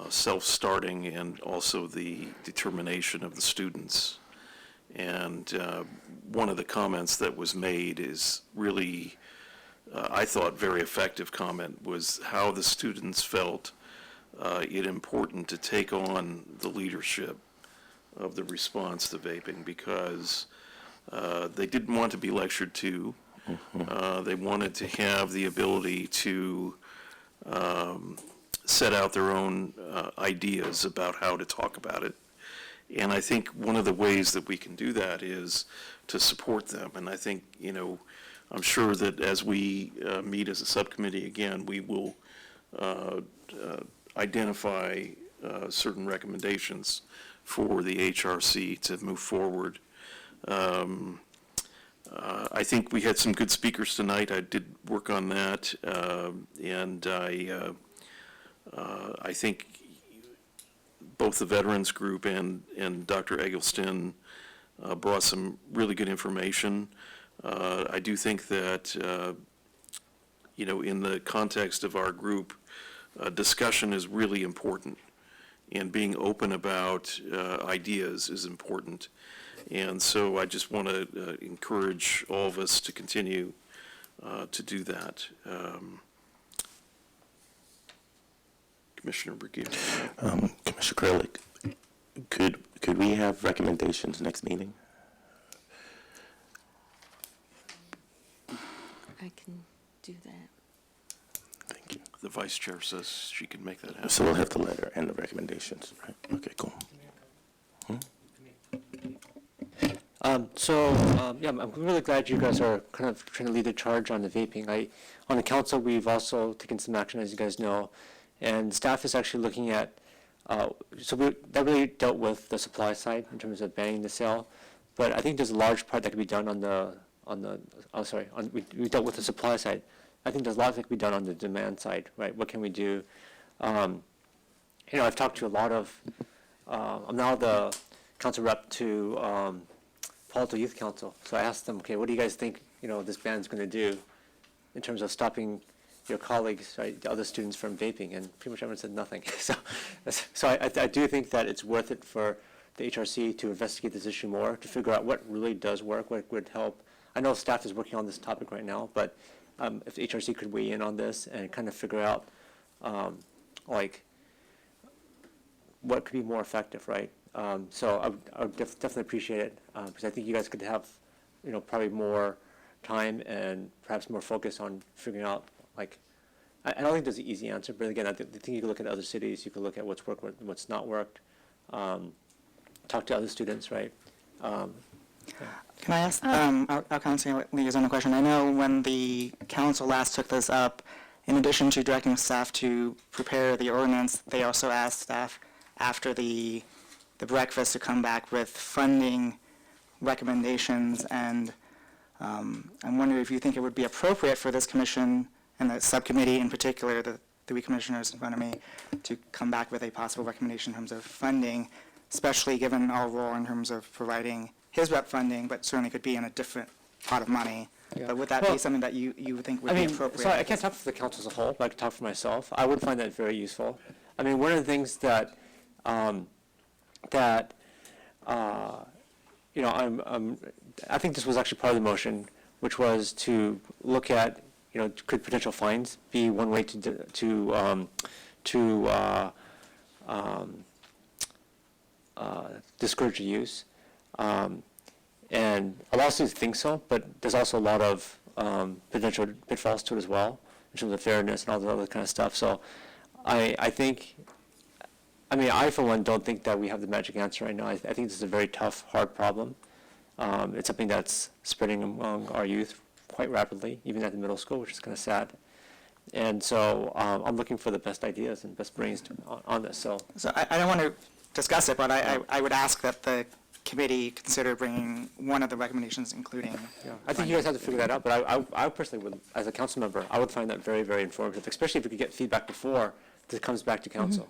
self-starting and also the determination of the students. And one of the comments that was made is really, I thought, very effective comment, was how the students felt it important to take on the leadership of the response to vaping, because they didn't want to be lectured to. They wanted to have the ability to set out their own ideas about how to talk about it. And I think one of the ways that we can do that is to support them. And I think, I'm sure that as we meet as a subcommittee again, we will identify certain recommendations for the HRC to move forward. I think we had some good speakers tonight. I did work on that, and I think both the Veterans Group and Dr. Eggleston brought some really good information. I do think that, in the context of our group, discussion is really important, and being open about ideas is important. And so I just want to encourage all of us to continue to do that. Commissioner Bergier. Commissioner Curlick, could we have recommendations next meeting? I can do that. Thank you. The vice chair says she can make that happen. So we'll have the letter and the recommendations, right? Okay, cool. I'm really glad you guys are kind of trying to lead the charge on the vaping. On the council, we've also taken some action, as you guys know, and staff is actually looking at, that really dealt with the supply side in terms of banning the sale, but I think there's a large part that could be done we dealt with the supply side. I think there's a lot that could be done on the demand side, right? What can we do? I've talked to a lot of, I'm now the council rep to Palo Alto Youth Council. So I asked them, okay, what do you guys think, this ban's going to do in terms of stopping your colleagues, right, the other students from vaping? And pretty much everyone said nothing. So I do think that it's worth it for the HRC to investigate this issue more, to figure out what really does work, what would help. I know staff is working on this topic right now, but if the HRC could weigh in on this and kind of figure out, what could be more effective, right? So I would definitely appreciate it, because I think you guys could have, probably more time and perhaps more focus on figuring out, I don't think there's an easy answer, but again, I think you can look at other cities, you can look at what's worked, what's not worked, talk to other students, right? Can I ask our council liaison a question? I know when the council last took this up, in addition to directing staff to prepare the ordinance, they also asked staff after the breakfast to come back with funding recommendations, and I'm wondering if you think it would be appropriate for this commission and the subcommittee in particular, the three commissioners in front of me, to come back with a possible recommendation in terms of funding, especially given our role in terms of providing his rep funding, but certainly could be in a different pot of money. Yeah. But would that be something that you would think would be appropriate? So I can't talk for the council as a whole, but I can talk for myself. I would find that very useful. I mean, one of the things that I think this was actually part of the motion, which was to look at, could potential fines be one way to discourage the use. And a lot of students think so, but there's also a lot of potential pitfalls to it as well, in terms of fairness and all the other kind of stuff. So I think, I for one don't think that we have the magic answer right now. I think this is a very tough, hard problem. It's something that's spreading among our youth quite rapidly, even at the middle school, which is kind of sad. And so I'm looking for the best ideas and best brains on this. So I don't want to discuss it, but I would ask that the committee consider bringing one of the recommendations, including. Yeah, I think you guys have to figure that out, but I personally would, as a council member, I would find that very, very informative, especially if we could get feedback before this comes back to council.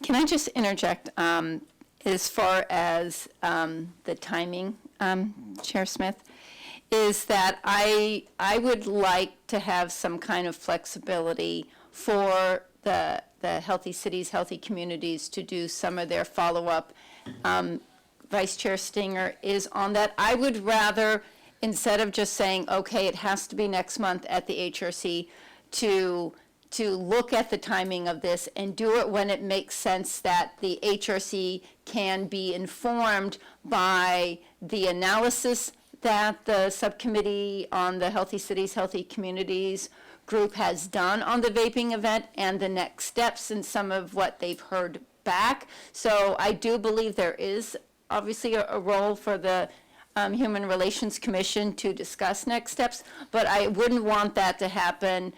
Can I just interject, as far as the timing, Chair Smith, is that I would like to have some kind of flexibility for the Healthy Cities, Healthy Communities to do some of their follow-up. Vice Chair Stinger is on that. I would rather, instead of just saying, okay, it has to be next month at the HRC, to to look at the timing of this and do it when it makes sense that the HRC can be informed by the analysis that the subcommittee on the Healthy Cities, Healthy Communities group has done on the vaping event and the next steps and some of what they've heard back. So I do believe there is obviously a role for the Human Relations Commission to discuss next steps, but I wouldn't want that to happen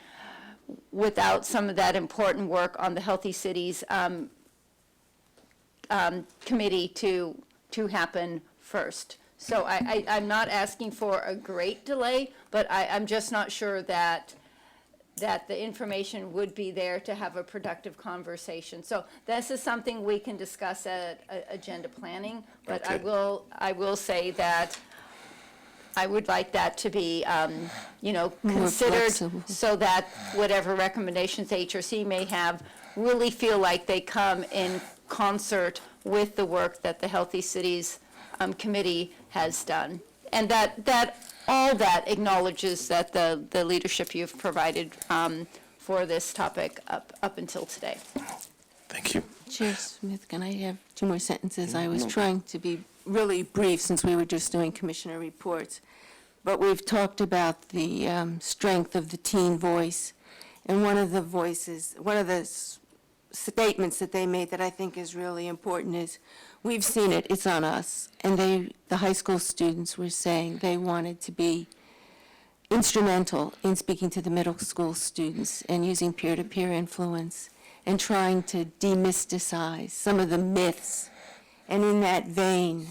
without some of that important work on the Healthy Cities committee to happen first. So I'm not asking for a great delay, but I'm just not sure that the information would be there to have a productive conversation. So this is something we can discuss at agenda planning, but Okay. I will say that I would like that to be, considered flexible. so that whatever recommendations HRC may have really feel like they come in concert with the work that the Healthy Cities Committee has done. And that all that acknowledges that the leadership you've provided for this topic up until today. Thank you. Chair Smith, can I have 2 more sentences? I was trying to be really brief since we were just doing commissioner reports. But we've talked about the strength of the teen voice. And one of the statements that they made that I think is really important is, we've seen it, it's on us. And the high school students were saying they wanted to be instrumental in speaking to the middle school students and using peer-to-peer influence and trying to demysticize some of the myths. And in that vein,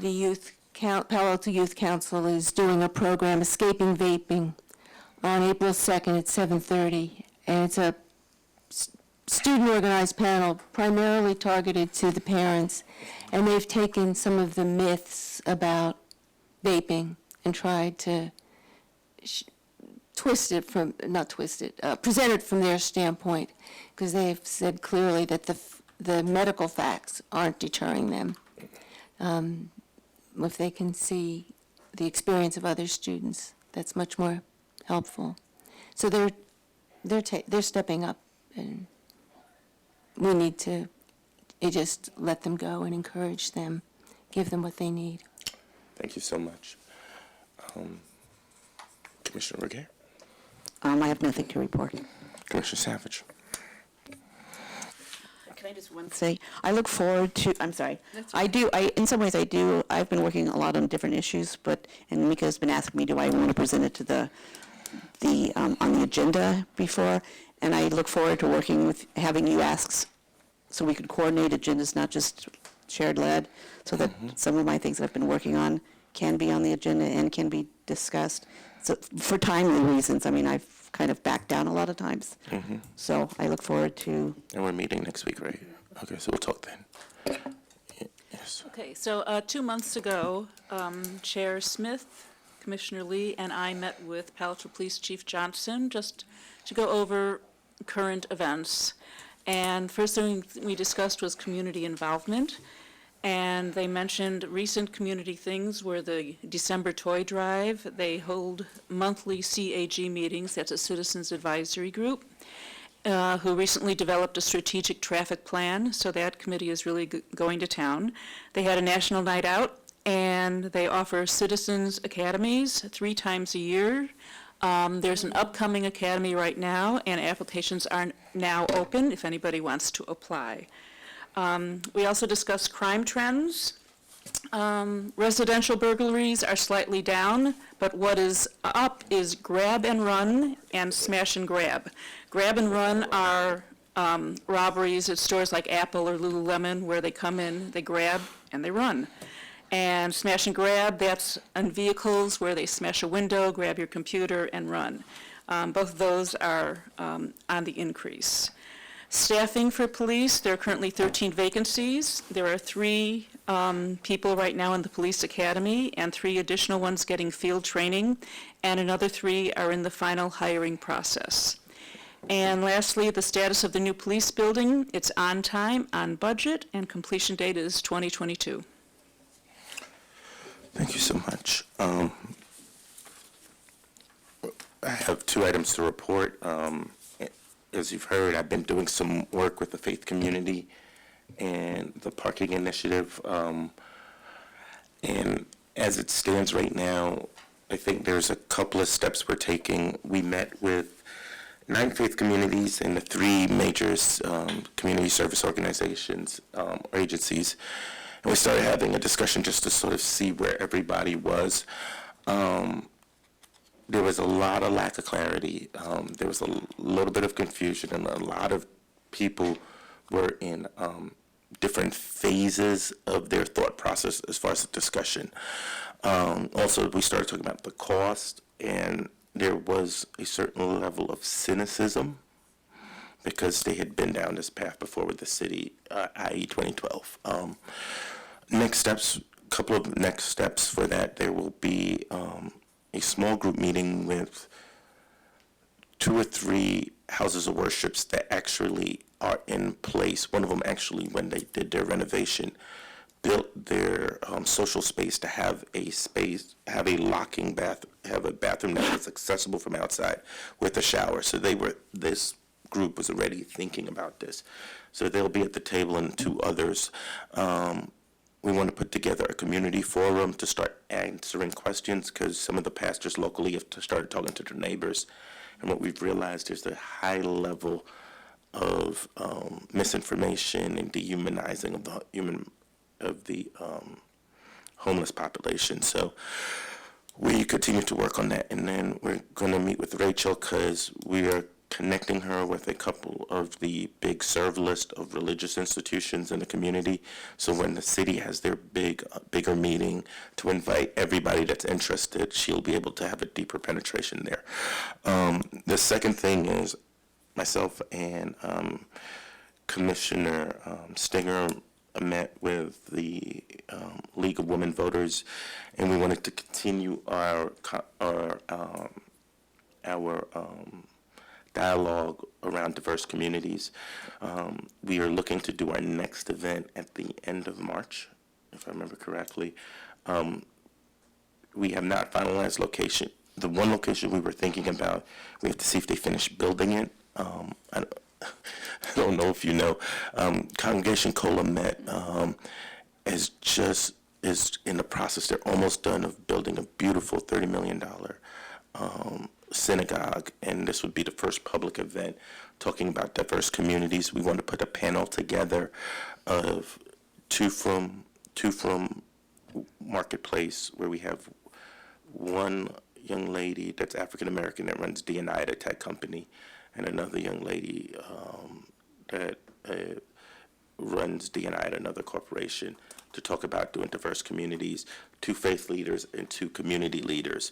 the Palo Alto Youth Council is doing a program, Escaping Vaping, on April 2nd at 7:30. And it's a student-organized panel primarily targeted to the parents. And they've taken some of the myths about vaping and tried to present it from their standpoint, because they've said clearly that the medical facts aren't deterring them. If they can see the experience of other students, that's much more helpful. So they're stepping up, and we need to just let them go and encourage them, give them what they need. Thank you so much. Commissioner Regehr? I have nothing to report. Commissioner Savage? Can I just say, I look forward to, I'm sorry, in some ways I do, I've been working a lot on different issues, and Mika's been asking me, do I want to present it to on the agenda before, and I look forward to working with, having you ask, so we could coordinate agendas, not just shared lead, so that some of my things that I've been working on can be on the agenda and can be discussed. So for timely reasons, I mean, I've kind of backed down a lot of times. So I look forward to. And we're meeting next week, right? Okay, so we'll talk then. Yes. Okay, so 2 months ago, Chair Smith, Commissioner Lee, and I met with Palo Alto Police Chief Johnson just to go over current events. And first thing we discussed was community involvement. And they mentioned recent community things were the December toy drive. They hold monthly CAG meetings, that's a citizens advisory group, who recently developed a strategic traffic plan, so that committee is really going to town. They had a national night out, and they offer citizens academies 3 times a year. There's an upcoming academy right now, and applications are now open if anybody wants to apply. We also discussed crime trends. Residential burglaries are slightly down, but what is up is grab and run and smash and grab. Grab and run are robberies at stores like Apple or Lululemon, where they come in, they grab, and they run. And smash and grab, that's on vehicles where they smash a window, grab your computer, and run. Both of those are on the increase. Staffing for police, there are currently 13 vacancies. There are 3 people right now in the police academy and 3 additional ones getting field training, and another 3 are in the final hiring process. And lastly, the status of the new police building, it's on time, on budget, and completion date is 2022. Thank you so much. I have 2 items to report. As you've heard, I've been doing some work with the faith community and the parking initiative. And as it stands right now, I think there's a couple of steps we're taking. We met with 9 faith communities and the 3 major community service organizations or agencies. And we started having a discussion just to sort of see where everybody was. There was a lot of lack of clarity. There was a little bit of confusion, and a lot of people were in different phases of their thought process as far as the discussion. Also, we started talking about the cost, and there was a certain level of cynicism because they had been down this path before with the city, i.e. 2012. Next steps, couple of next steps for that, there will be a small group meeting with 2 or 3 houses of worships that actually are in place. One of them actually, when they did their renovation, built their social space to have a space, have a locking bath, have a bathroom that was accessible from outside with a shower. So this group was already thinking about this. So they'll be at the table, and 2 others. We want to put together a community forum to start answering questions, because some of the pastors locally have started talking to their neighbors. And what we've realized is the high level of misinformation and dehumanizing of the homeless population. So we continue to work on that. And then we're going to meet with Rachel, because we are connecting her with a couple of the big serve list of religious institutions in the community. So when the city has their bigger meeting to invite everybody that's interested, she'll be able to have a deeper penetration there. The second thing is myself and Commissioner Stinger met with the League of Women Voters, and we wanted to continue our dialogue around diverse communities. We are looking to do our next event at the end of March, if I remember correctly. We have not finalized location. The one location we were thinking about, we have to see if they finish building it. I don't know if you know, Congregation Colomet is in the process. They're almost done of building a beautiful $30 million synagogue, and this would be the first public event talking about diverse communities. We want to put a panel together of two from Marketplace, where we have one young lady that's African American that runs D&I at a tech company, and another young lady that runs D&I at another corporation, to talk about doing diverse communities, 2 faith leaders and 2 community leaders.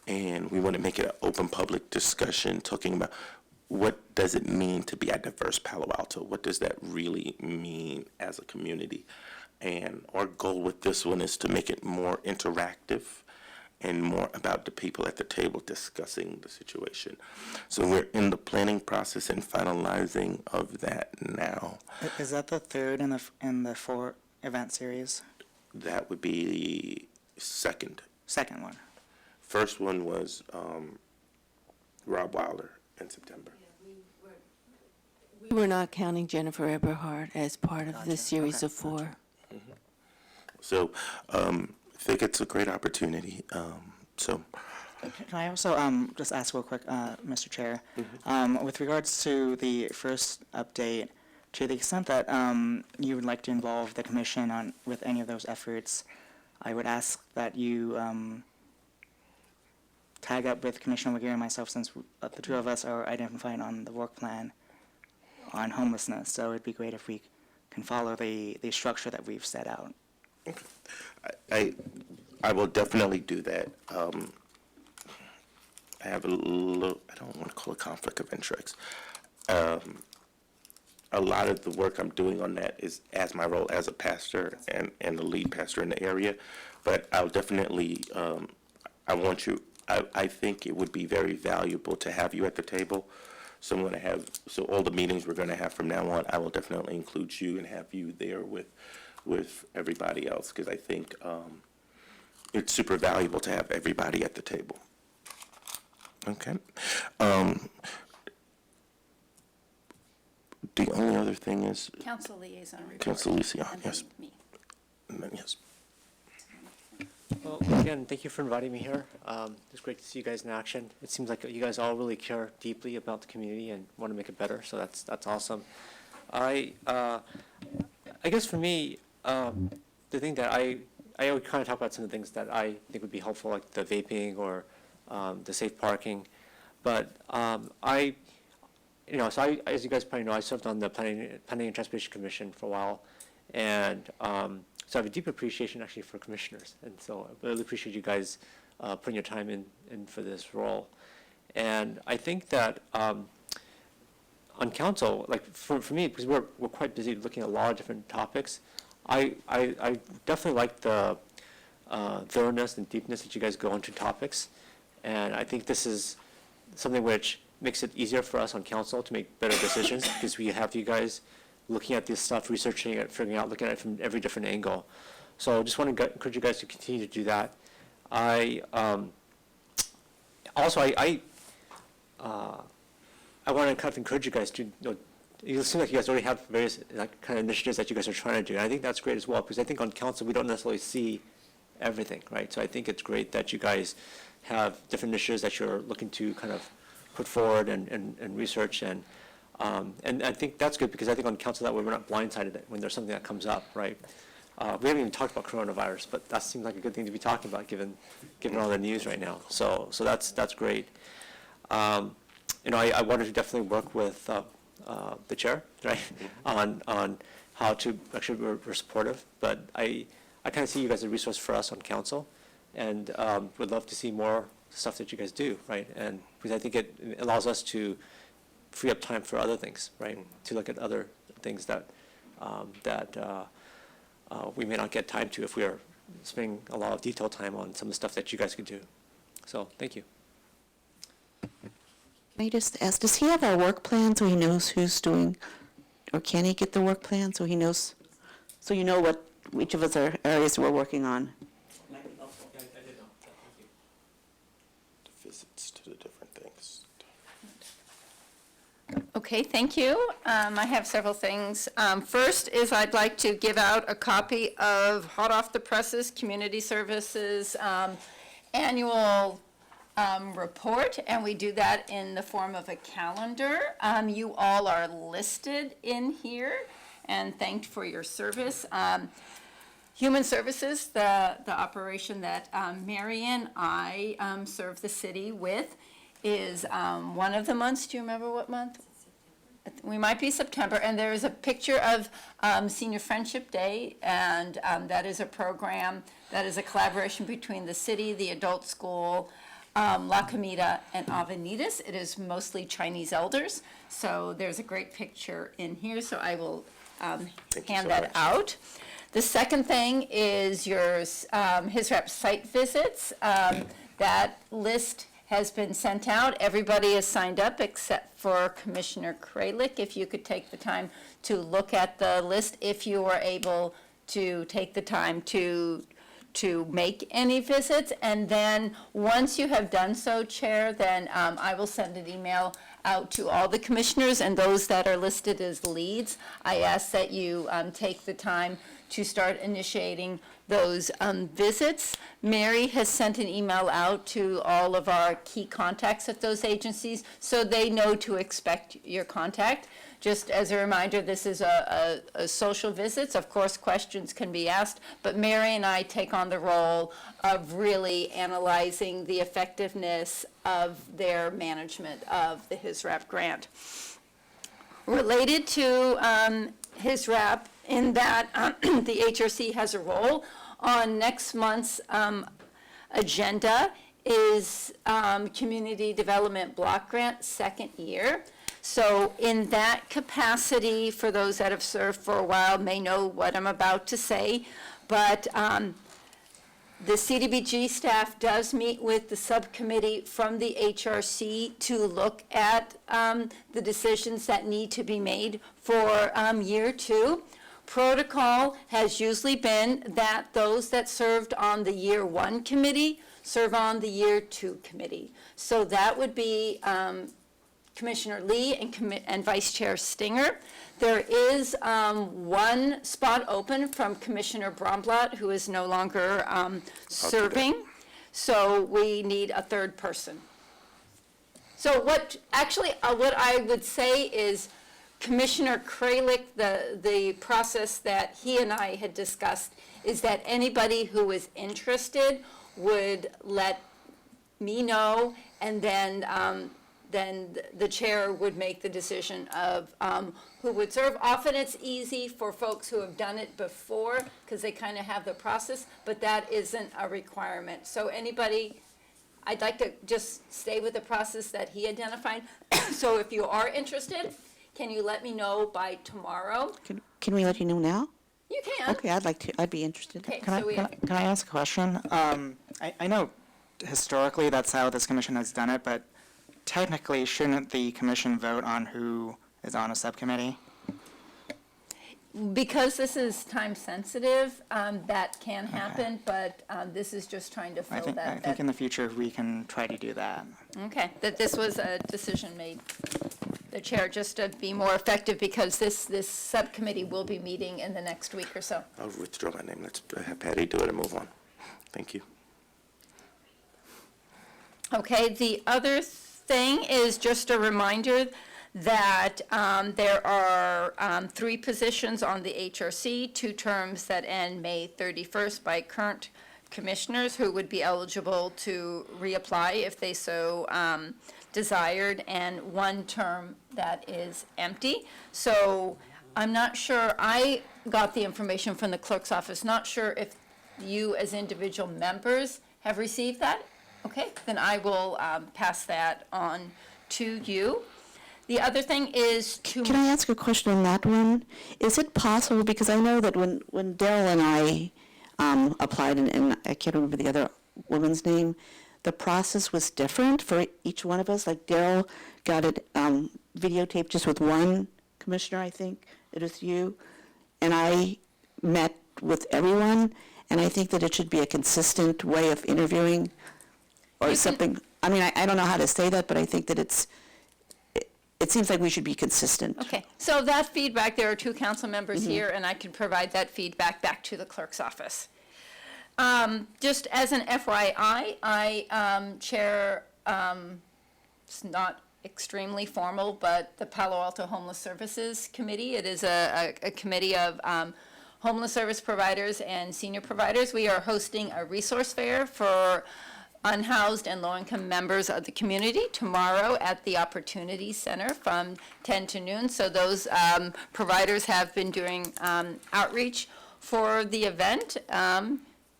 And we want to make it an open public discussion, talking about what does it mean to be a diverse Palo Alto? What does that really mean as a community? And our goal with this one is to make it more interactive and more about the people at the table discussing the situation. So we're in the planning process and finalizing of that now. Is that the third in the 4 event series? That would be the second. Second one. First one was Rob Wilder in September. We were not counting Jennifer Eberhard as part of the series Okay. of 4. So I think it's a great opportunity. So Can I also just ask real quick, Mr. Chair? With regards to the first update, to the extent that you would like to involve the commission with any of those efforts, I would ask that you tag up with Commissioner McGee and myself, since the 2 of us are identified on the work plan on homelessness. So it'd be great if we can follow the structure that we've set out. I will definitely do that. I have I don't want to call it conflict of interest. A lot of the work I'm doing on that is as my role as a pastor and the lead pastor in the area. But I'll definitely, I think it would be very valuable to have you at the table. So I'm going to so all the meetings we're going to have from now on, I will definitely include you and have you there with everybody else, because I think it's super valuable to have everybody at the table. Okay. The only other thing is, Council liaison report. Council liaison, and then yes. me. and then yes. Well, again, thank you for inviting me here. It's great to see you guys in action. It seems like you guys all really care deeply about the community and want to make it better, so that's awesome. I guess for me, the thing that I always kind of talk about some of the things that I think would be helpful, like the vaping or the safe parking. But so as you guys probably know, I served on the Planning and Transportation Commission for a while, and so I have a deep appreciation actually for commissioners, and so I really appreciate you guys putting your time in for this role. And I think that on council, like for me, because we're quite busy looking at a lot of different topics, I definitely like the thoroughness and deepness that you guys go into topics, and I think this is something which makes it easier for us on council to make better decisions because we have you guys looking at this stuff, researching it, figuring out, looking at it from every different angle. So I just want to encourage you guys to continue to do that. I want to kind of encourage you guys to, it seems like you guys already have various kind of initiatives that you guys are trying to do. And I think that's great as well, because I think on council we don't necessarily see everything, right? So I think it's great that you guys have different initiatives that you're looking to kind of put forward and research, and I think that's good, because I think on council that way we're not blindsided when there's something that comes up, right? We haven't even talked about coronavirus, but that seems like a good thing to be talking about given all the news right now. So that's great. I wanted to definitely work with the chair, right, on how to actually we're supportive, but I kind of see you guys as a resource for us on council, and would love to see more stuff that you guys do, right? And because I think it allows us to free up time for other things, right? To look at other things that we may not get time to if we are spending a lot of detailed time on some of the stuff that you guys could do. So thank you. Can I just ask, does he have our work plan so he knows who's doing, or can he get the work plan so he knows, so you know what, which of us are areas we're working on? Visits to the different things. Okay, thank you. I have several things. First is I'd like to give out a copy of Hot Off the Presses Community Services annual report, and we do that in the form of a calendar. You all are listed in here and thanked for your service. Human Services, the operation that Mary and I serve the city with, is one of the months. Do you remember what month? We might be September, and there is a picture of Senior Friendship Day, and that is a program that is a collaboration between the city, the adult school, La Comida, and Avenidas. It is mostly Chinese elders, so there's a great picture in here, so I will hand that out. The second thing is your HISRAP site visits. That list has been sent out. Everybody is signed up except for Commissioner Kralik. If you could take the time to look at the list, if you are able to take the time to make any visits. And then once you have done so, Chair, then I will send an email out to all the commissioners and those that are listed as leads. I ask that you take the time to start initiating those visits. Mary has sent an email out to all of our key contacts at those agencies so they know to expect your contact. Just as a reminder, this is a social visits. Of course, questions can be asked, but Mary and I take on the role of really analyzing the effectiveness of their management of the HISRAP grant. Related to HISRAP, in that the HRC has a role on next month's agenda is Community Development Block Grant, second year. So in that capacity, for those that have served for a while may know what I'm about to say, but the CDBG staff does meet with the subcommittee from the HRC to look at the decisions that need to be made for year two. Protocol has usually been that those that served on the year one committee serve on the Year 2 committee. So that would be Commissioner Lee and Vice Chair Stinger. There is one spot open from Commissioner Bromblatt, who is no longer serving. So we need a third person. So what I would say is Commissioner Kralik, the process that he and I had discussed is that anybody who is interested would let me know, and then the chair would make the decision of who would serve. Often it's easy for folks who have done it before because they kind of have the process, but that isn't a requirement. So anybody, I'd like to just stay with the process that he identified. So if you are interested, can you let me know by tomorrow? Can we let you know now? You can. Okay, I'd be interested. Okay, Can I ask a question? I know historically that's how this commission has done it, but technically, shouldn't the commission vote on who is on a subcommittee? Because this is time sensitive, that can happen, but this is just trying to I fill think that. in the future we can try to do that. Okay, that this was a decision made, the chair, just to be more effective, because this subcommittee will be meeting in the next week or so. I'll withdraw my name. Let's have Patty do it and move on. Thank you. Okay, the other thing is just a reminder that there are 3 positions on the HRC, 2 terms that end May 31st by current commissioners who would be eligible to reapply if they so desired, and 1 term that is empty. So I'm not sure, I got the information from the clerk's office, not sure if you as individual members have received that. Okay, then I will pass that on to you. The other thing is to... Can I ask a question on that one? Is it possible, because I know that when Daryl and I applied, and I can't remember the other woman's name, the process was different for each one of us. Like Daryl got it videotaped just with one commissioner, I think. It was you. And I met with everyone, and I think that it should be a consistent way of interviewing or something. I mean, I don't know how to say that, but I think that it seems like we should be consistent. Okay, so that feedback, there are 2 council members here, and I can provide that feedback back to the clerk's office. Just as an FYI, I chair, it's not extremely formal, but the Palo Alto Homeless Services Committee. It is a committee of homeless service providers and senior providers. We are hosting a resource fair for unhoused and low-income members of the community tomorrow at the Opportunity Center from 10 to noon. So those providers have been doing outreach for the event.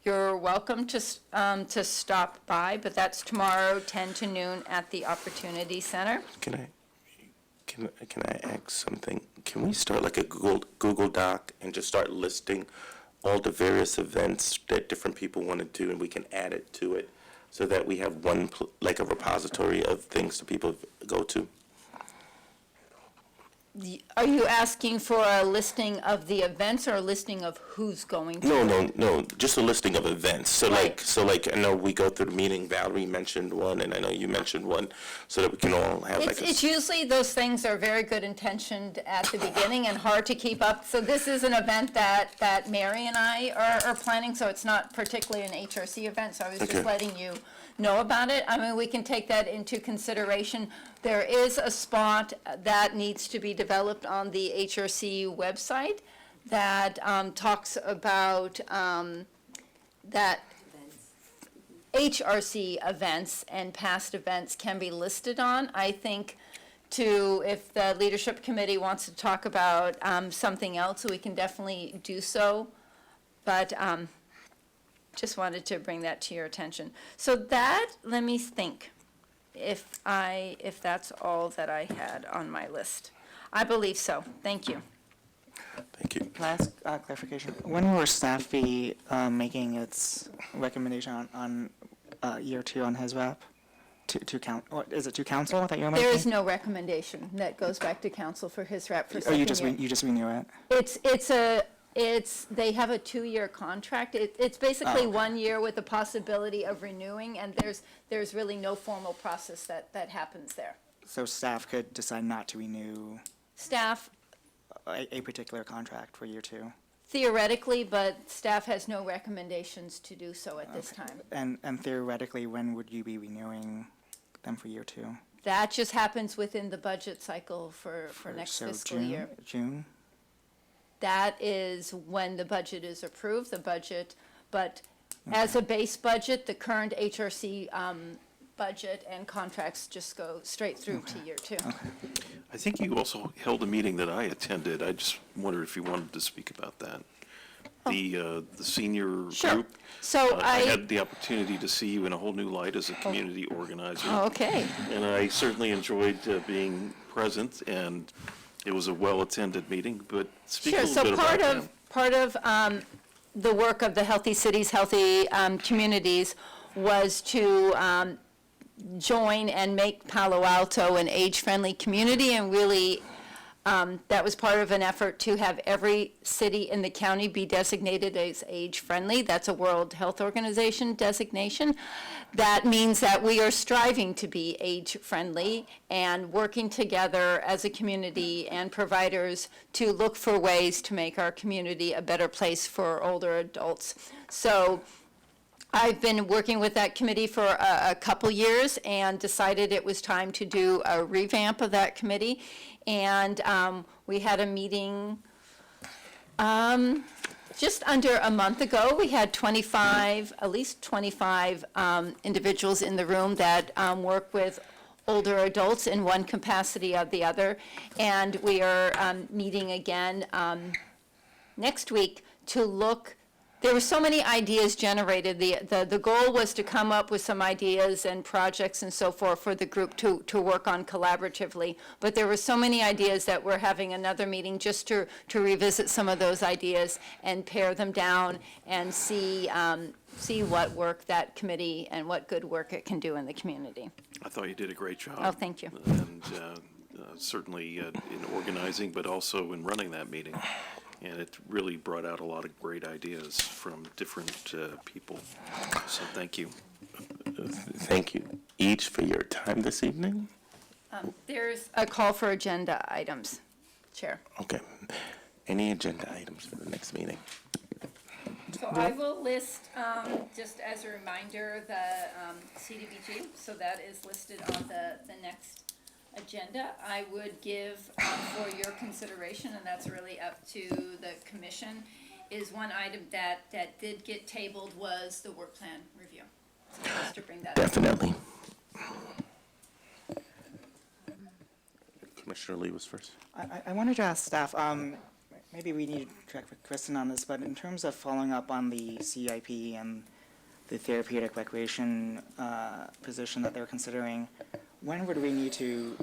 You're welcome to stop by, but that's tomorrow, 10 to noon at the Opportunity Center. Can I ask something? Can we start like a Google Doc and just start listing all the various events that different people want to do, and we can add it to it so that we have one, like a repository of things that people go to? Are you asking for a listing of the events or a listing of who's going to? No, just a listing of events. So Right. like, I know we go through the meeting, Valerie mentioned one, and I know you mentioned one, so that we can all have like It's usually, those things are very good intentioned at the beginning and hard to keep up. So this is an event that Mary and I are planning, so it's not particularly an HRC event, so I was just Okay. letting you know about it. I mean, we can take that into consideration. There is a spot that needs to be developed on the HRC website that talks about that HRC events and past events can be listed on. I think if the leadership committee wants to talk about something else, we can definitely do so. But just wanted to bring that to your attention. So that, let me think, if that's all that I had on my list. I believe so. Thank you. Thank you. Can I ask clarification? When will staff be making its recommendation on year 2 on his rep? Is it to council that you're making? There is no recommendation that goes back to council for his rep for Oh, second you just year. you just renew it? It's a They have a 2-year contract. It's basically 1 year with the possibility of renewing, and there's really no formal process that happens there. So staff could decide not to renew Staff a particular contract for year 2? theoretically, but staff has no recommendations to do so at this time. And theoretically, when would you be renewing them for year 2? That just happens within the budget cycle for next So fiscal June- year. June? That is when the budget is approved, but as a base budget, the current HRC budget and contracts just go straight through to year 2. I think you also held a meeting that I attended. I just wondered if you wanted to speak about that. The senior Sure. group. So I had the opportunity to see you in a whole new light as a community organizer. Oh, okay. And I certainly enjoyed being present, and it was a well-attended meeting, but speak a Sure, little so bit about that. part of the work of the Healthy Cities, Healthy Communities was to join and make Palo Alto an age-friendly community, and really, that was part of an effort to have every city in the county be designated as age-friendly. That's a World Health Organization designation. That means that we are striving to be age-friendly and working together as a community and providers to look for ways to make our community a better place for older adults. So I've been working with that committee for a couple years and decided it was time to do a revamp of that committee. And we had a meeting just under a month ago. We had at least 25 individuals in the room that work with older adults in one capacity or the other. And we are meeting again next week to look. There were so many ideas generated. The goal was to come up with some ideas and projects and so forth for the group to work on collaboratively. But there were so many ideas that we're having another meeting just to revisit some of those ideas and pare them down and see what work that committee and what good work it can do in the community. I thought you did a great job. Oh, thank you. And certainly in organizing, but also in running that meeting. And it really brought out a lot of great ideas from different people. So thank you. Thank you each for your time this evening. There's a call for agenda items, Chair. Okay. Any agenda items for the next meeting? So I will list, just as a reminder, the CDBG, so that is listed on the next agenda. I would give for your consideration, and that's really up to the commission, is one item that did get tabled was the work plan review. So just to bring that up. Definitely. Commissioner Lee was first. I wanted to ask staff, maybe we need to check with Kristen on this, but in terms of following up on the CIP and the therapeutic recreation position that they're considering, when would we need to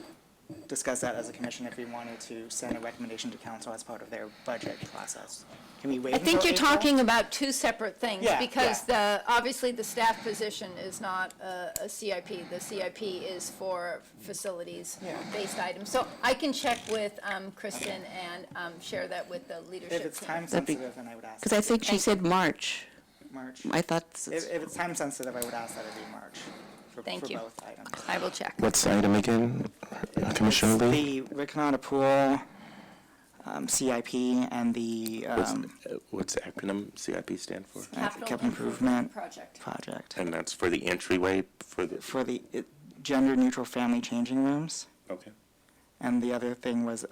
discuss that as a commission if we wanted to send a recommendation to council as part of their budget process? Can we wait I think until you're April? talking about two separate things. Yeah, Because obviously the staff position is not a CIP. The CIP is for facilities-based items. So I can check with Kristen and share that with the leadership team. If it's time sensitive, then I would ask. Because I think she said March. March. I thought, If it's time sensitive, I would ask that it be March for Thank you. both items. I will check. What's the item again, Commissioner Lee? The Rick Canada Pool CIP and the What's the acronym CIP stand for? Capital Improvement Project. And that's for the entryway for the... gender-neutral family changing rooms. Okay. And the other thing was,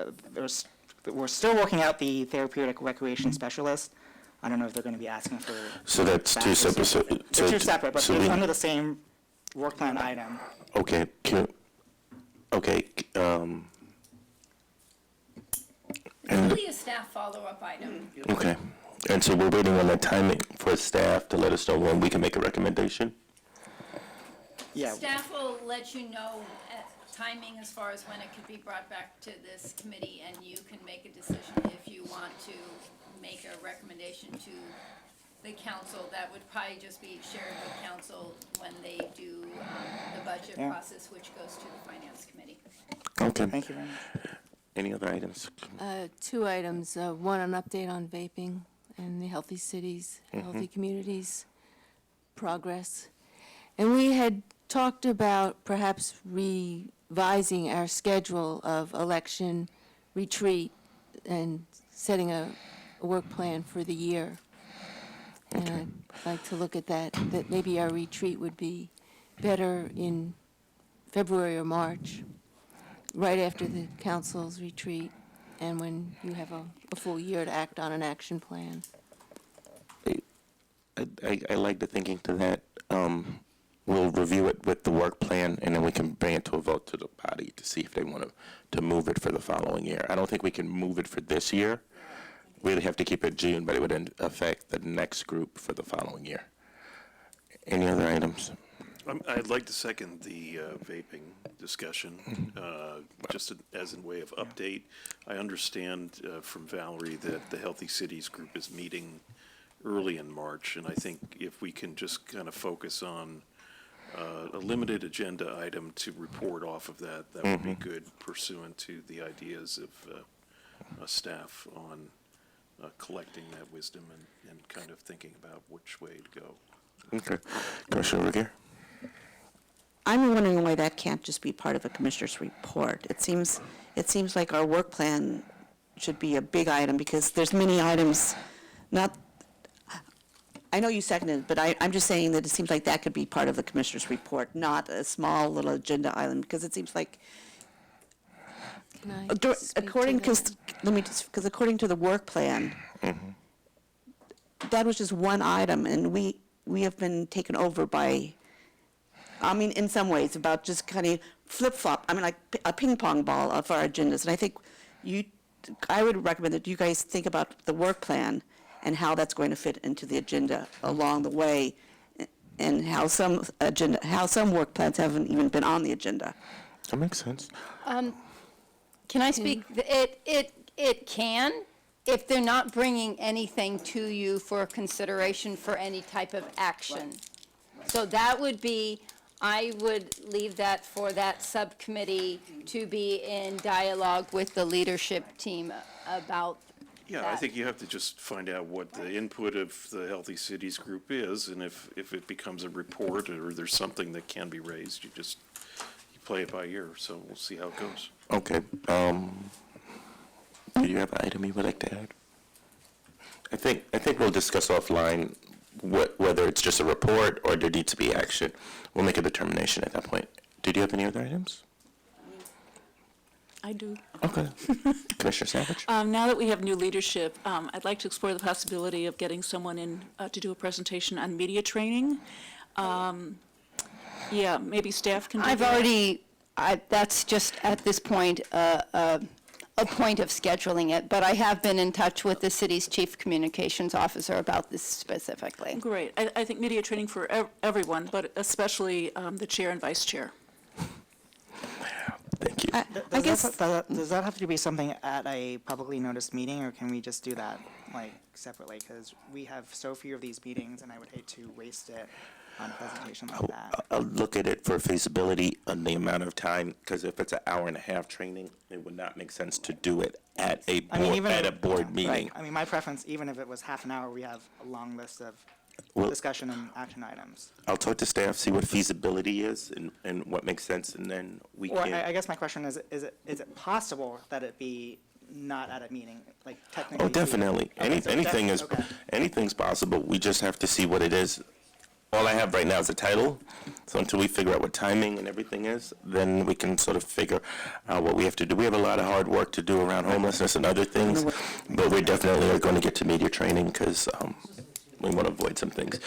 we're still working out the therapeutic recreation specialist. I don't know if they're going to be asking for... So that's two separate... They're two separate, but so they're we- under the same work plan item. Okay, It's really a staff follow-up item. okay. And so we're waiting on the timing for staff to let us know when we can make a recommendation? Yeah. Staff will let you know timing as far as when it could be brought back to this committee, and you can make a decision if you want to make a recommendation to the council. That would probably just be shared with council when they do the budget Yeah. process, which goes to the finance committee. Okay. Thank you very much. Any other items? Two items, one an update on vaping and the healthy cities, healthy communities progress. And we had talked about perhaps revising our schedule of election retreat and setting a work plan for the year. And I'd like to look at that maybe our retreat would be better in February or March, right after the council's retreat, and when you have a full year to act on an action plan. I like the thinking to that. We'll review it with the work plan, and then we can bring it to a vote to the body to see if they want to move it for the following year. I don't think we can move it for this year. We'd have to keep it June, but it would affect the next group for the following year. Any other items? I'd like to second the vaping discussion, just as in way of update. I understand from Valerie that the Healthy Cities Group is meeting early in March, and I think if we can just kind of focus on a limited agenda item to report off of that, that would be good pursuant to the ideas of staff on collecting that wisdom and kind of thinking about which way to go. Okay. Commissioner Regier? I'm wondering why that can't just be part of a commissioner's report. It seems like our work plan should be a big item, because there's many items, I know you seconded, but I'm just saying that it seems like that could be part of the commissioner's report, not a small little agenda item, because it seems like, Can I speak to according, that? because according to the work plan, that was just one item, and we have been taken over by, I mean, in some ways, about just kind of flip-flop, I mean, like a ping pong ball of our agendas. And I think I would recommend that you guys think about the work plan and how that's going to fit into the agenda along the way, and how some work plans haven't even been on the agenda. That makes sense. Can I speak? It can, if they're not bringing anything to you for consideration for any type of action. So that would be, I would leave that for that subcommittee to be in dialogue with the leadership team about Yeah, I that. think you have to just find out what the input of the Healthy Cities Group is, and if it becomes a report or there's something that can be raised, you play it by ear, so we'll see how it goes. Okay. Do you have an item you would like to add? I think we'll discuss offline whether it's just a report or there needs to be action. We'll make a determination at that point. Did you have any other items? I do. Okay. Commissioner Savage? Now that we have new leadership, I'd like to explore the possibility of getting someone in to do a presentation on media training. Yeah, maybe staff can do that. That's just at this point, a point of scheduling it, but I have been in touch with the city's chief communications officer about this specifically. Great. I think media training for everyone, but especially the chair and vice chair. Thank you. I guess Does that have to be something at a publicly noticed meeting, or can we just do that, like, separately? Because we have so few of these meetings, and I would hate to waste it on a presentation like that. I'll look at it for feasibility on the amount of time, because if it's an hour and a half training, it would not make sense to do it at a board meeting. Right. I mean, my preference, even if it was half an hour, we have a long list of discussion and action items. I'll talk to staff, see what feasibility is and what makes sense, and then we Or can. I guess my question is it possible that it be not at a meeting, like technically? Oh, definitely. Anything's possible. We just have to see what it is. All I have right now is a title, so until we figure out what timing and everything is, then we can sort of figure out what we have to do. We have a lot of hard work to do around homelessness and other things, but we definitely are going to get to media training because we want to avoid some things.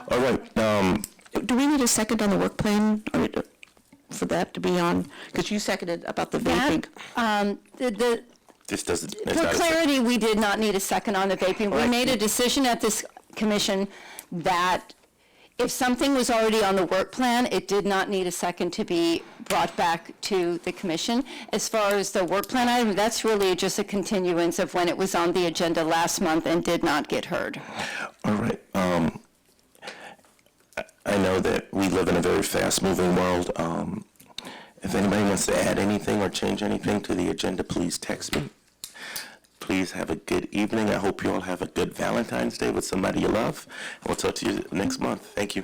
All right. do we need a second on the work plan for that to be on? Because you seconded about the vaping. This doesn't. For clarity, we did not need a second on the vaping. We Right. made a decision at this commission that if something was already on the work plan, it did not need a second to be brought back to the commission. As far as the work plan item, that's really just a continuance of when it was on the agenda last month and did not get heard. All right. I know that we live in a very fast-moving world, If anybody wants to add anything or change anything to the agenda, please text me. Please have a good evening. I hope you all have a good Valentine's Day with somebody you love. And we'll talk to you next month. Thank you.